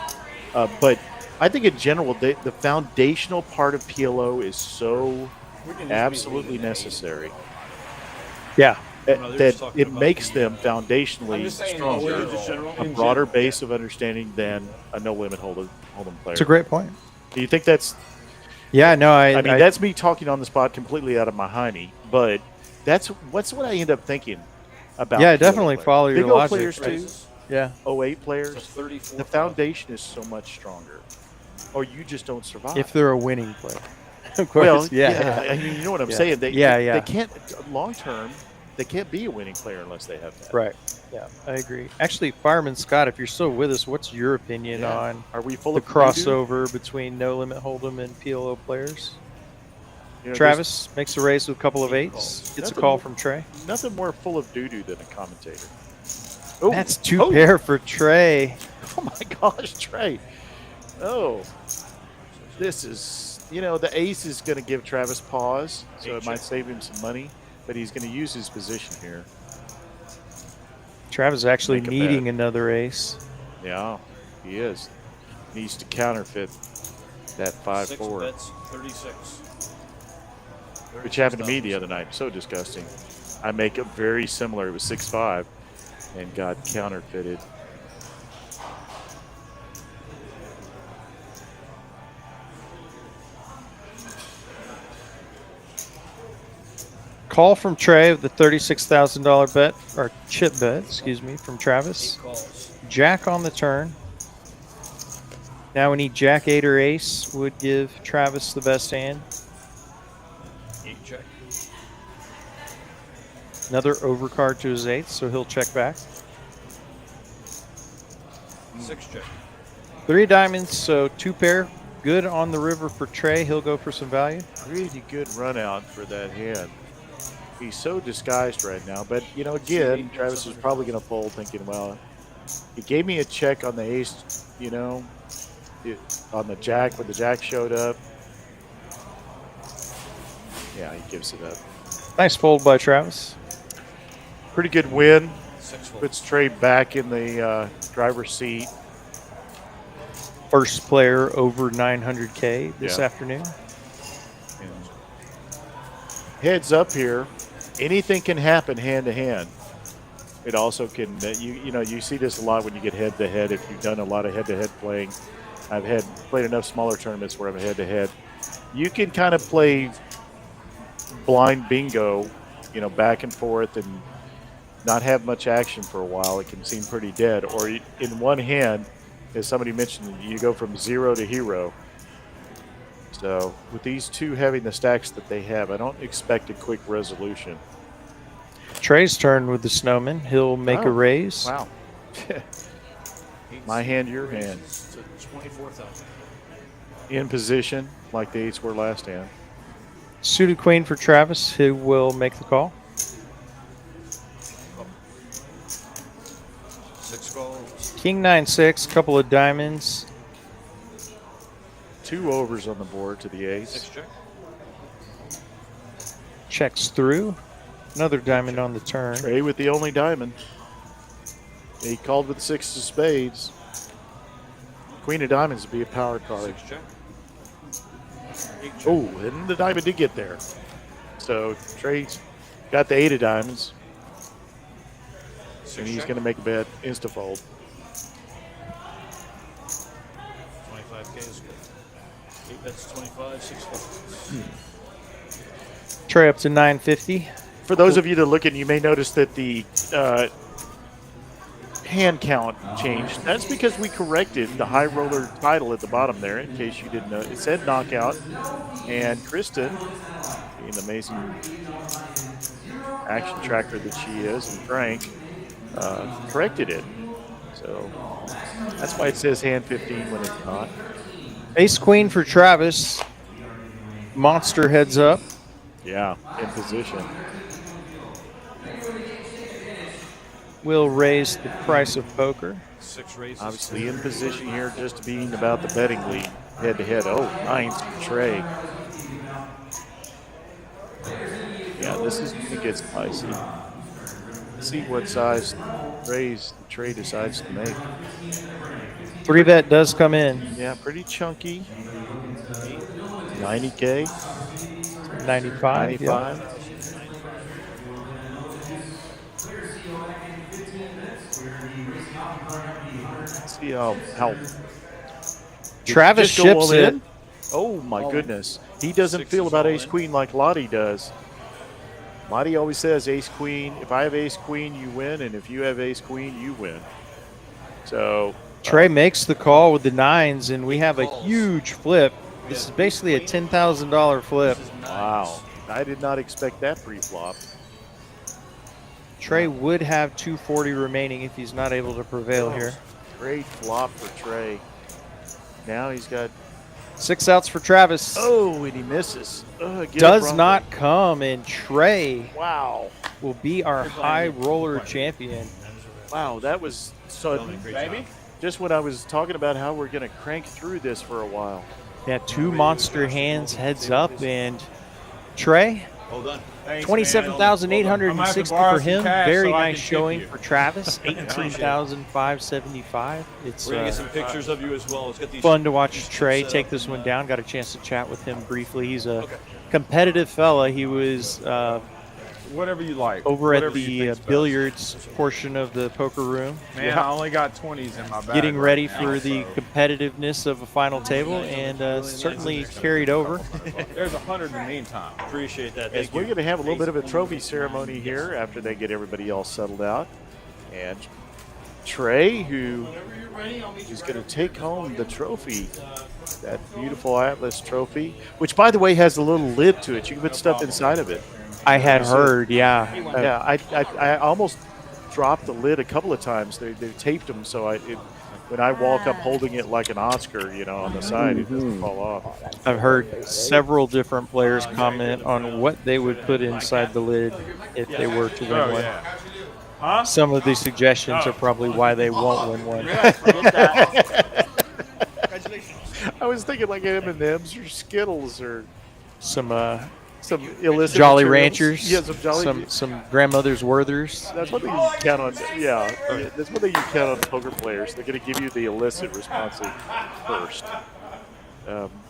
[SPEAKER 2] But I think in general, the foundational part of PLO is so absolutely necessary.
[SPEAKER 1] Yeah.
[SPEAKER 2] That it makes them foundationally stronger, a broader base of understanding than a No Limit Hold'em player.
[SPEAKER 1] It's a great point.
[SPEAKER 2] Do you think that's?
[SPEAKER 1] Yeah, no,
[SPEAKER 2] I mean, that's me talking on the spot, completely out of my hiney. But that's what I end up thinking about.
[SPEAKER 1] Yeah, I
[SPEAKER 2] PLO
[SPEAKER 1] definitely
[SPEAKER 2] players.
[SPEAKER 1] follow your
[SPEAKER 2] Big O
[SPEAKER 1] logic.
[SPEAKER 2] players
[SPEAKER 1] Right.
[SPEAKER 2] too.
[SPEAKER 1] Yeah.
[SPEAKER 2] 08 players.
[SPEAKER 8] 34.
[SPEAKER 2] The foundation is so much stronger, or you just don't survive.
[SPEAKER 1] If they're a winning player. Of course.
[SPEAKER 2] Well,
[SPEAKER 1] yeah.
[SPEAKER 2] I mean, you know what I'm
[SPEAKER 1] Yeah.
[SPEAKER 2] saying. They
[SPEAKER 1] Yeah.
[SPEAKER 2] can't long term. They can't be a winning player unless they have that.
[SPEAKER 1] Right. Yeah, I agree. Actually, Fireman Scott, if you're still with us, what's your opinion
[SPEAKER 2] Yeah.
[SPEAKER 1] on
[SPEAKER 2] Are we full
[SPEAKER 1] the
[SPEAKER 2] of doo-doo?
[SPEAKER 1] crossover between No Limit Hold'em and PLO players?
[SPEAKER 2] You know,
[SPEAKER 1] Travis makes a raise with a couple of 8s. Gets a call from Trey.
[SPEAKER 2] Nothing more full of doo-doo than a commentator. Oh,
[SPEAKER 1] That's 2 pair for Trey.
[SPEAKER 2] Oh my gosh, Trey. Oh. This is, the ace is going to give Travis pause, so it might save him some money, but he's going to use his position here.
[SPEAKER 1] Travis is actually
[SPEAKER 2] Make a
[SPEAKER 1] needing
[SPEAKER 2] bet.
[SPEAKER 1] another ace.
[SPEAKER 2] Yeah, he is. Needs to counterfeit that
[SPEAKER 8] 6
[SPEAKER 2] 5-4,
[SPEAKER 8] bets, 36.
[SPEAKER 2] which happened to me the other night. So disgusting. I make it very similar. It was 6-5 and got counterfeited.
[SPEAKER 1] Call from Trey with the $36,000 bet, or chip bet, excuse me, from Travis.
[SPEAKER 8] 8 calls.
[SPEAKER 1] Jack on the turn. Now we need Jack 8 or ace would give Travis the best hand. Another overcard to his 8th, so he'll check back.
[SPEAKER 8] 6 check.
[SPEAKER 1] 3 diamonds, so 2 pair. Good on the river for Trey. He'll go for some value.
[SPEAKER 2] Pretty good run out for that hand. He's so disguised right now. But, you know, again, Travis is probably going to fold thinking, well, he gave me a check on the ace, you know, on the jack when the jack showed up. Yeah, he gives it up.
[SPEAKER 1] Nice fold by Travis.
[SPEAKER 2] Pretty good win.
[SPEAKER 8] 6 fold.
[SPEAKER 2] Puts Trey back in the driver's seat.
[SPEAKER 1] First player over 900K this
[SPEAKER 2] Yeah.
[SPEAKER 1] afternoon.
[SPEAKER 2] And heads up here, anything can happen hand to hand. It also can, you know, you see this a lot when you get head to head. If you've done a lot of head to head playing, I've played enough smaller tournaments where I'm head to head. You can kind of play blind bingo, you know, back and forth and not have much action for a while. It can seem pretty dead. Or in one hand, as somebody mentioned, you go from 0 to hero. So with these two having the stacks that they have, I don't expect a quick resolution.
[SPEAKER 1] Trey's turn with the snowman. He'll make a raise.
[SPEAKER 2] Wow. My hand, your hand.
[SPEAKER 8] To 24,000.
[SPEAKER 2] In position, like the 8s were last hand.
[SPEAKER 1] Suited queen for Travis, who will make the call.
[SPEAKER 8] 6 calls.
[SPEAKER 1] King 9-6, couple of diamonds.
[SPEAKER 2] 2 overs on the board to the ace.
[SPEAKER 8] 6 check.
[SPEAKER 1] Checks through. Another diamond on the turn.
[SPEAKER 2] Trey with the only diamond. He called with 6 of spades. Queen of diamonds would be a power card.
[SPEAKER 8] 6 check. 8 check.
[SPEAKER 2] Oh, and the diamond did get there. So Trey's got the 8 of diamonds.
[SPEAKER 8] 6
[SPEAKER 2] And he's
[SPEAKER 8] check.
[SPEAKER 2] going to make a bet, insta-fold.
[SPEAKER 8] 25K is good. 8 bets 25, 6 folds.
[SPEAKER 1] Trey up to 950.
[SPEAKER 2] For those of you that are looking, you may notice that the hand count changed. That's because we corrected the high roller title at the bottom there, in case you didn't know. It said knockout. And Kristen, being the amazing action tracker that she is, and Frank, corrected it. So that's why it says hand 15 when it's not.
[SPEAKER 1] Ace queen for Travis. Monster heads up.
[SPEAKER 2] Yeah, in position.
[SPEAKER 1] Will raise the price of poker.
[SPEAKER 8] 6 raises.
[SPEAKER 2] Obviously in position here, just being about the betting lead head to head. Oh, 9s for Trey. Yeah, this is going to get spicy. Let's see what size raise Trey decides to make.
[SPEAKER 1] 3-bet does come in.
[SPEAKER 2] Yeah, pretty chunky. 90K,
[SPEAKER 1] 95.
[SPEAKER 2] 95.
[SPEAKER 1] Yep.
[SPEAKER 2] Let's see how
[SPEAKER 1] Travis
[SPEAKER 2] Just go all
[SPEAKER 1] ships it.
[SPEAKER 2] in? Oh my goodness. He doesn't
[SPEAKER 8] 6
[SPEAKER 2] feel
[SPEAKER 8] is
[SPEAKER 2] about
[SPEAKER 8] all
[SPEAKER 2] ace
[SPEAKER 8] in.
[SPEAKER 2] queen like Lottie does. Lottie always says ace queen. If I have ace queen, you win, and if you have ace queen, you win. So
[SPEAKER 1] Trey makes the call with the 9s, and we have a huge flip. This is basically a $10,000 flip.
[SPEAKER 2] wow, I did not expect that pre-flop.
[SPEAKER 1] Trey would have 240 remaining if he's not able to prevail here.
[SPEAKER 2] Great flop for Trey. Now he's got
[SPEAKER 1] 6 outs for Travis.
[SPEAKER 2] and he misses. Get
[SPEAKER 1] Does
[SPEAKER 2] up,
[SPEAKER 1] not come, and Trey
[SPEAKER 2] Wow,
[SPEAKER 1] will be our high roller champion.
[SPEAKER 2] wow, that was sudden.
[SPEAKER 8] Baby?
[SPEAKER 2] Just when I was talking about how we're going to crank through this for a while.
[SPEAKER 1] Yeah, 2 monster hands heads up, and Trey,
[SPEAKER 8] Hold on.
[SPEAKER 7] Thanks,
[SPEAKER 1] 27,860
[SPEAKER 7] man.
[SPEAKER 1] for him. Very
[SPEAKER 7] so I
[SPEAKER 1] nice
[SPEAKER 7] can tip
[SPEAKER 1] showing
[SPEAKER 7] you.
[SPEAKER 1] for Travis. 18,575. It's
[SPEAKER 8] We're going to get some pictures of you as well. Let's get these.
[SPEAKER 1] fun to watch
[SPEAKER 8] these
[SPEAKER 1] Trey
[SPEAKER 8] set
[SPEAKER 1] take
[SPEAKER 8] up
[SPEAKER 1] this
[SPEAKER 8] and,
[SPEAKER 1] one down. Got a chance to chat with him briefly. He's a
[SPEAKER 8] Okay.
[SPEAKER 1] competitive fella. He was
[SPEAKER 7] Whatever you like.
[SPEAKER 1] over at
[SPEAKER 7] Whatever you
[SPEAKER 1] the
[SPEAKER 7] think's best.
[SPEAKER 1] billiards portion of the poker room,
[SPEAKER 7] Man, I only got 20s in my bag.
[SPEAKER 1] getting ready
[SPEAKER 7] right
[SPEAKER 1] for
[SPEAKER 7] now,
[SPEAKER 1] the
[SPEAKER 7] so
[SPEAKER 1] competitiveness of a final table, and certainly carried over.
[SPEAKER 7] there's 100 in the meantime.
[SPEAKER 8] Appreciate that.
[SPEAKER 2] As
[SPEAKER 8] Thank
[SPEAKER 2] we're
[SPEAKER 8] you.
[SPEAKER 2] going to have a little bit of a trophy ceremony here after they get everybody all settled out. And Trey, who is going to take home the trophy, that beautiful Atlas trophy, which, by the way, has a little lid to it. You can put stuff inside of it.
[SPEAKER 1] I had
[SPEAKER 2] So-
[SPEAKER 1] heard, yeah.
[SPEAKER 2] Yeah, I almost dropped the lid a couple of times. They taped them so when I walk up holding it like an Oscar, on the side, it doesn't fall off.
[SPEAKER 1] I've heard several different players comment on what they would put inside the lid if they were to win one.
[SPEAKER 6] Huh?
[SPEAKER 1] Some of the suggestions are probably why they won't win one.
[SPEAKER 2] I was thinking like M&M's or Skittles or
[SPEAKER 1] Some
[SPEAKER 2] illicit
[SPEAKER 1] Jolly
[SPEAKER 2] materials.
[SPEAKER 1] Ranchers,
[SPEAKER 2] Yeah, some Jolly.
[SPEAKER 1] some grandmother's Werthers.
[SPEAKER 2] That's one thing you can count on. Yeah, that's one thing you can count on poker players. They're going to give you the illicit responsive first.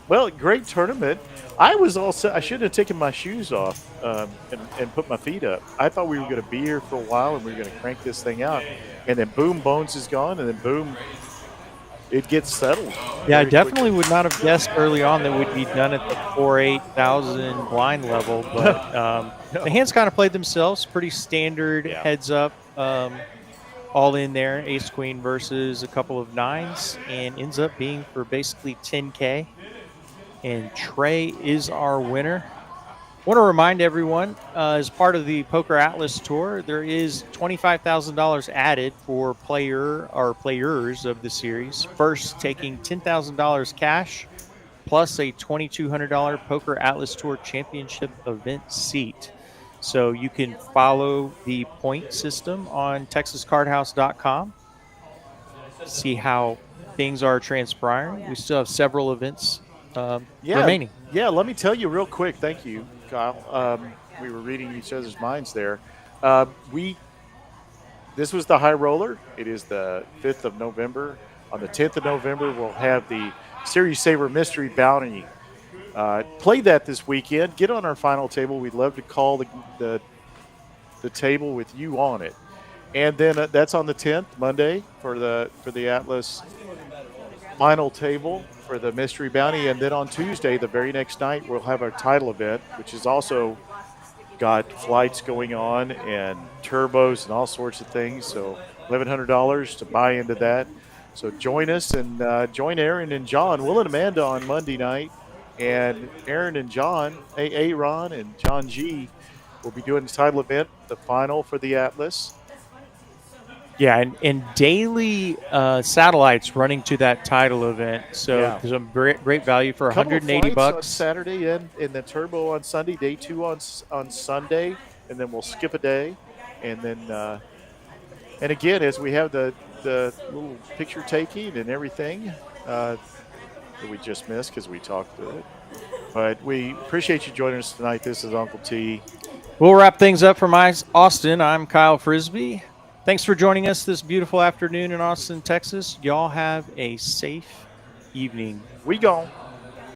[SPEAKER 2] Well, great tournament. I was all set. I shouldn't have taken my shoes off and put my feet up. I thought we were going to be here for a while and we were going to crank this thing out. And then boom, Bones is gone. And then boom, it gets settled.
[SPEAKER 1] Yeah, I
[SPEAKER 2] very
[SPEAKER 1] definitely
[SPEAKER 2] quickly.
[SPEAKER 1] would not have guessed early on that we'd be done at the 4,000 blind level, but the hands kind of played themselves. Pretty standard heads up, all in there. Ace Queen versus a couple of nines, and ends up being for basically 10K. And Trey is our winner. Want to remind everyone, as part of the PokerAtlas Tour, there is $25,000 added for players of the series. First, taking $10,000 cash plus a $2,200 PokerAtlas Tour Championship event seat. So you can follow the point system on TexasCardHouse.com. See how things are transpiring. We still have several events remaining.
[SPEAKER 2] Yeah, let me tell you real quick. Thank you, Kyle. We were reading each other's minds there. This was the high roller. It is the 5th of November. On the 10th of November, we'll have the Series Saver Mystery Bounty. Play that this weekend. Get on our final table. We'd love to call the table with you on it. And then that's on the 10th, Monday, for the Atlas final table for the Mystery Bounty. And then on Tuesday, the very next night, we'll have our title event, which has also got flights going on and turbos and all sorts of things. So $1,100 to buy into that. So join us and join Aaron and John. Will and Amanda on Monday night. And Aaron and John, Aaron and John G, will be doing the title event, the final for the Atlas.
[SPEAKER 1] Yeah, and daily satellites running to that title event. So
[SPEAKER 2] Yeah.
[SPEAKER 1] some great value for
[SPEAKER 2] Couple of
[SPEAKER 1] $180
[SPEAKER 2] flights on Saturday and the turbo on Sunday, day 2 on Sunday, and then we'll skip a day. And then, and again, as we have the little picture taking and everything that we just missed because we talked to it. But we appreciate you joining us tonight. This is Uncle T.
[SPEAKER 1] We'll wrap things up from Austin. I'm Kyle Frisbee. Thanks for joining us this beautiful afternoon in Austin, Texas. Y'all have a safe evening.
[SPEAKER 2] We gone.